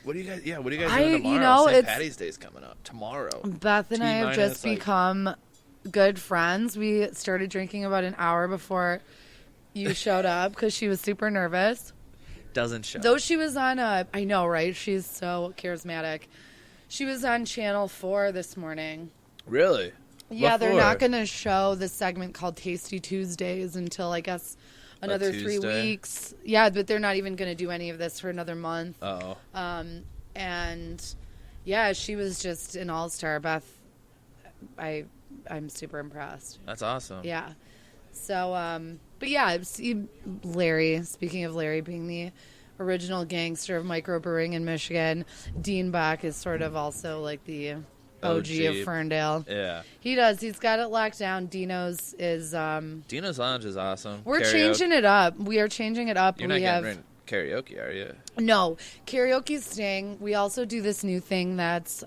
Speaker 1: What do you guys doing tomorrow?
Speaker 3: You know,
Speaker 1: St.
Speaker 3: it's-
Speaker 1: Patty's Day's coming up tomorrow.
Speaker 3: Beth and I have just become good friends. We started drinking about an hour before you showed up because she was super nervous.
Speaker 1: Doesn't show.
Speaker 3: Though she was on I know, right? She's so charismatic. She was on Channel 4 this morning.
Speaker 1: Really?
Speaker 3: Yeah,
Speaker 1: What
Speaker 3: they're
Speaker 1: for?
Speaker 3: not going to show the segment called Tasty Tuesdays until, I guess, another 3
Speaker 1: Tuesday?
Speaker 3: weeks. Yeah, but they're not even going to do any of this for another month.
Speaker 1: Uh-oh.
Speaker 3: And, yeah, she was just an all-star. Beth, I'm super impressed.
Speaker 1: That's awesome.
Speaker 3: Yeah. So, but yeah, Larry, speaking of Larry being the original gangster of microbrewing in Michigan, Dean Bach is sort of also like the OG of Ferndale.
Speaker 1: Yeah.
Speaker 3: He does. He's got it locked down. Dino's is.
Speaker 1: Dino's Lounge is awesome.
Speaker 3: We're
Speaker 1: Karaoke.
Speaker 3: changing it up. We are changing it up.
Speaker 1: You're
Speaker 3: we
Speaker 1: not
Speaker 3: have
Speaker 1: getting karaoke, are you?
Speaker 3: no karaoke's staying. We also do this new thing that's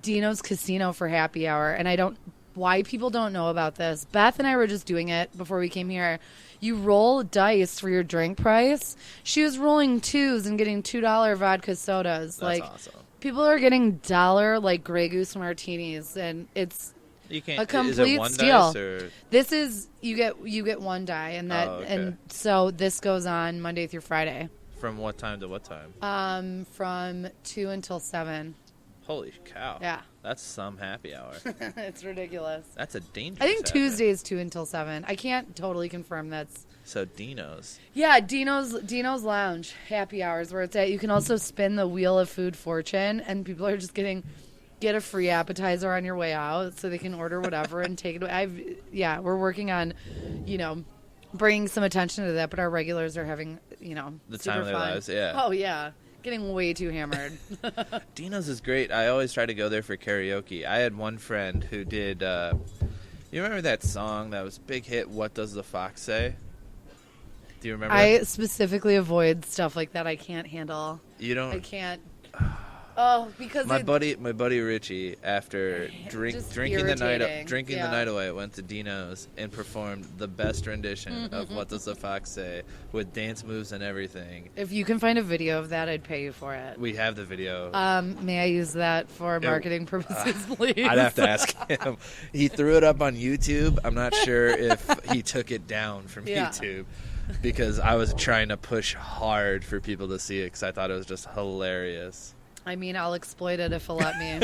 Speaker 3: Dino's Casino for happy hour, and I don't. Why people don't know about this. Beth and I were just doing it before we came here. You roll dice for your drink price. She was rolling twos and getting $2 vodka sodas.
Speaker 1: That's awesome.
Speaker 3: People are getting dollar like Grey Goose martinis, and it's
Speaker 1: You can't.
Speaker 3: a complete
Speaker 1: is it one
Speaker 3: steal.
Speaker 1: dice or?
Speaker 3: This is you get one die, and that
Speaker 1: Oh, okay.
Speaker 3: and so this goes on Monday through Friday,
Speaker 1: From what time to what time?
Speaker 3: from 2 until 7.
Speaker 1: Holy cow!
Speaker 3: Yeah,
Speaker 1: That's some happy hour.
Speaker 3: it's ridiculous.
Speaker 1: That's a dangerous.
Speaker 3: I think
Speaker 1: happy hour.
Speaker 3: Tuesday is 2 until 7. I can't totally confirm that's.
Speaker 1: So Dino's.
Speaker 3: Yeah, Dino's Lounge happy hours where it's at. You can also spin the wheel of food fortune, and people are just get a free appetizer on your way out, so they can order whatever and take it away. We're working on, bringing some attention to that, but our regulars are having,
Speaker 1: The
Speaker 3: super
Speaker 1: time of their
Speaker 3: fun.
Speaker 1: lives, yeah.
Speaker 3: Oh yeah, getting way too hammered.
Speaker 1: Dino's is great. I always try to go there for karaoke. I had one friend who did. You remember that song that was a big hit? What Does the Fox Say? Do you remember?
Speaker 3: I specifically avoid stuff like that. I can't handle.
Speaker 1: You don't.
Speaker 3: I can't. Oh, because
Speaker 1: My buddy Richie, after
Speaker 3: Just
Speaker 1: drinking the
Speaker 3: irritating.
Speaker 1: night away, went to Dino's and performed the best rendition of "What Does the Fox Say" with dance moves and everything.
Speaker 3: If you can find a video of that, I'd pay you for it.
Speaker 1: We have the video.
Speaker 3: May I use that for marketing purposes, please?
Speaker 1: I'd have to ask him. He threw it up on YouTube. I'm not sure if he took it down from
Speaker 3: Yeah.
Speaker 1: YouTube because I was trying to push hard for people to see it because I thought it was just hilarious.
Speaker 3: I mean, I'll exploit it if he'll let me.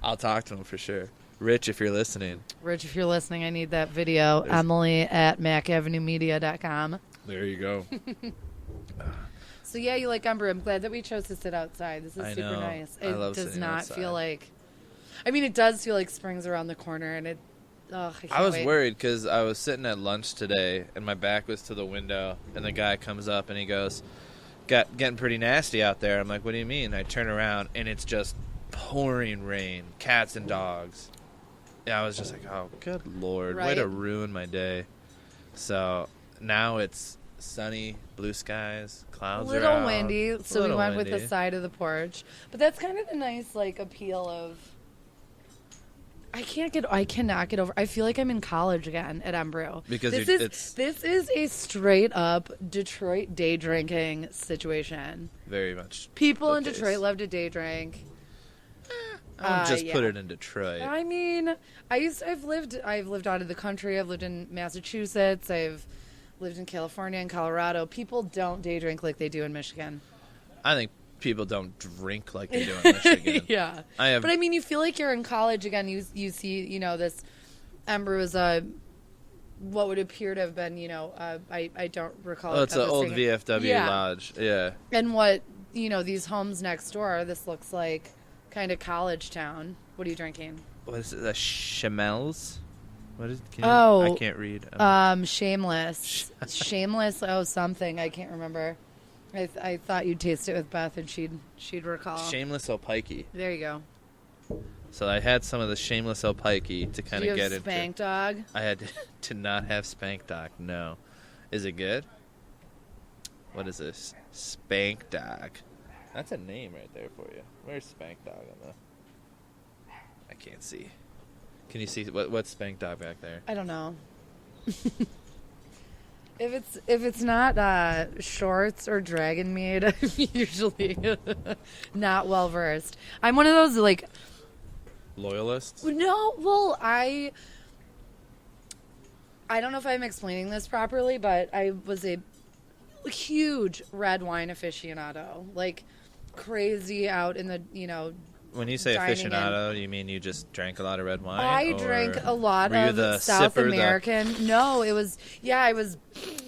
Speaker 1: I'll talk to him for sure. Rich, if you're listening.
Speaker 3: Rich, if you're listening, I need that video.
Speaker 1: There's-
Speaker 3: Emily at macavenuemedia.com.
Speaker 1: There you go.
Speaker 3: So, yeah, you like M-Brew. I'm glad that we chose to sit outside. This is
Speaker 1: I
Speaker 3: super
Speaker 1: know.
Speaker 3: nice.
Speaker 1: I
Speaker 3: It
Speaker 1: love
Speaker 3: does
Speaker 1: sitting
Speaker 3: not
Speaker 1: outside.
Speaker 3: feel like... I mean, it does feel like spring's around the corner, and it... Oh, I can't
Speaker 1: I was
Speaker 3: wait.
Speaker 1: worried because I was sitting at lunch today and my back was to the window and the guy comes up and he goes, getting pretty nasty out there. I'm like, what do you mean? I turn around and it's just pouring rain, cats and dogs. And I was just like, oh, good Lord, way
Speaker 3: Right.
Speaker 1: to ruin my day. So now it's sunny, blue skies,
Speaker 3: A
Speaker 1: clouds are
Speaker 3: little
Speaker 1: out.
Speaker 3: windy, so we
Speaker 1: Little
Speaker 3: went with
Speaker 1: windy.
Speaker 3: the side of the porch. But that's kind of the nice, like, appeal of... I cannot get over. I feel like I'm in college again at M-Brew.
Speaker 1: Because
Speaker 3: this is a straight up Detroit day drinking situation.
Speaker 1: very much.
Speaker 3: People
Speaker 1: the
Speaker 3: in
Speaker 1: case.
Speaker 3: Detroit love to day drink.
Speaker 1: I would just put
Speaker 3: yeah.
Speaker 1: it in Detroit.
Speaker 3: I mean, I've lived out of the country. I've lived in Massachusetts. I've lived in California and Colorado. People don't day drink like they do in Michigan.
Speaker 1: I think people don't drink like they do in Michigan.
Speaker 3: Yeah.
Speaker 1: But
Speaker 3: But I mean, you feel like you're in college again. You see, this M-Brew is what would appear to have been, I don't recall.
Speaker 1: Oh, it's an old
Speaker 3: encompassing it.
Speaker 1: VFW
Speaker 3: Yeah.
Speaker 1: lodge. Yeah.
Speaker 3: And what these homes next door. This looks like kind of college town. What are you drinking?
Speaker 1: What is it? The Chamels? What is it? I can't read.
Speaker 3: Shameless. Shameless. Oh, something. I can't remember. I thought you'd taste it with Beth and she'd recall.
Speaker 1: Shameless Opikey.
Speaker 3: There you go.
Speaker 1: So I had some of the Shameless Opikey to kind of get into.
Speaker 3: Spank Dog?
Speaker 1: I had to not have Spank Dog. No. Is it good? What is this? Spank Dog. That's a name right there for you. Where's Spank Dog on the... I can't see. Can you see what's Spank Dog back there?
Speaker 3: I don't know. If it's not shorts or dragon mead, I'm usually not well versed. I'm one of those like
Speaker 1: Loyalists?
Speaker 3: No, well, I don't know if I'm explaining this properly, but I was a huge red wine aficionado, like crazy out in the
Speaker 1: When you say aficionado, you mean you just drank a lot of red wine?
Speaker 3: I drank a lot of South American. No, it was, I was,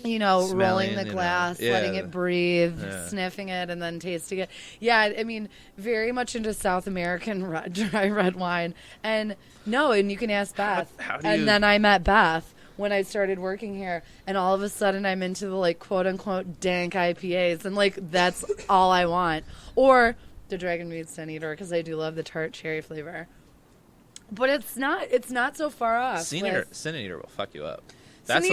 Speaker 3: rolling the glass, letting it breathe, sniffing it, and then tasting it. Yeah, I mean, very much into South American dry red wine. And you can ask Beth. Then I met Beth when I started working here, and all of a sudden I'm into the, like, quote-unquote dank IPAs, and, like, that's all I want. Or the Dragon Mead Sin Eater, because I do love the tart cherry flavor. But it's not so far off.
Speaker 1: Sin Eater will fuck you up.
Speaker 3: That's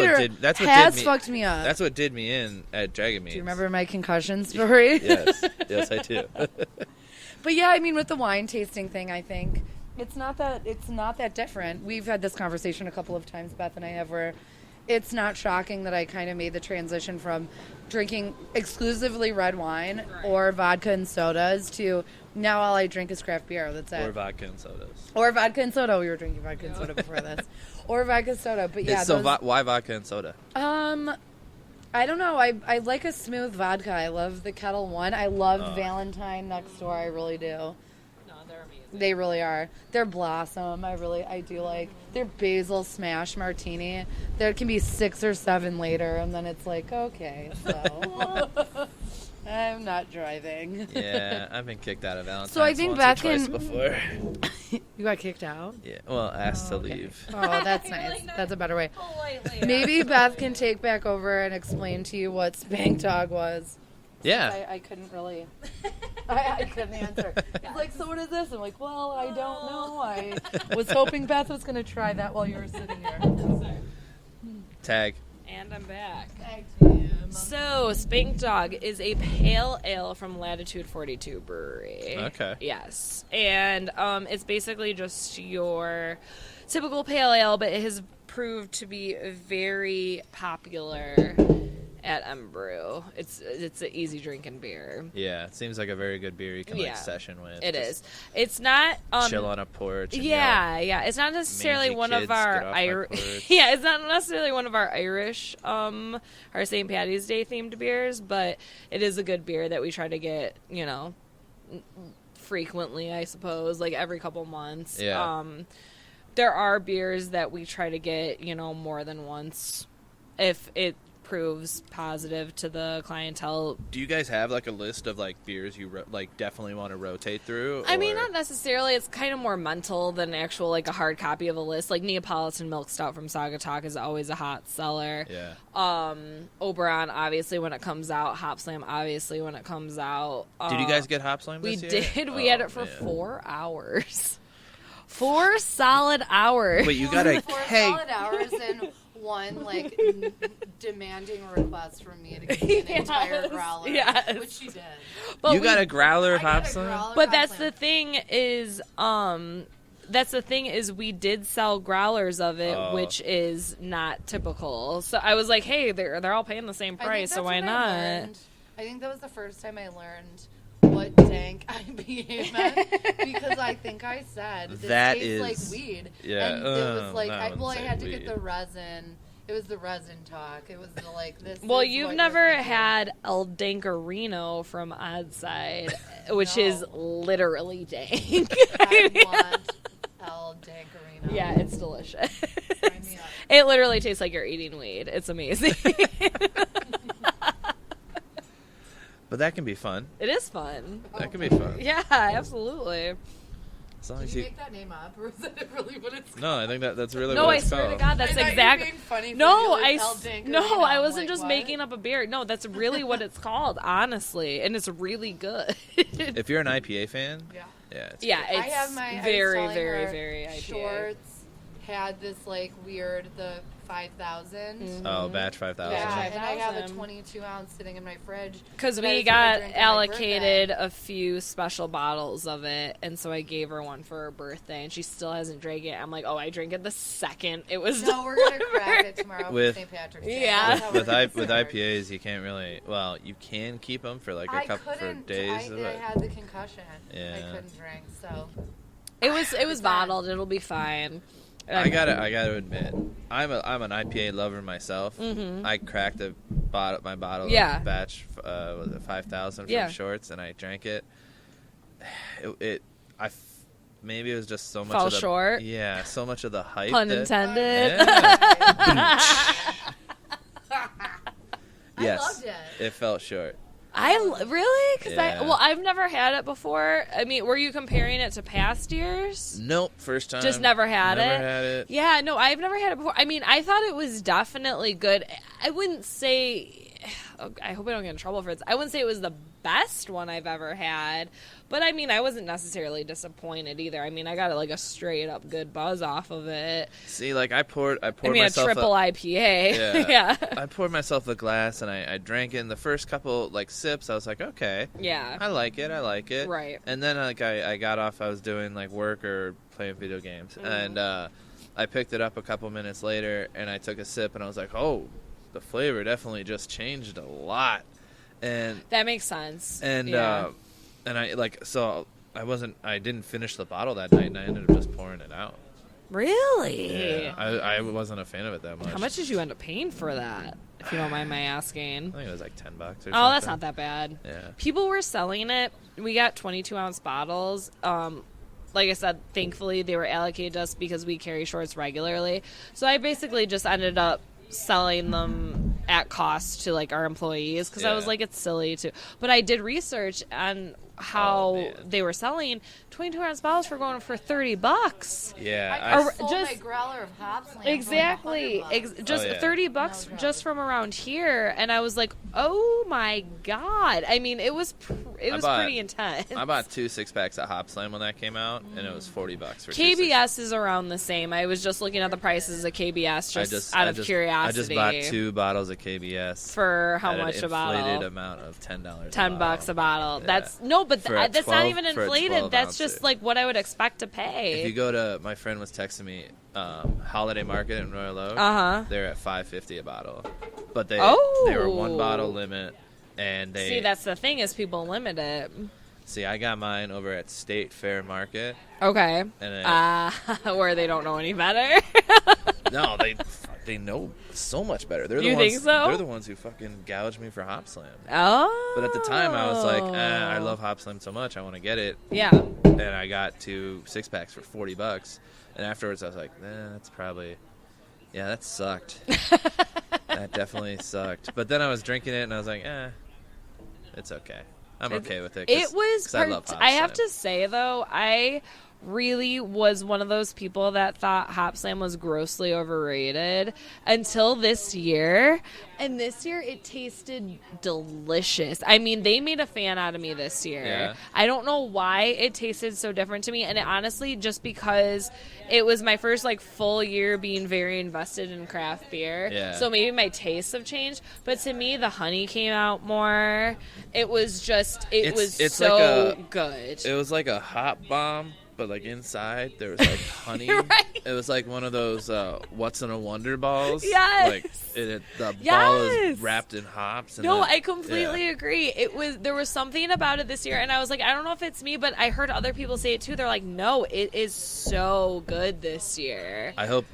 Speaker 3: fucked me up.
Speaker 1: That's what did me in at Dragon Mead.
Speaker 3: Do you remember my concussion story?
Speaker 1: Yes, I do.
Speaker 3: But yeah, I mean, with the wine tasting thing, I think it's not that different. We've had this conversation a couple of times, Beth and I have, where it's not shocking that I kind of made the transition from drinking exclusively red wine or vodka and sodas to now all I drink is craft beer. That's it.
Speaker 1: Or vodka and sodas.
Speaker 3: Or vodka and soda. We were drinking vodka and soda before this. Or vodka and soda. But yeah.
Speaker 1: So why vodka and soda?
Speaker 3: I don't know. I like a smooth vodka. I love the Kettle One. I love Valentine next door. I really do.
Speaker 2: No, they're amazing.
Speaker 3: They really are. Their Blossom, I do like. Their Basil Smash Martini. There can be 6 or 7 later, and then it's like, okay, so I'm not driving.
Speaker 1: Yeah, I've been kicked out of Valentine's.
Speaker 3: So I think
Speaker 1: Beth before.
Speaker 3: You got kicked out?
Speaker 1: Yeah. Well, asked to leave.
Speaker 3: Oh, that's nice. That's a better way.
Speaker 2: Politely.
Speaker 3: Maybe Beth can take back over and explain to you what Spank Dog was.
Speaker 1: Yeah.
Speaker 3: I couldn't really. I couldn't answer. He's like, so what is this? I'm like, well, I don't know. I was hoping Beth was going to try that while you were sitting here.
Speaker 1: Tag.
Speaker 2: And I'm back.
Speaker 3: Tag team.
Speaker 2: So, Spank Dog is a pale ale from Latitude 42 Brewery.
Speaker 1: Okay.
Speaker 2: Yes. And it's basically just your typical pale ale, but it has proved to be very popular at M-Brew. It's an easy drinking beer.
Speaker 1: Yeah, it seems like a very good beer you can session with.
Speaker 2: It is. It's not
Speaker 1: chill on a porch. And
Speaker 2: It's not necessarily one of our it's not necessarily one of our Irish our St. Patty's Day themed beers, but it is a good beer that we try to get, frequently, I suppose, like every couple months.
Speaker 1: Yeah.
Speaker 2: There are beers that we try to get, more than once if it proves positive to the clientele.
Speaker 1: Do you guys have like a list of like beers you definitely want to rotate through?
Speaker 2: I mean, not necessarily. It's kind of more mental than actual like a hard copy of a list. Like Neapolitan Milk Stout from Saugatuck is always a hot seller.
Speaker 1: Yeah.
Speaker 2: Oberon obviously when it comes out. Hop Slam obviously when it comes out.
Speaker 1: Did you guys get Hop Slam this year?
Speaker 2: We did. We had it for 4 hours. 4 solid hours.
Speaker 1: Wait, you got a
Speaker 3: 4 solid hours and one demanding request from me to give me an entire growler, which she did.
Speaker 1: But you got a growler of Hop Slam?
Speaker 2: But that's the thing is, we did sell growlers of it, which is not typical. So I was like, hey, they're all paying the same price, so why not?
Speaker 3: I think that was the first time I learned what dank IPA meant, because I think I said this tastes like weed.
Speaker 1: Yeah,
Speaker 3: and it was like I had to get the resin. It was the resin talk. It was this.
Speaker 2: Well, you've never had El Dankarino from Oddside, which is literally dank.
Speaker 3: I want El Dankarino.
Speaker 2: Yeah, it's delicious. It literally tastes like you're eating weed. It's amazing.
Speaker 1: But that can be fun.
Speaker 2: It is fun.
Speaker 1: That can be fun.
Speaker 2: Yeah, absolutely.
Speaker 1: As long
Speaker 3: Did
Speaker 1: as
Speaker 3: you make that name up, or is that really what it's called?
Speaker 1: No, I think that's really
Speaker 2: No,
Speaker 1: what
Speaker 2: I
Speaker 1: it's
Speaker 2: swear
Speaker 1: called.
Speaker 2: to God, that's
Speaker 3: I thought you were
Speaker 2: exactly.
Speaker 3: being funny for
Speaker 2: No,
Speaker 3: feeling El Dankerino.
Speaker 2: I
Speaker 3: I'm
Speaker 2: wasn't
Speaker 3: like,
Speaker 2: just
Speaker 3: what?
Speaker 2: making up a beer. No, that's really what it's called, honestly, and it's really good.
Speaker 1: If you're an IPA fan,
Speaker 3: Yeah.
Speaker 1: it's
Speaker 2: Yeah,
Speaker 1: good.
Speaker 2: it's
Speaker 3: I have my
Speaker 2: very,
Speaker 3: I was telling
Speaker 2: very,
Speaker 3: her
Speaker 2: very IPA.
Speaker 3: Shorts had this like weird the 5,000.
Speaker 1: Oh, batch 5,000.
Speaker 3: Yeah, and I have a
Speaker 2: 5,000.
Speaker 3: 22 ounce sitting in my fridge.
Speaker 2: Because
Speaker 3: That
Speaker 2: we
Speaker 3: is what I
Speaker 2: got
Speaker 3: drink on my
Speaker 2: allocated
Speaker 3: birthday.
Speaker 2: a few special bottles of it, and so I gave her one for her birthday, and she still hasn't drank it. I'm like, oh, I drink it the second it was
Speaker 3: No, we're gonna
Speaker 2: delivered.
Speaker 3: crack it tomorrow
Speaker 1: With-
Speaker 3: for St. Patrick's Day.
Speaker 2: Yeah.
Speaker 3: That's how
Speaker 1: With
Speaker 3: we're gonna start.
Speaker 1: IPAs, you can't really. Well, you can keep them for like a
Speaker 3: I
Speaker 1: couple for
Speaker 3: couldn't.
Speaker 1: days.
Speaker 3: I
Speaker 1: but-
Speaker 3: had the concussion.
Speaker 1: Yeah.
Speaker 3: I couldn't drink, so.
Speaker 2: It was
Speaker 3: It's
Speaker 2: bottled. It'll be fine.
Speaker 1: I gotta admit, I'm an IPA lover myself.
Speaker 2: Mhm.
Speaker 1: I cracked my bottle
Speaker 2: Yeah.
Speaker 1: of batch was it 5,000 from
Speaker 2: Yeah.
Speaker 1: Shorts, and I drank it. Maybe it was just so much
Speaker 2: Fell
Speaker 1: of the,
Speaker 2: short?
Speaker 1: Yeah, so much of the hype.
Speaker 2: Pun
Speaker 1: that-
Speaker 2: intended.
Speaker 1: Yeah. Yes,
Speaker 3: I loved it.
Speaker 1: it fell short.
Speaker 2: Really? Because
Speaker 1: Yeah.
Speaker 2: I've never had it before. I mean, were you comparing it to past years?
Speaker 1: Nope, first time.
Speaker 2: Just never had
Speaker 1: Never
Speaker 2: it?
Speaker 1: had it.
Speaker 2: Yeah, no, I've never had it before. I mean, I thought it was definitely good. I wouldn't say. I hope I don't get in trouble for this. I wouldn't say it was the best one I've ever had, but I mean, I wasn't necessarily disappointed either. I mean, I got like a straight up good buzz off of it.
Speaker 1: See, like I poured
Speaker 2: I mean, a
Speaker 1: myself
Speaker 2: triple IPA.
Speaker 1: Yeah.
Speaker 2: Yeah.
Speaker 1: I poured myself a glass and I drank it. In the first couple like sips, I was like, okay,
Speaker 2: Yeah.
Speaker 1: I like it.
Speaker 2: Right.
Speaker 1: And then like I got off. I was doing like work or playing video games, and I picked it up a couple minutes later, and I took a sip, and I was like, oh, the flavor definitely just changed a lot. And
Speaker 2: That makes sense.
Speaker 1: and
Speaker 2: Yeah.
Speaker 1: and I didn't finish the bottle that night, and I ended up just pouring it out.
Speaker 2: Really?
Speaker 1: Yeah, I wasn't a fan of it that much.
Speaker 2: How much did you end up paying for that, if you don't mind my asking?
Speaker 1: I think it was like $10 or something.
Speaker 2: Oh, that's not that bad.
Speaker 1: Yeah.
Speaker 2: People were selling it. We got 22-ounce bottles. Like I said, thankfully they were allocated to us because we carry Shorts regularly. So I basically just ended up selling them at cost to like our employees because I was
Speaker 1: Yeah.
Speaker 2: like, it's silly to. But I did research on how
Speaker 1: man.
Speaker 2: they were selling 22-ounce bottles for going for $30.
Speaker 1: Yeah.
Speaker 3: I
Speaker 2: Or
Speaker 3: just sold
Speaker 2: just-
Speaker 3: my growler of hops.
Speaker 2: Exactly. Just
Speaker 1: Oh, yeah.
Speaker 2: $30
Speaker 3: No
Speaker 2: just from around here, and I was like, "Oh my god!" I mean, it was pretty intense.
Speaker 1: I bought 2 6-packs of Hop Slam when that came out, and it was $40 for 2
Speaker 2: KBS is around the same. I was just looking at the prices of KBS just out of curiosity.
Speaker 1: I just bought 2 bottles of KBS
Speaker 2: for how
Speaker 1: at
Speaker 2: much
Speaker 1: an
Speaker 2: a bottle?
Speaker 1: inflated amount of $10.
Speaker 2: $10 a bottle.
Speaker 1: Yeah.
Speaker 2: That's no, but
Speaker 1: For a
Speaker 2: that's
Speaker 1: 12
Speaker 2: not even
Speaker 1: for a
Speaker 2: inflated.
Speaker 1: 12
Speaker 2: That's
Speaker 1: ounce,
Speaker 2: just
Speaker 1: dude.
Speaker 2: like what I would expect to pay.
Speaker 1: If you go to, my friend was texting me, Holiday Market in Royal Oak.
Speaker 2: Uh-huh.
Speaker 1: They're at $5.50 a bottle, but they
Speaker 2: Oh.
Speaker 1: were 1 bottle limit, and they
Speaker 2: See, that's the thing is people limit it.
Speaker 1: See, I got mine over at State Fair Market,
Speaker 2: Okay.
Speaker 1: and then,
Speaker 2: Where they don't know any better.
Speaker 1: no, they know so much better. They're the
Speaker 2: You
Speaker 1: ones,
Speaker 2: think so?
Speaker 1: They're the ones who fucking gouged me for Hop Slam.
Speaker 2: Oh.
Speaker 1: But at the time, I was like, I love Hop Slam so much, I want to get it.
Speaker 2: Yeah.
Speaker 1: And I got 2 6-packs for $40. And afterwards, I was like, that's probably, yeah, that sucked. That definitely sucked. But then I was drinking it, and I was like, it's okay. I'm okay with it.
Speaker 2: It was.
Speaker 1: 'cause I love Hop
Speaker 2: I have
Speaker 1: Slam.
Speaker 2: to say though, I really was one of those people that thought Hop Slam was grossly overrated until this year. And this year it tasted delicious. I mean, they made a fan out of me this year.
Speaker 1: Yeah.
Speaker 2: I don't know why it tasted so different to me. And it honestly, just because it was my first like full year being very invested in craft beer.
Speaker 1: Yeah.
Speaker 2: So maybe my tastes have changed. But to me, the honey came out more. It was just,
Speaker 1: It's
Speaker 2: so
Speaker 1: like
Speaker 2: good.
Speaker 1: It was like a hop bomb, but like inside there was like honey.
Speaker 2: Right.
Speaker 1: It was like one of those What's in a Wonder balls.
Speaker 2: Yes.
Speaker 1: Like the ball
Speaker 2: Yes.
Speaker 1: is wrapped in hops. And
Speaker 2: No,
Speaker 1: then-
Speaker 2: I completely
Speaker 1: yeah.
Speaker 2: agree. There was something about it this year, and I was like, I don't know if it's me, but I heard other people say it too. They're like, no, it is so good this year.
Speaker 1: I hope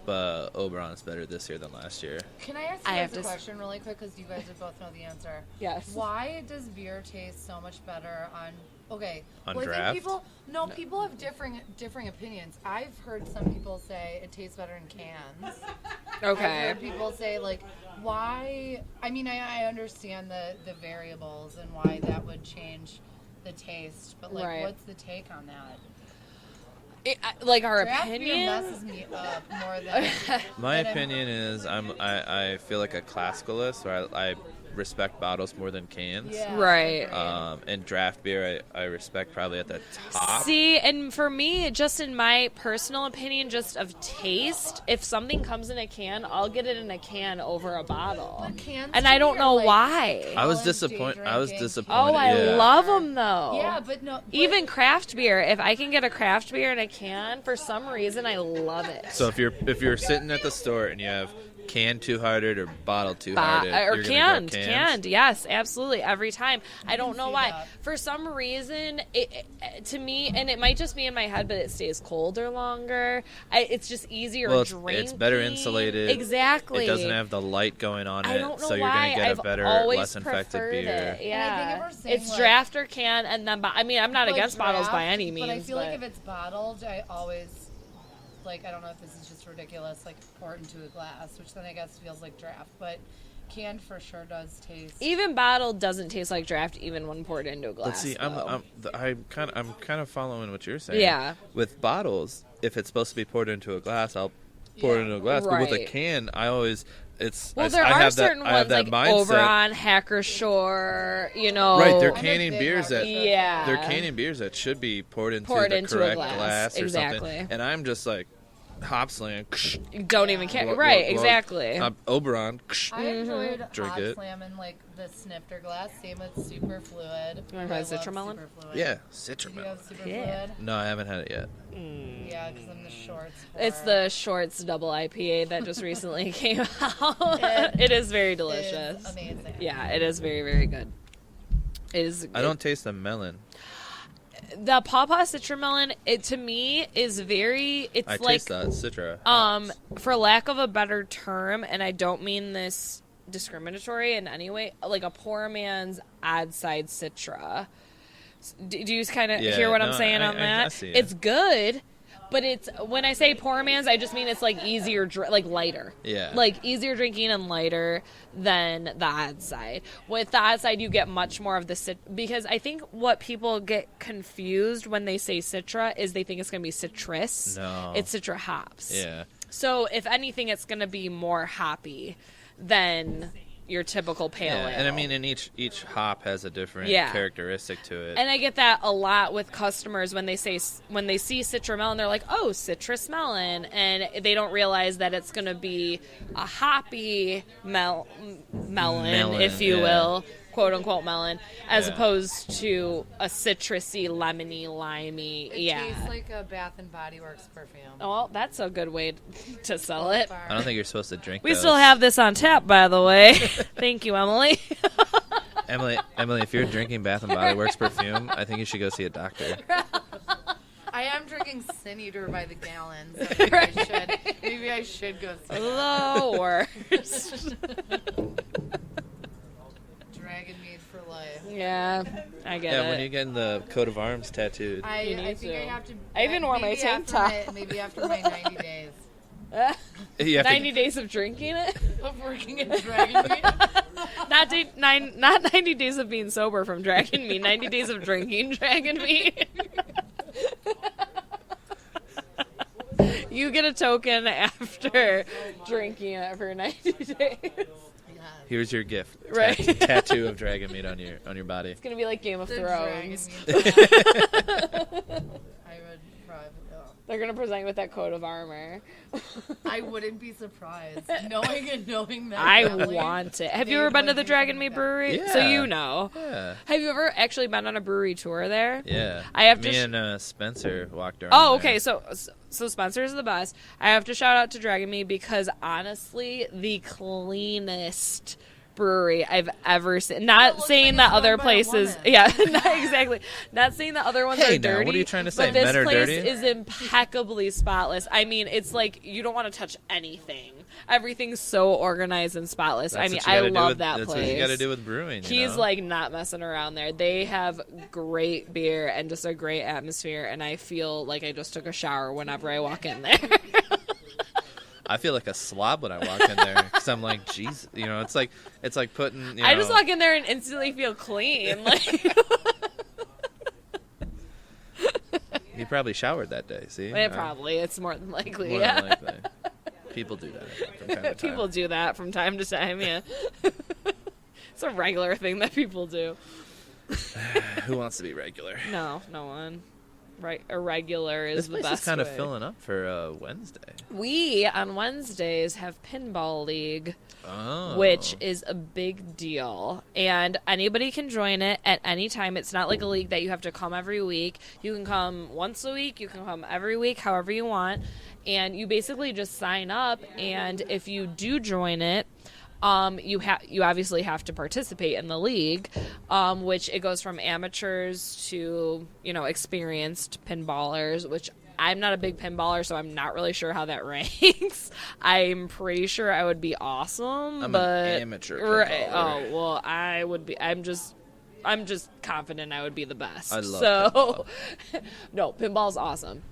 Speaker 1: Oberon is better this year than last year.
Speaker 3: Can I ask
Speaker 2: I
Speaker 3: you
Speaker 2: have
Speaker 3: guys a
Speaker 2: to
Speaker 3: question really quick because you guys would both know the answer?
Speaker 2: Yes.
Speaker 3: Why does beer taste so much better on? Okay.
Speaker 1: On
Speaker 3: I
Speaker 1: draft?
Speaker 3: think people have differing opinions. I've heard some people say it tastes better in cans.
Speaker 2: Okay.
Speaker 3: I've heard people say, like, why... I mean, I understand the variables and why that would change the taste, but, like,
Speaker 2: Right.
Speaker 3: what's the take on that?
Speaker 2: Like our
Speaker 3: Draft beer
Speaker 2: opinion?
Speaker 3: messes me up more than...
Speaker 1: My opinion is I feel like a classicalist, where I respect bottles more than cans.
Speaker 3: Yeah,
Speaker 2: Right.
Speaker 1: And draft beer I respect probably at the top.
Speaker 2: See, and for me, just in my personal opinion, just of taste, if something comes in a can, I'll get it in a can over a bottle.
Speaker 3: But cans
Speaker 2: And
Speaker 3: to
Speaker 2: I
Speaker 3: me
Speaker 2: don't
Speaker 3: are
Speaker 2: know
Speaker 3: like
Speaker 2: why.
Speaker 1: I was
Speaker 3: college day
Speaker 1: disappointed.
Speaker 3: drinking.
Speaker 2: Oh, I
Speaker 1: yeah.
Speaker 2: love them though.
Speaker 3: Yeah, but no... But
Speaker 2: Even craft beer. If I can get a craft beer in a can, for some reason, I love it.
Speaker 1: So if you're sitting at the store and you have canned 2-hearted or bottled 2-hearted,
Speaker 2: Or
Speaker 1: you're gonna go
Speaker 2: canned,
Speaker 1: cans?
Speaker 2: canned, yes, absolutely, every time. I don't know
Speaker 3: see
Speaker 2: why.
Speaker 3: that.
Speaker 2: For some reason, to me, and it might just be in my head, but it stays colder longer. It's just easier
Speaker 1: Well,
Speaker 2: drinking.
Speaker 1: it's better insulated.
Speaker 2: Exactly.
Speaker 1: It doesn't have the light going on
Speaker 2: I
Speaker 1: it,
Speaker 2: don't know
Speaker 1: so you're
Speaker 2: why.
Speaker 1: gonna get
Speaker 2: I've
Speaker 1: a better,
Speaker 2: always
Speaker 1: less infected
Speaker 2: preferred
Speaker 1: beer.
Speaker 2: it. Yeah,
Speaker 3: And I think if we're saying,
Speaker 2: it's
Speaker 3: like-
Speaker 2: draft or can, and then I mean, I'm not
Speaker 3: like
Speaker 2: against bottles by
Speaker 3: draft,
Speaker 2: any means.
Speaker 3: But I feel like if it's bottled, I always, like, I don't know if this is just ridiculous, like, pour it into a glass, which then I guess feels like draft. But canned for sure does taste.
Speaker 2: even bottled doesn't taste like draft, even when poured into a glass.
Speaker 1: Let's see.
Speaker 2: though.
Speaker 1: I'm kind of following what you're saying.
Speaker 2: Yeah.
Speaker 1: With bottles, if it's supposed to be poured into a glass, I'll pour it into a glass. But with a
Speaker 2: Right.
Speaker 1: can, I always it's.
Speaker 2: Well,
Speaker 1: I,
Speaker 2: there
Speaker 1: I
Speaker 2: are
Speaker 1: have
Speaker 2: certain
Speaker 1: that, I have
Speaker 2: ones
Speaker 1: that
Speaker 2: like
Speaker 1: mindset.
Speaker 2: over on Hacker Shore, you know.
Speaker 1: Right, they're
Speaker 3: I'm a
Speaker 1: canning
Speaker 3: big
Speaker 1: beers that
Speaker 3: Hacker Shore
Speaker 2: Yeah.
Speaker 1: they're canning beers that should be poured into
Speaker 2: Poured
Speaker 1: the
Speaker 2: into a
Speaker 1: correct
Speaker 2: glass.
Speaker 1: or
Speaker 2: Exactly.
Speaker 1: something. And I'm just like hop slam.
Speaker 2: Don't even care. Right, exactly.
Speaker 1: Oberon.
Speaker 3: I enjoyed
Speaker 1: Drink
Speaker 3: hot
Speaker 1: it.
Speaker 3: slam in, like, the snifter glass. Same with super fluid.
Speaker 2: You wanna
Speaker 3: I
Speaker 2: try
Speaker 3: love
Speaker 2: Citramelon?
Speaker 3: super fluid.
Speaker 1: Yeah,
Speaker 3: Do
Speaker 1: Citra
Speaker 3: you have super
Speaker 2: Yeah.
Speaker 3: fluid?
Speaker 1: No, I haven't had it yet.
Speaker 3: Yeah, because I'm the shorts.
Speaker 2: It's
Speaker 3: whore.
Speaker 2: the Shorts double IPA that just recently came out. It is very
Speaker 3: It is
Speaker 2: delicious.
Speaker 3: amazing.
Speaker 2: Yeah, it is very, very good. It is.
Speaker 1: I don't taste the melon.
Speaker 2: The Pawpaw Citramelon, it to me is very. It's
Speaker 1: I
Speaker 2: like
Speaker 1: taste that Citra.
Speaker 2: for lack of a better term, and I don't mean this discriminatory in any way, like a poor man's odd side Citra. Do you kind of
Speaker 1: Yeah,
Speaker 2: hear what I'm
Speaker 1: no,
Speaker 2: saying
Speaker 1: I-
Speaker 2: on
Speaker 1: I
Speaker 2: that?
Speaker 1: see it.
Speaker 2: It's good, but it's when I say poor man's, I just mean it's like easier, like lighter.
Speaker 1: Yeah.
Speaker 2: Like easier drinking and lighter than the odd side. With the odd side, you get much more of the because I think what people get confused when they say Citra is they think it's going to be citrus.
Speaker 1: No.
Speaker 2: It's Citra hops.
Speaker 1: Yeah.
Speaker 2: So if anything, it's going to be more hoppy than your typical pale
Speaker 1: Yeah,
Speaker 2: ale.
Speaker 1: and I mean, and each hop has a different
Speaker 2: Yeah.
Speaker 1: characteristic to it.
Speaker 2: And I get that a lot with customers when they see Citra melon, they're like, "Oh, citrus melon," and they don't realize that it's going to be a hoppy melon, if you
Speaker 1: yeah.
Speaker 2: will, quote unquote melon, as
Speaker 1: Yeah.
Speaker 2: opposed to a citrusy, lemony, limey.
Speaker 3: It
Speaker 2: Yeah.
Speaker 3: tastes like a Bath and Body Works perfume.
Speaker 2: Well, that's a good way to sell it.
Speaker 1: I don't think you're supposed to drink
Speaker 2: We
Speaker 1: those.
Speaker 2: still have this on tap, by the way. Thank you, Emily.
Speaker 1: Emily, if you're drinking Bath and Body Works perfume, I think you should go see a doctor.
Speaker 3: I am drinking Sin Eater by the gallon, so maybe I should go see
Speaker 2: The worst.
Speaker 3: Dragon Mead for life.
Speaker 2: Yeah, I get
Speaker 1: Yeah,
Speaker 2: it.
Speaker 1: when you get the coat of arms tattooed.
Speaker 3: I
Speaker 2: You need
Speaker 3: think
Speaker 2: to.
Speaker 3: I have to.
Speaker 2: I even wore my
Speaker 3: maybe
Speaker 2: tank
Speaker 3: after
Speaker 2: top.
Speaker 3: maybe after my 90 days
Speaker 1: You have to-
Speaker 2: 90 days of drinking it?
Speaker 3: of working at Dragon Mead.
Speaker 2: Not 90 days of being sober from Dragon Meat. 90 days of drinking Dragon Meat. You get a token after drinking it for 90 days.
Speaker 1: Here's your gift.
Speaker 2: Right.
Speaker 1: Tattoo of dragon meat on your body.
Speaker 2: It's gonna be like Game of
Speaker 3: The Dragon
Speaker 2: Thrones.
Speaker 3: Mead. I would probably. Oh.
Speaker 2: They're gonna present you with that coat of armor.
Speaker 3: I wouldn't be surprised knowing that.
Speaker 2: I
Speaker 3: family,
Speaker 2: want it. Have
Speaker 3: they
Speaker 2: you ever been to
Speaker 3: would
Speaker 2: the
Speaker 3: be
Speaker 2: Dragon
Speaker 3: doing
Speaker 2: Meat
Speaker 3: that.
Speaker 2: Brewery?
Speaker 1: Yeah.
Speaker 2: So you know.
Speaker 1: Yeah.
Speaker 2: Have you ever actually been on a brewery tour there?
Speaker 1: Yeah.
Speaker 2: I have
Speaker 1: Me
Speaker 2: to
Speaker 1: and Spencer walked around.
Speaker 2: Oh,
Speaker 1: there.
Speaker 2: okay. So Spencer's the best. I have to shout out to Dragon Meat because honestly, the cleanest brewery I've ever seen. Not
Speaker 3: looks
Speaker 2: saying
Speaker 3: like
Speaker 2: that
Speaker 3: it's
Speaker 2: other
Speaker 3: run by a
Speaker 2: places,
Speaker 3: woman.
Speaker 2: yeah, not exactly. Not saying that other ones
Speaker 1: Hey,
Speaker 2: are
Speaker 1: now,
Speaker 2: dirty.
Speaker 1: what are you trying to say?
Speaker 2: But this
Speaker 1: Men are
Speaker 2: place
Speaker 1: dirty?
Speaker 2: is impeccably spotless. I mean, it's like you don't want to touch anything. Everything's so organized and spotless.
Speaker 1: That's
Speaker 2: I mean,
Speaker 1: what you
Speaker 2: I
Speaker 1: gotta do
Speaker 2: love
Speaker 1: with-
Speaker 2: that
Speaker 1: that's
Speaker 2: place.
Speaker 1: what you got to do with brewing. you
Speaker 2: He's
Speaker 1: know?
Speaker 2: like not messing around there. They have great beer and just a great atmosphere, and I feel like I just took a shower whenever I walk in there.
Speaker 1: I feel like a slob when I walk in there because I'm like, geez, you know, it's like putting. You know,
Speaker 2: I just walk in there and instantly feel clean. Like,
Speaker 1: you probably showered that day. See,
Speaker 2: probably it's more than likely.
Speaker 1: More
Speaker 2: Yeah,
Speaker 1: than likely. People do that from time to time.
Speaker 2: People do that from time to time. Yeah, it's a regular thing that people do.
Speaker 1: Who wants to be regular?
Speaker 2: No one. Right, irregular is
Speaker 1: This
Speaker 2: the
Speaker 1: place
Speaker 2: best
Speaker 1: is kind
Speaker 2: way.
Speaker 1: of filling up for Wednesday.
Speaker 2: We on Wednesdays have Pinball League,
Speaker 1: Oh.
Speaker 2: which is a big deal, and anybody can join it at any time. It's not like a league that you have to come every week. You can come once a week. You can come every week, however you want, and you basically just sign up. And if you do join it, you obviously have to participate in the league, which it goes from amateurs to, you know, experienced pinballers, which I'm not a big pinballer, so I'm not really sure how that ranks. I'm pretty sure I would be awesome,
Speaker 1: I'm
Speaker 2: but
Speaker 1: an amateur pinballer.
Speaker 2: Oh, well, I would be. I'm just confident I would be the best.
Speaker 1: I love pinball.
Speaker 2: No, pinball's awesome.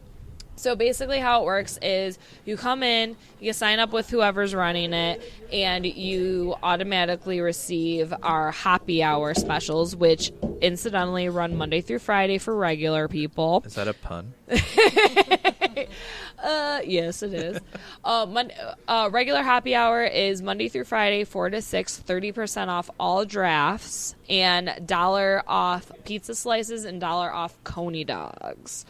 Speaker 2: So basically how it works is you come in, you sign up with whoever's running it, and you automatically receive our happy hour specials, which incidentally run Monday through Friday for regular people.
Speaker 1: Is that a pun?
Speaker 2: Yes, it is. Regular happy hour is Monday through Friday, 4 to 6, 30% off all drafts, and $1 off pizza slices and $1 off coney dogs.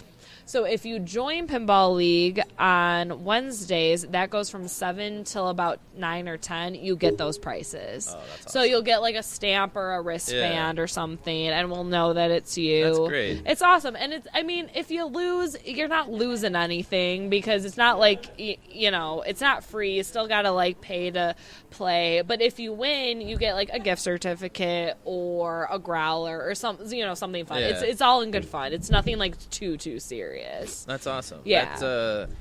Speaker 2: So if you join Pinball League on Wednesdays, that goes from 7 till about 9 or 10. You get those prices.
Speaker 1: Oh, that's
Speaker 2: So
Speaker 1: awesome.
Speaker 2: you'll get like a stamp or a wristband or something, and we'll know that it's you.
Speaker 1: That's great.
Speaker 2: It's awesome. And it's, I mean, if you lose, you're not losing anything because it's not like, you know, it's not free. You still got to like pay to play. But if you win, you get like a gift certificate or a growler or something, you know, something fun.
Speaker 1: Yeah.
Speaker 2: It's all in good fun. It's nothing like too serious.
Speaker 1: That's awesome.
Speaker 2: Yeah.
Speaker 1: That's,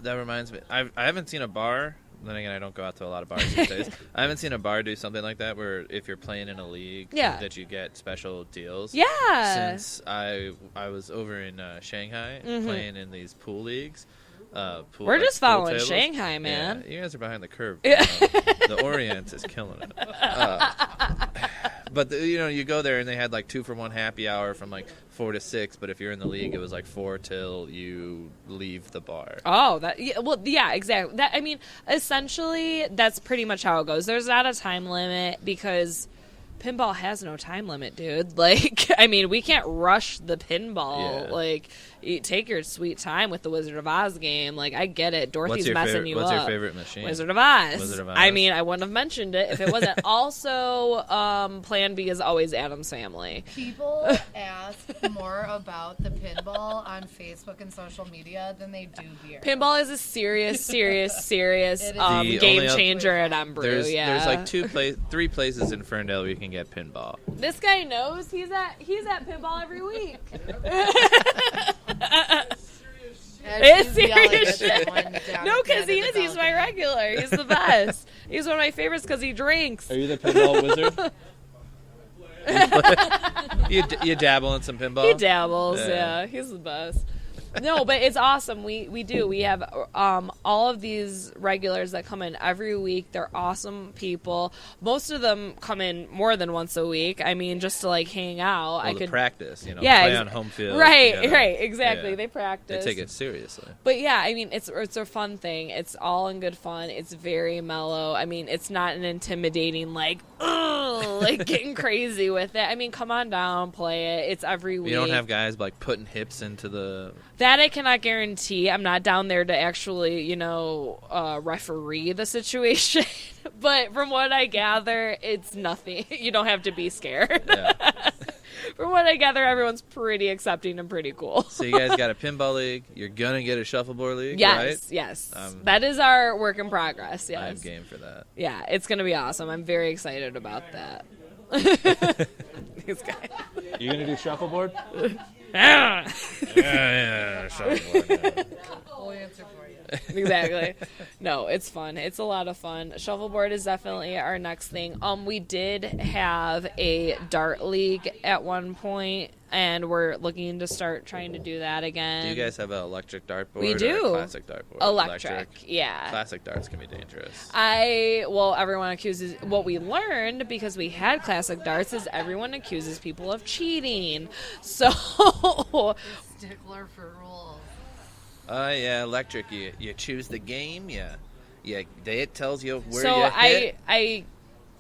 Speaker 1: that reminds me. I haven't seen a bar. Then again, I don't go out to a lot of bars these days. I haven't seen a bar do something like that where if you're playing in a league,
Speaker 2: Yeah.
Speaker 1: that you get special deals.
Speaker 2: Yeah.
Speaker 1: Since I was over in Shanghai playing in these pool leagues.
Speaker 2: We're just
Speaker 1: pool
Speaker 2: following
Speaker 1: tables.
Speaker 2: Shanghai, man.
Speaker 1: Yeah, you guys are behind the curve. The Orient is killing it. But you know, you go there and they had like 2-for-1 happy hour from like 4 to 6. But if you're in the league, it was like 4 till you leave the bar.
Speaker 2: Oh, yeah, exactly. That, I mean, essentially, that's pretty much how it goes. There's not a time limit because pinball has no time limit, dude. Like, I mean, we can't rush the pinball.
Speaker 1: Yeah.
Speaker 2: Like, you take your sweet time with the Wizard of Oz game. Like, I get it. Dorothy's messing you up.
Speaker 1: What's your favorite machine?
Speaker 2: Wizard of Oz.
Speaker 1: Wizard of Oz.
Speaker 2: I mean, I wouldn't have mentioned it if it wasn't. Also, Plan B is always Adam's Family.
Speaker 3: People ask more about the pinball on Facebook and social media than they do beer.
Speaker 2: Pinball is a serious
Speaker 3: It is.
Speaker 1: The
Speaker 2: game
Speaker 1: only
Speaker 2: changer at M-Brew.
Speaker 1: There's like 3 places in Ferndale where you can get pinball.
Speaker 2: This guy knows he's at pinball every week. It's serious shit. No, because he is. He's my regular. He's the best. He's one of my favorites because he drinks.
Speaker 1: Are you the pinball wizard? you dabble in some pinball?
Speaker 2: He dabbles. Yeah, he's the best. No, but it's awesome. We do. We have all of these regulars that come in every week. They're awesome people. Most of them come in more than once a week. I mean, just to like hang out.
Speaker 1: Well,
Speaker 2: I could
Speaker 1: practice, you know,
Speaker 2: Yeah,
Speaker 1: play on home field.
Speaker 2: Right,
Speaker 1: you know.
Speaker 2: right, exactly.
Speaker 1: Yeah.
Speaker 2: They practice.
Speaker 1: They take it seriously.
Speaker 2: But yeah, I mean, it's a fun thing. It's all in good fun. It's very mellow. I mean, it's not an intimidating like, ugh, like getting crazy with it. I mean, come on down, play it. It's every week.
Speaker 1: You don't have guys like putting hips into the.
Speaker 2: That I cannot guarantee. I'm not down there to actually, you know, referee the situation. But from what I gather, it's nothing. You don't have to be scared.
Speaker 1: Yeah.
Speaker 2: From what I gather, everyone's pretty accepting and pretty cool.
Speaker 1: So you guys got a pinball league. You're gonna get a shuffleboard league,
Speaker 2: Yes,
Speaker 1: right?
Speaker 2: yes. That is our work in progress, yes.
Speaker 1: I'm game for that.
Speaker 2: Yeah, it's going to be awesome. I'm very excited about that. This guy.
Speaker 1: You gonna do shuffleboard?
Speaker 2: Ah!
Speaker 1: yeah, shuffleboard.
Speaker 3: We'll answer for you.
Speaker 2: Exactly. No, it's fun. It's a lot of fun. Shuffleboard is definitely our next thing. We did have a dart league at one point. and we're looking to start trying to do that again.
Speaker 1: Do you guys have an electric dartboard?
Speaker 2: We do.
Speaker 1: Or a classic dartboard?
Speaker 2: Electric, yeah.
Speaker 1: Classic darts can be dangerous.
Speaker 2: Everyone accuses, what we learned because we had classic darts is everyone accuses people of cheating. So,
Speaker 3: Stickler for rules.
Speaker 1: Yeah, electric. You choose the game. It tells you where
Speaker 2: so
Speaker 1: you hit.
Speaker 2: I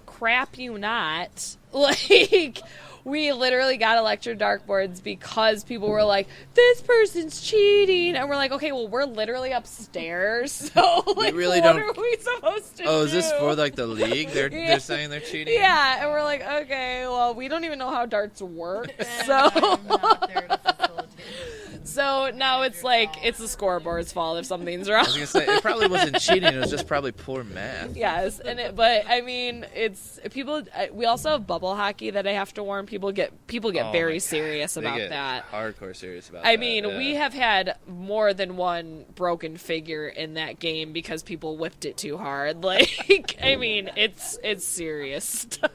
Speaker 2: crap you not. Like, we literally got electric dartboards because people were like, this person's cheating. And we're like, okay, well, we're literally upstairs. So, like,
Speaker 1: really
Speaker 2: what
Speaker 1: don't...
Speaker 2: are we supposed to do?
Speaker 1: Oh, is this for, like, the league? They're saying they're cheating?
Speaker 2: Yeah, and we're like, okay, well, we don't even know how darts work. So,
Speaker 3: I'm not there to facilitate.
Speaker 2: so now it's like, it's the scoreboard's fault if something's wrong.
Speaker 1: I was going to say, it probably wasn't cheating. It was just probably poor math.
Speaker 2: Yes, but I mean, it's people. We also have bubble hockey that I have to warn people get very serious about that.
Speaker 1: Hardcore serious about
Speaker 2: I
Speaker 1: that.
Speaker 2: mean, we have had more than one broken figure in that game because people whipped it too hard. Like, I mean, it's serious stuff.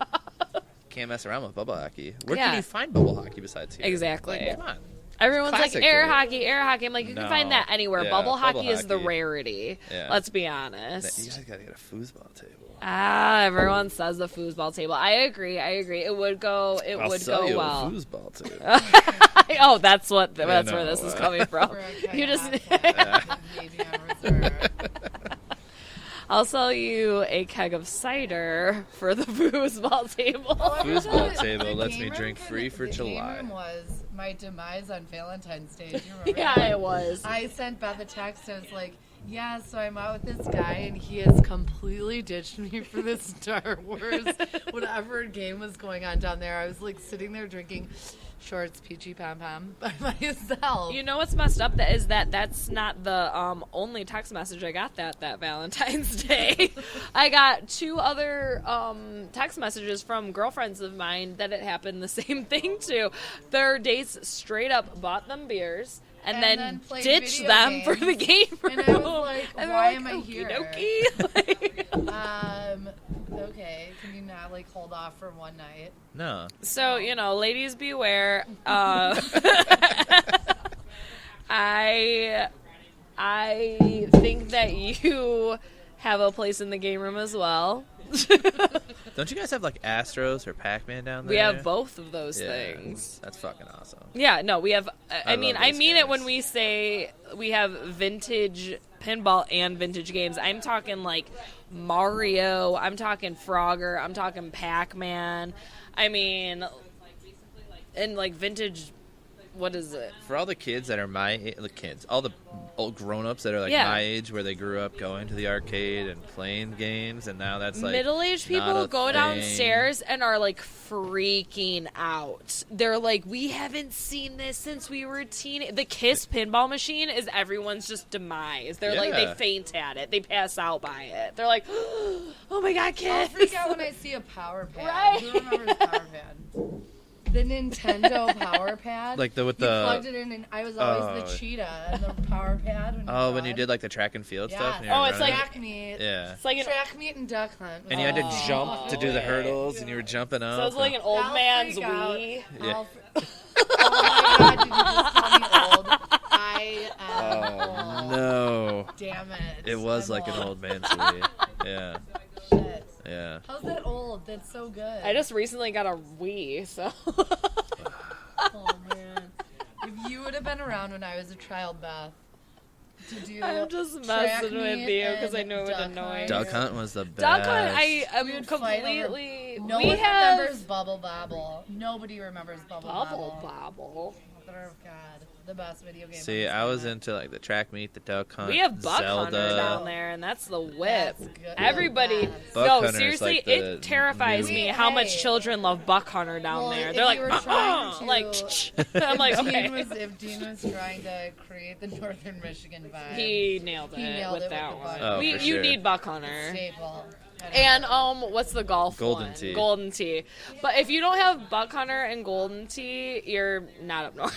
Speaker 1: Can't mess around with bubble hockey. Where
Speaker 2: Yeah.
Speaker 1: can you find bubble hockey besides here?
Speaker 2: Exactly.
Speaker 1: Like, come on.
Speaker 2: Everyone's like
Speaker 1: Classic,
Speaker 2: air
Speaker 1: right?
Speaker 2: hockey, air hockey. I'm like, you can
Speaker 1: No.
Speaker 2: find that anywhere.
Speaker 1: Yeah,
Speaker 2: bubble
Speaker 1: bubble
Speaker 2: hockey is the
Speaker 1: hockey.
Speaker 2: rarity.
Speaker 1: Yeah.
Speaker 2: Let's be
Speaker 1: You
Speaker 2: honest.
Speaker 1: guys got to get a foosball table.
Speaker 2: Everyone says the foosball table. I agree. It would go.
Speaker 1: I'll sell you
Speaker 2: well.
Speaker 1: a foosball table.
Speaker 2: Oh, that's where
Speaker 1: know.
Speaker 2: this is coming from.
Speaker 3: We're a
Speaker 2: You just.
Speaker 3: maybe on reserve.
Speaker 2: I'll sell you a keg of cider for the foosball table.
Speaker 1: Foosball
Speaker 3: The
Speaker 1: table lets
Speaker 3: game
Speaker 1: me
Speaker 3: room
Speaker 1: drink free for
Speaker 3: the
Speaker 1: July.
Speaker 3: Game room was my demise on Valentine's Day. Do you remember
Speaker 2: Yeah,
Speaker 3: that?
Speaker 2: it was.
Speaker 3: I sent Beth a text. I was like, yeah, so I'm out with this guy, and he has completely ditched me for this Star Wars, whatever game was going on down there. I was like sitting there drinking shorts, peachy pom pom by myself.
Speaker 2: You know what's messed up? That's not the only text message I got that Valentine's Day. I got 2 other text messages from girlfriends of mine that it happened the same thing to. Their dates straight up bought them beers and then
Speaker 3: played
Speaker 2: ditched
Speaker 3: video
Speaker 2: them
Speaker 3: games.
Speaker 2: for the game room.
Speaker 3: And I was like,
Speaker 2: And
Speaker 3: why
Speaker 2: they're
Speaker 3: am I
Speaker 2: like,
Speaker 3: here?
Speaker 2: "Okey-dokey."
Speaker 3: Okay, can you not like hold off for one night?
Speaker 1: No.
Speaker 2: So, ladies beware. I think that you have a place in the game room as well.
Speaker 1: Don't you guys have like Astros or Pac-Man down there?
Speaker 2: We have both of those
Speaker 1: Yeah,
Speaker 2: things.
Speaker 1: That's fucking awesome.
Speaker 2: Yeah, no, we have. I
Speaker 1: love
Speaker 2: mean
Speaker 1: those
Speaker 2: it
Speaker 1: games.
Speaker 2: when we say we have vintage pinball and vintage games. I'm talking like Mario. I'm talking Frogger. I'm talking Pac-Man. I mean, and like vintage. What is it?
Speaker 1: For all the kids that are all the old grown-ups that are like
Speaker 2: Yeah.
Speaker 1: my age, where they grew up going to the arcade and playing games, and now that's like
Speaker 2: Middle-aged
Speaker 1: not
Speaker 2: people
Speaker 1: a
Speaker 2: go
Speaker 1: thing.
Speaker 2: downstairs and are like freaking out. They're like, we haven't seen this since we were teen. The Kiss pinball machine is everyone's just demise. They're like, they
Speaker 1: Yeah.
Speaker 2: faint at it. They pass out by it. They're like, oh my god,
Speaker 3: I'll
Speaker 2: Kiss.
Speaker 3: freak out when I see a power pad.
Speaker 2: Right.
Speaker 3: Who remembers power pad? The Nintendo power pad.
Speaker 1: Like with
Speaker 3: you
Speaker 1: the
Speaker 3: plugged it in, and I was always the cheetah and the power pad.
Speaker 1: when you did like the track and field stuff. And you
Speaker 2: Oh,
Speaker 1: were
Speaker 2: it's
Speaker 1: running.
Speaker 2: like-
Speaker 3: track meet.
Speaker 1: Yeah.
Speaker 2: It's like an,
Speaker 3: Track meet and duck hunt.
Speaker 1: And you had to
Speaker 2: Oh.
Speaker 1: jump to do the
Speaker 2: Yeah.
Speaker 1: hurdles, and you were jumping up.
Speaker 2: so it's like an old
Speaker 3: I'll
Speaker 2: man's
Speaker 3: freak out.
Speaker 2: Wii.
Speaker 1: Yeah.
Speaker 3: Oh my god, did you just call me old? I am
Speaker 1: Oh
Speaker 3: old.
Speaker 1: no!
Speaker 3: Damn it.
Speaker 1: It was
Speaker 3: I'm
Speaker 1: like an old man's Wii. Yeah,
Speaker 3: Shit.
Speaker 1: yeah.
Speaker 3: How's that old? That's so good.
Speaker 2: I just recently got a Wii, so.
Speaker 3: Oh man. If you would have been around when I was a child, Beth, to do
Speaker 2: I'm just
Speaker 3: track
Speaker 2: messing with
Speaker 3: meet
Speaker 2: you because I
Speaker 3: and
Speaker 2: know it would
Speaker 3: duck
Speaker 2: annoy
Speaker 3: hunt.
Speaker 2: you.
Speaker 1: Duck Hunt was the best.
Speaker 2: Duck Hunt, I am
Speaker 3: We would fight over-
Speaker 2: completely.
Speaker 3: No
Speaker 2: we
Speaker 3: one
Speaker 2: have
Speaker 3: remembers Bubble Bobble. Nobody remembers Bubble
Speaker 2: Bubble
Speaker 3: Bobble.
Speaker 2: Bobble.
Speaker 3: Oh god, the best video game.
Speaker 1: See,
Speaker 3: on the
Speaker 1: I was
Speaker 3: planet.
Speaker 1: into like the track meet, the Duck Hunt.
Speaker 2: We have Buck
Speaker 1: Zelda.
Speaker 2: Hunter down there, and that's the whip.
Speaker 3: That's good.
Speaker 2: Everybody,
Speaker 3: Yes.
Speaker 1: Buck
Speaker 2: no,
Speaker 1: Hunter's
Speaker 2: seriously,
Speaker 1: like the
Speaker 2: it terrifies
Speaker 1: new-
Speaker 2: me how much
Speaker 3: Hey.
Speaker 2: children love Buck Hunter down
Speaker 3: Well,
Speaker 2: there.
Speaker 3: if
Speaker 2: They're like,
Speaker 3: you were trying to-
Speaker 2: like, I'm like,
Speaker 3: If
Speaker 2: okay.
Speaker 3: Dean was trying to create the Northern Michigan vibe.
Speaker 2: He nailed it
Speaker 3: He nailed
Speaker 2: with
Speaker 3: it
Speaker 2: that
Speaker 3: with the
Speaker 2: one.
Speaker 3: Buck
Speaker 1: Oh,
Speaker 2: You
Speaker 1: for sure.
Speaker 2: need Buck Hunter.
Speaker 3: Staple.
Speaker 2: And what's the golf
Speaker 1: Golden
Speaker 2: one?
Speaker 1: Tee.
Speaker 2: Golden Tee. But if you don't have Buck Hunter and Golden Tee, you're not up north.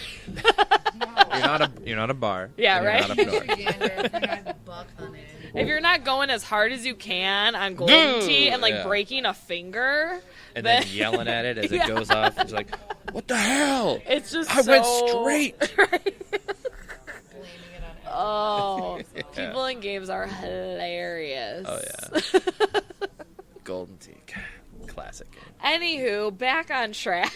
Speaker 1: You're not a bar.
Speaker 2: Yeah,
Speaker 1: and you're
Speaker 2: right?
Speaker 1: Not up
Speaker 3: You're
Speaker 1: north.
Speaker 3: not buck hunting.
Speaker 2: If you're not going as hard as you can on Golden Tee and like
Speaker 1: Yeah.
Speaker 2: breaking a finger,
Speaker 1: And then yelling at it as it
Speaker 2: Yeah.
Speaker 1: goes off. It's like, What the hell?
Speaker 2: It's just
Speaker 1: I went straight.
Speaker 2: Oh,
Speaker 1: Yeah.
Speaker 2: people in games are hilarious.
Speaker 1: Oh, yeah. Golden Teak. Classic game.
Speaker 2: Anywho, back on track.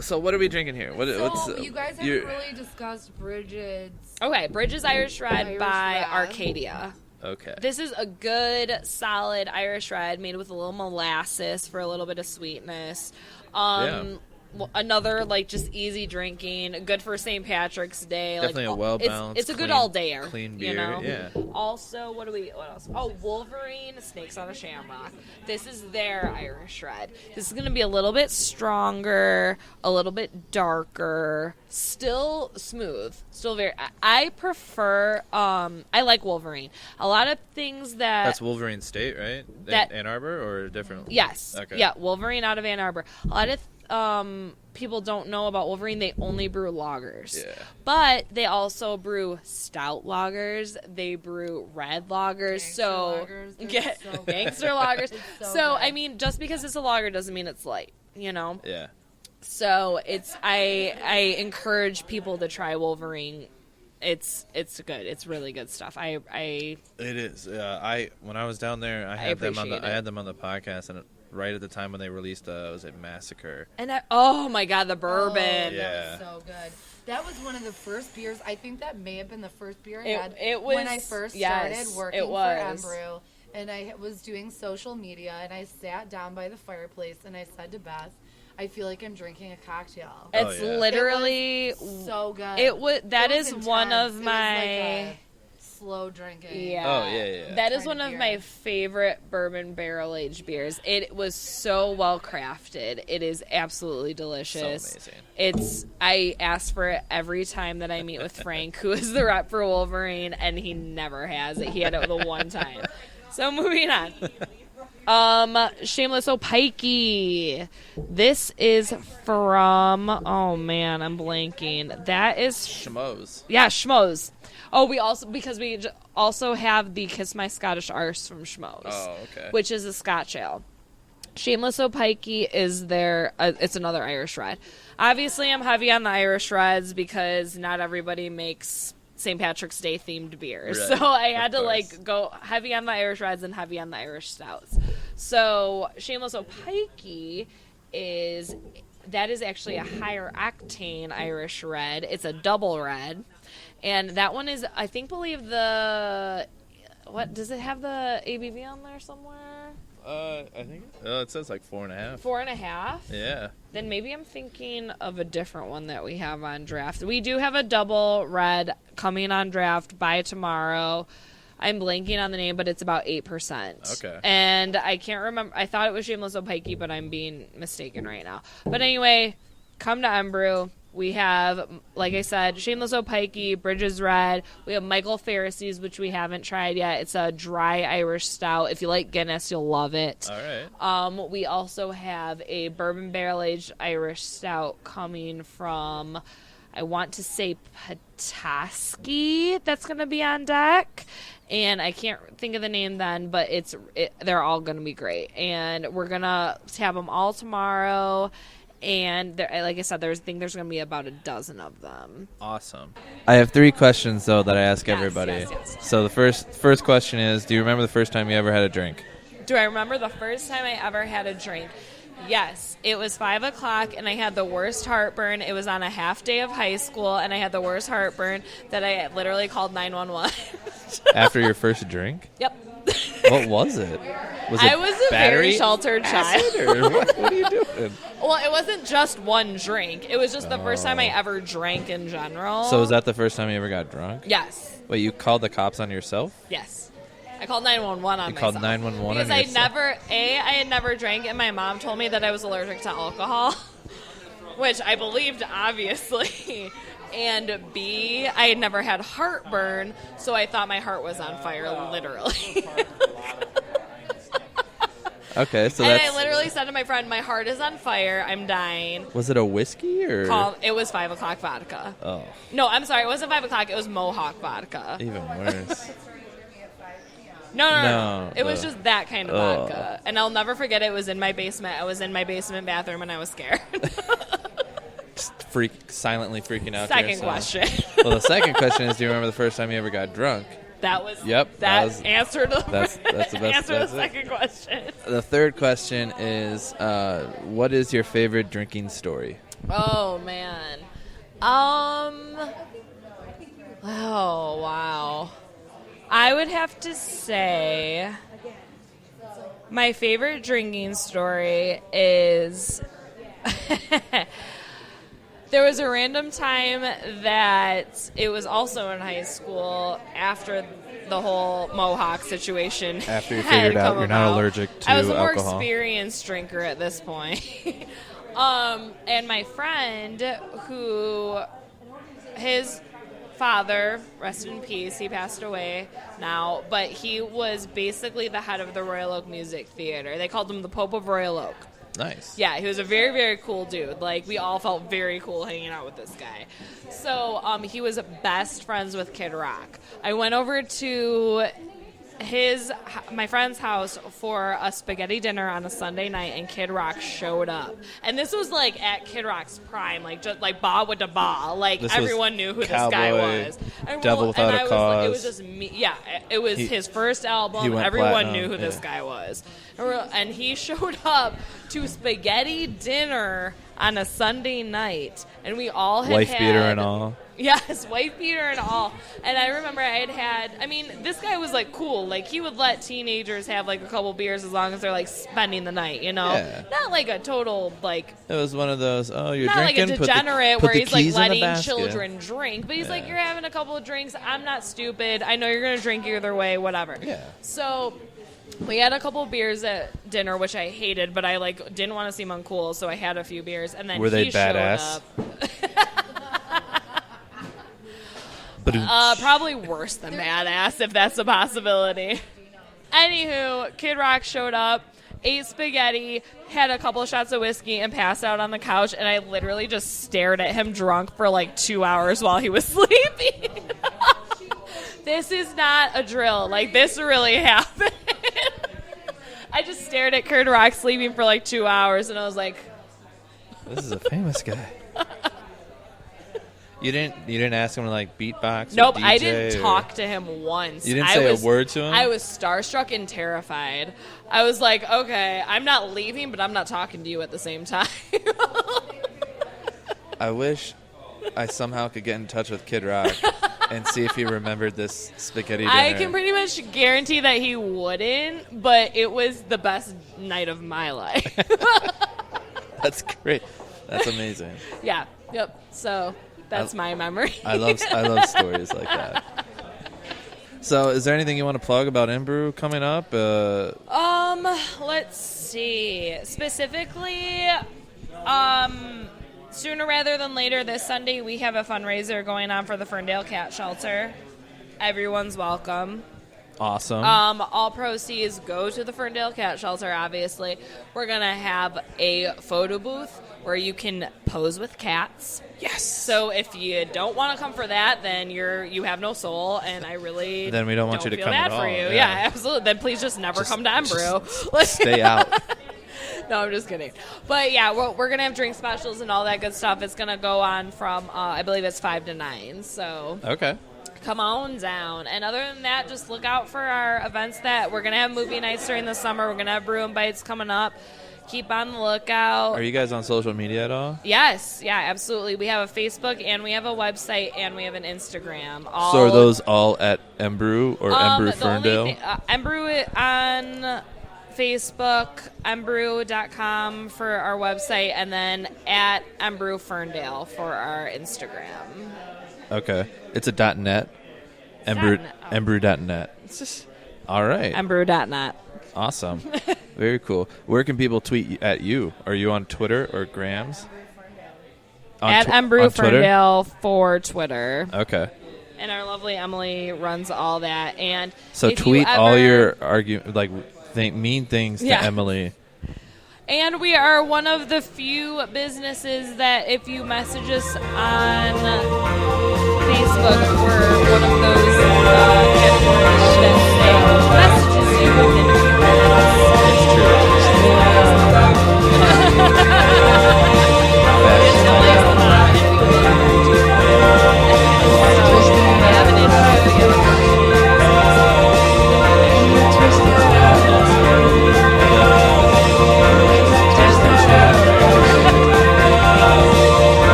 Speaker 1: So what are we drinking here? What's
Speaker 3: you guys haven't really discussed Bridget's.
Speaker 2: Okay, Bridges Irish Red
Speaker 3: Irish
Speaker 2: by
Speaker 3: Red.
Speaker 2: Arcadia.
Speaker 1: Okay.
Speaker 2: This is a good, solid Irish Red made with a little molasses for a little bit of sweetness. Another, like, just easy drinking, good for St. Patrick's Day.
Speaker 1: Definitely
Speaker 2: like,
Speaker 1: a well-balanced,
Speaker 2: It's a good
Speaker 1: clean,
Speaker 2: all-dayer.
Speaker 1: clean beer,
Speaker 2: you know?
Speaker 1: yeah.
Speaker 2: Also, what else? Oh, Wolverine Snakes on a Shamrock. This is their Irish Red. This is going to be a little bit stronger, a little bit darker, still smooth, still very... I prefer... I like Wolverine. A lot of things that...
Speaker 1: That's Wolverine State, right?
Speaker 2: That-
Speaker 1: Ann Arbor or different?
Speaker 2: Yes.
Speaker 1: Okay.
Speaker 2: Yeah, Wolverine out of Ann Arbor. A lot of people don't know about Wolverine. They only brew lagers.
Speaker 1: Yeah.
Speaker 2: But they also brew stout lagers. They brew red lagers. Gangster lagers. So
Speaker 3: good.
Speaker 2: I mean, just because it's a lager doesn't mean it's light, you know?
Speaker 1: Yeah.
Speaker 2: So I encourage people to try Wolverine. It's good. It's really good stuff.
Speaker 1: It is. When I was down there, I had them on the podcast, and right at the time when they released was it Massacre?
Speaker 2: And oh my god, the bourbon.
Speaker 1: Yeah.
Speaker 3: That was so good. That was one of the first beers. I think that may have been the first beer I had
Speaker 2: it was,
Speaker 3: when I first started working for
Speaker 2: was.
Speaker 3: M-Brew. And I was doing social media, and I sat down by the fireplace, and I said to Beth, I feel like I'm drinking a cocktail.
Speaker 2: It's literally
Speaker 3: so good.
Speaker 2: That is
Speaker 3: intense.
Speaker 2: one of
Speaker 3: It was
Speaker 2: my
Speaker 3: like a slow drinking.
Speaker 2: yeah.
Speaker 1: Oh, yeah.
Speaker 2: That is
Speaker 3: Kind
Speaker 2: one
Speaker 3: of
Speaker 2: of
Speaker 3: beer.
Speaker 2: my favorite bourbon barrel aged beers. It was so well crafted. It is absolutely delicious.
Speaker 1: So amazing.
Speaker 2: I ask for it every time that I meet with Frank, who is the rep for Wolverine, and he never has it. He had it the one time. So moving on. Shameless Opikey. This is from, oh man, I'm blanking. That is,
Speaker 1: Schmoes.
Speaker 2: yeah, Schmoes. Oh, we also have the Kiss My Scottish Arse from Schmoes.
Speaker 1: Oh, okay.
Speaker 2: Which is a Scotch ale. Shameless Opikey is their, it's another Irish Red. Obviously, I'm heavy on the Irish Reds because not everybody makes St. Patrick's Day themed beers.
Speaker 1: Right.
Speaker 2: So I had
Speaker 1: Of
Speaker 2: to
Speaker 1: course.
Speaker 2: go heavy on the Irish Reds and heavy on the Irish Stouts. So Shameless Opikey is actually a higher octane Irish Red. It's a double red. And that one is, I believe what, does it have the ABV on there somewhere?
Speaker 1: I think it says like 4.5.
Speaker 2: 4.5?
Speaker 1: Yeah.
Speaker 2: Then maybe I'm thinking of a different one that we have on draft. We do have a double red coming on draft by tomorrow. I'm blanking on the name, but it's about 8%.
Speaker 1: Okay.
Speaker 2: And I can't remember. I thought it was Shameless Opikey, but I'm being mistaken right now. But anyway, come to M-Brew. We have, like I said, Shameless Opikey, Bridges Red. We have Michael Pharisees, which we haven't tried yet. It's a dry Irish stout. If you like Guinness, you'll love it.
Speaker 1: All right.
Speaker 2: We also have a bourbon barrel-aged Irish stout coming from, I want to say, Petoskey. That's going to be on deck. And I can't think of the name then, but they're all going to be great. And we're going to have them all tomorrow. And like I said, there's going to be about a dozen of them.
Speaker 1: Awesome. I have 3 questions, though, that I ask everybody.
Speaker 2: Yes.
Speaker 1: So the first question is, do you remember the first time you ever had a drink?
Speaker 2: Do I remember the first time I ever had a drink? Yes. It was 5 o'clock, and I had the worst heartburn. It was on a half day of high school, and I had the worst heartburn that I literally called 911.
Speaker 1: After your first drink?
Speaker 2: Yep.
Speaker 1: What was it?
Speaker 2: I was a very sheltered child.
Speaker 1: Or what are you doing?
Speaker 2: Well, it wasn't just one drink. It was just the first time I ever drank in general.
Speaker 1: So was that the first time you ever got drunk?
Speaker 2: Yes.
Speaker 1: Wait, you called the cops on yourself?
Speaker 2: Yes. I called 911 on
Speaker 1: You
Speaker 2: myself.
Speaker 1: called 911 on
Speaker 2: because
Speaker 1: yourself?
Speaker 2: I had never drank, and my mom told me that I was allergic to alcohol, which I believed, obviously. And B, I had never had heartburn, so I thought my heart was on fire, literally.
Speaker 1: Okay, so
Speaker 2: And
Speaker 1: that's...
Speaker 2: I literally said to my friend, my heart is on fire, I'm dying.
Speaker 1: Was it a whiskey or...
Speaker 2: It was 5 o'clock vodka.
Speaker 1: Oh,
Speaker 2: No, I'm sorry, it wasn't 5 o'clock, it was Mohawk vodka.
Speaker 1: even worse.
Speaker 2: No. It was
Speaker 1: the-
Speaker 2: just that kind of vodka. And I'll never forget it was in my basement. I was in my basement bathroom and I was scared.
Speaker 1: Silently freaking out.
Speaker 2: Second question.
Speaker 1: Well, the second question is, do you remember the first time you ever got drunk?
Speaker 2: That was
Speaker 1: Yep,
Speaker 2: That answered the
Speaker 1: that's the best.
Speaker 2: answer
Speaker 1: That's
Speaker 2: the second question.
Speaker 1: The third question is, what is your favorite drinking story?
Speaker 2: Oh man. Oh wow. I would have to say my favorite drinking story is there was a random time that it was also in high school after the whole Mohawk situation.
Speaker 1: After you
Speaker 2: had
Speaker 1: figured out
Speaker 2: come
Speaker 1: you're not
Speaker 2: about.
Speaker 1: allergic to
Speaker 2: I was a more
Speaker 1: alcohol.
Speaker 2: experienced drinker at this point. And my friend, who his father, rest in peace, he passed away now, but he was basically the head of the Royal Oak Music Theater. They called him the Pope of Royal Oak.
Speaker 1: Nice.
Speaker 2: Yeah, he was a very, very cool dude. Like, we all felt very cool hanging out with this guy. So, he was best friends with Kid Rock. I went over to my friend's house for a spaghetti dinner on a Sunday night, and Kid Rock showed up. And this was like at Kid Rock's prime, like just like ba with the ba, like
Speaker 1: This was
Speaker 2: everyone knew who
Speaker 1: Cowboy,
Speaker 2: this guy was.
Speaker 1: Devil Without a
Speaker 2: I was
Speaker 1: Cause.
Speaker 2: like, it was just me. Yeah, it was his first
Speaker 1: he
Speaker 2: album.
Speaker 1: went
Speaker 2: Everyone
Speaker 1: platinum,
Speaker 2: knew who this
Speaker 1: yeah.
Speaker 2: guy was, and he showed up to spaghetti dinner on a Sunday night, and we all had
Speaker 1: Wife beater
Speaker 2: had-
Speaker 1: and all.
Speaker 2: Yes, wife beater and all. And I remember this guy was like cool. Like, he would let teenagers have like a couple beers as long as they're like spending the night, you know?
Speaker 1: Yeah.
Speaker 2: Not like a total, like,
Speaker 1: It was one of those, oh, you're
Speaker 2: not
Speaker 1: drinking?
Speaker 2: like a
Speaker 1: Put the-
Speaker 2: degenerate
Speaker 1: put
Speaker 2: where
Speaker 1: the
Speaker 2: he's like
Speaker 1: keys in the
Speaker 2: letting
Speaker 1: basket.
Speaker 2: children drink. But he's like,
Speaker 1: Yeah.
Speaker 2: you're having a couple of drinks. I'm not stupid. I know you're going to drink either way, whatever.
Speaker 1: Yeah.
Speaker 2: So we had a couple of beers at dinner, which I hated, but I like didn't want to seem uncool, so I had a few beers. And then
Speaker 1: Were they
Speaker 2: he showed
Speaker 1: badass?
Speaker 2: up.
Speaker 1: Ba-doom.
Speaker 2: Probably worse than badass, if that's a possibility. Anywho, Kid Rock showed up, ate spaghetti, had a couple of shots of whiskey, and passed out on the couch, and I literally just stared at him drunk for like 2 hours while he was sleeping. This is not a drill. Like, this really happened. I just stared at Kid Rock sleeping for like 2 hours, and I was like,
Speaker 1: This is a famous guy. You didn't ask him to like beatbox?
Speaker 2: nope,
Speaker 1: or DJ
Speaker 2: I didn't
Speaker 1: or-
Speaker 2: talk to him once.
Speaker 1: You didn't
Speaker 2: I
Speaker 1: say
Speaker 2: was-
Speaker 1: a word to him?
Speaker 2: I was starstruck and terrified. I was like, okay, I'm not leaving, but I'm not talking to you at the same time.
Speaker 1: I wish I somehow could get in touch with Kid Rock and see if he remembered this spaghetti dinner.
Speaker 2: I can pretty much guarantee that he wouldn't, but it was the best night of my life.
Speaker 1: That's great. That's amazing.
Speaker 2: Yeah. Yep. So that's my memory.
Speaker 1: I love stories like that. So, is there anything you want to plug about M-Brew coming up?
Speaker 2: Let's see. Specifically, sooner rather than later this Sunday, we have a fundraiser going on for the Ferndale Cat Shelter. Everyone's welcome.
Speaker 1: Awesome.
Speaker 2: All proceeds go to the Ferndale Cat Shelter, obviously. We're going to have a photo booth where you can pose with cats.
Speaker 1: Yes.
Speaker 2: So if you don't want to come for that, then you have no soul, and I really
Speaker 1: Then we don't want you to
Speaker 2: feel
Speaker 1: come
Speaker 2: bad
Speaker 1: at
Speaker 2: for
Speaker 1: all,
Speaker 2: you.
Speaker 1: yeah.
Speaker 2: Yeah, absolutely. Then please just never come to M-Brew.
Speaker 1: Stay out.
Speaker 2: No, I'm just kidding. But yeah, we're going to have drink specials and all that good stuff. It's going to go on from, I believe it's 5 to 9. So
Speaker 1: Okay.
Speaker 2: come on down. And other than that, just look out for our events that we're going to have movie nights during the summer. We're going to have brew and bites coming up. Keep on the lookout.
Speaker 1: Are you guys on social media at all?
Speaker 2: Yes, yeah, absolutely. We have a Facebook, and we have a website, and we have an Instagram.
Speaker 1: So are those all at M-Brew or M-Brew Ferndale?
Speaker 2: M-Brew on Facebook, mbrew.com for our website, and then at M-Brew Ferndale for our Instagram.
Speaker 1: Okay. It's a .net. M-Brew,
Speaker 2: .net. Oh.
Speaker 1: M-Brew.net.
Speaker 2: It's just
Speaker 1: All right.
Speaker 2: mbrew.net.
Speaker 1: Awesome. Very cool. Where can people tweet at you? Are you on Twitter or Grams?
Speaker 2: At M-Brew
Speaker 1: on Twitter?
Speaker 2: Ferndale for Twitter.
Speaker 1: Okay.
Speaker 2: And our lovely Emily runs all that. And
Speaker 1: So
Speaker 2: if you
Speaker 1: tweet all
Speaker 2: ever-
Speaker 1: your mean things to
Speaker 2: Yeah.
Speaker 1: Emily.
Speaker 2: And we are one of the few businesses that if you message us on Facebook, we're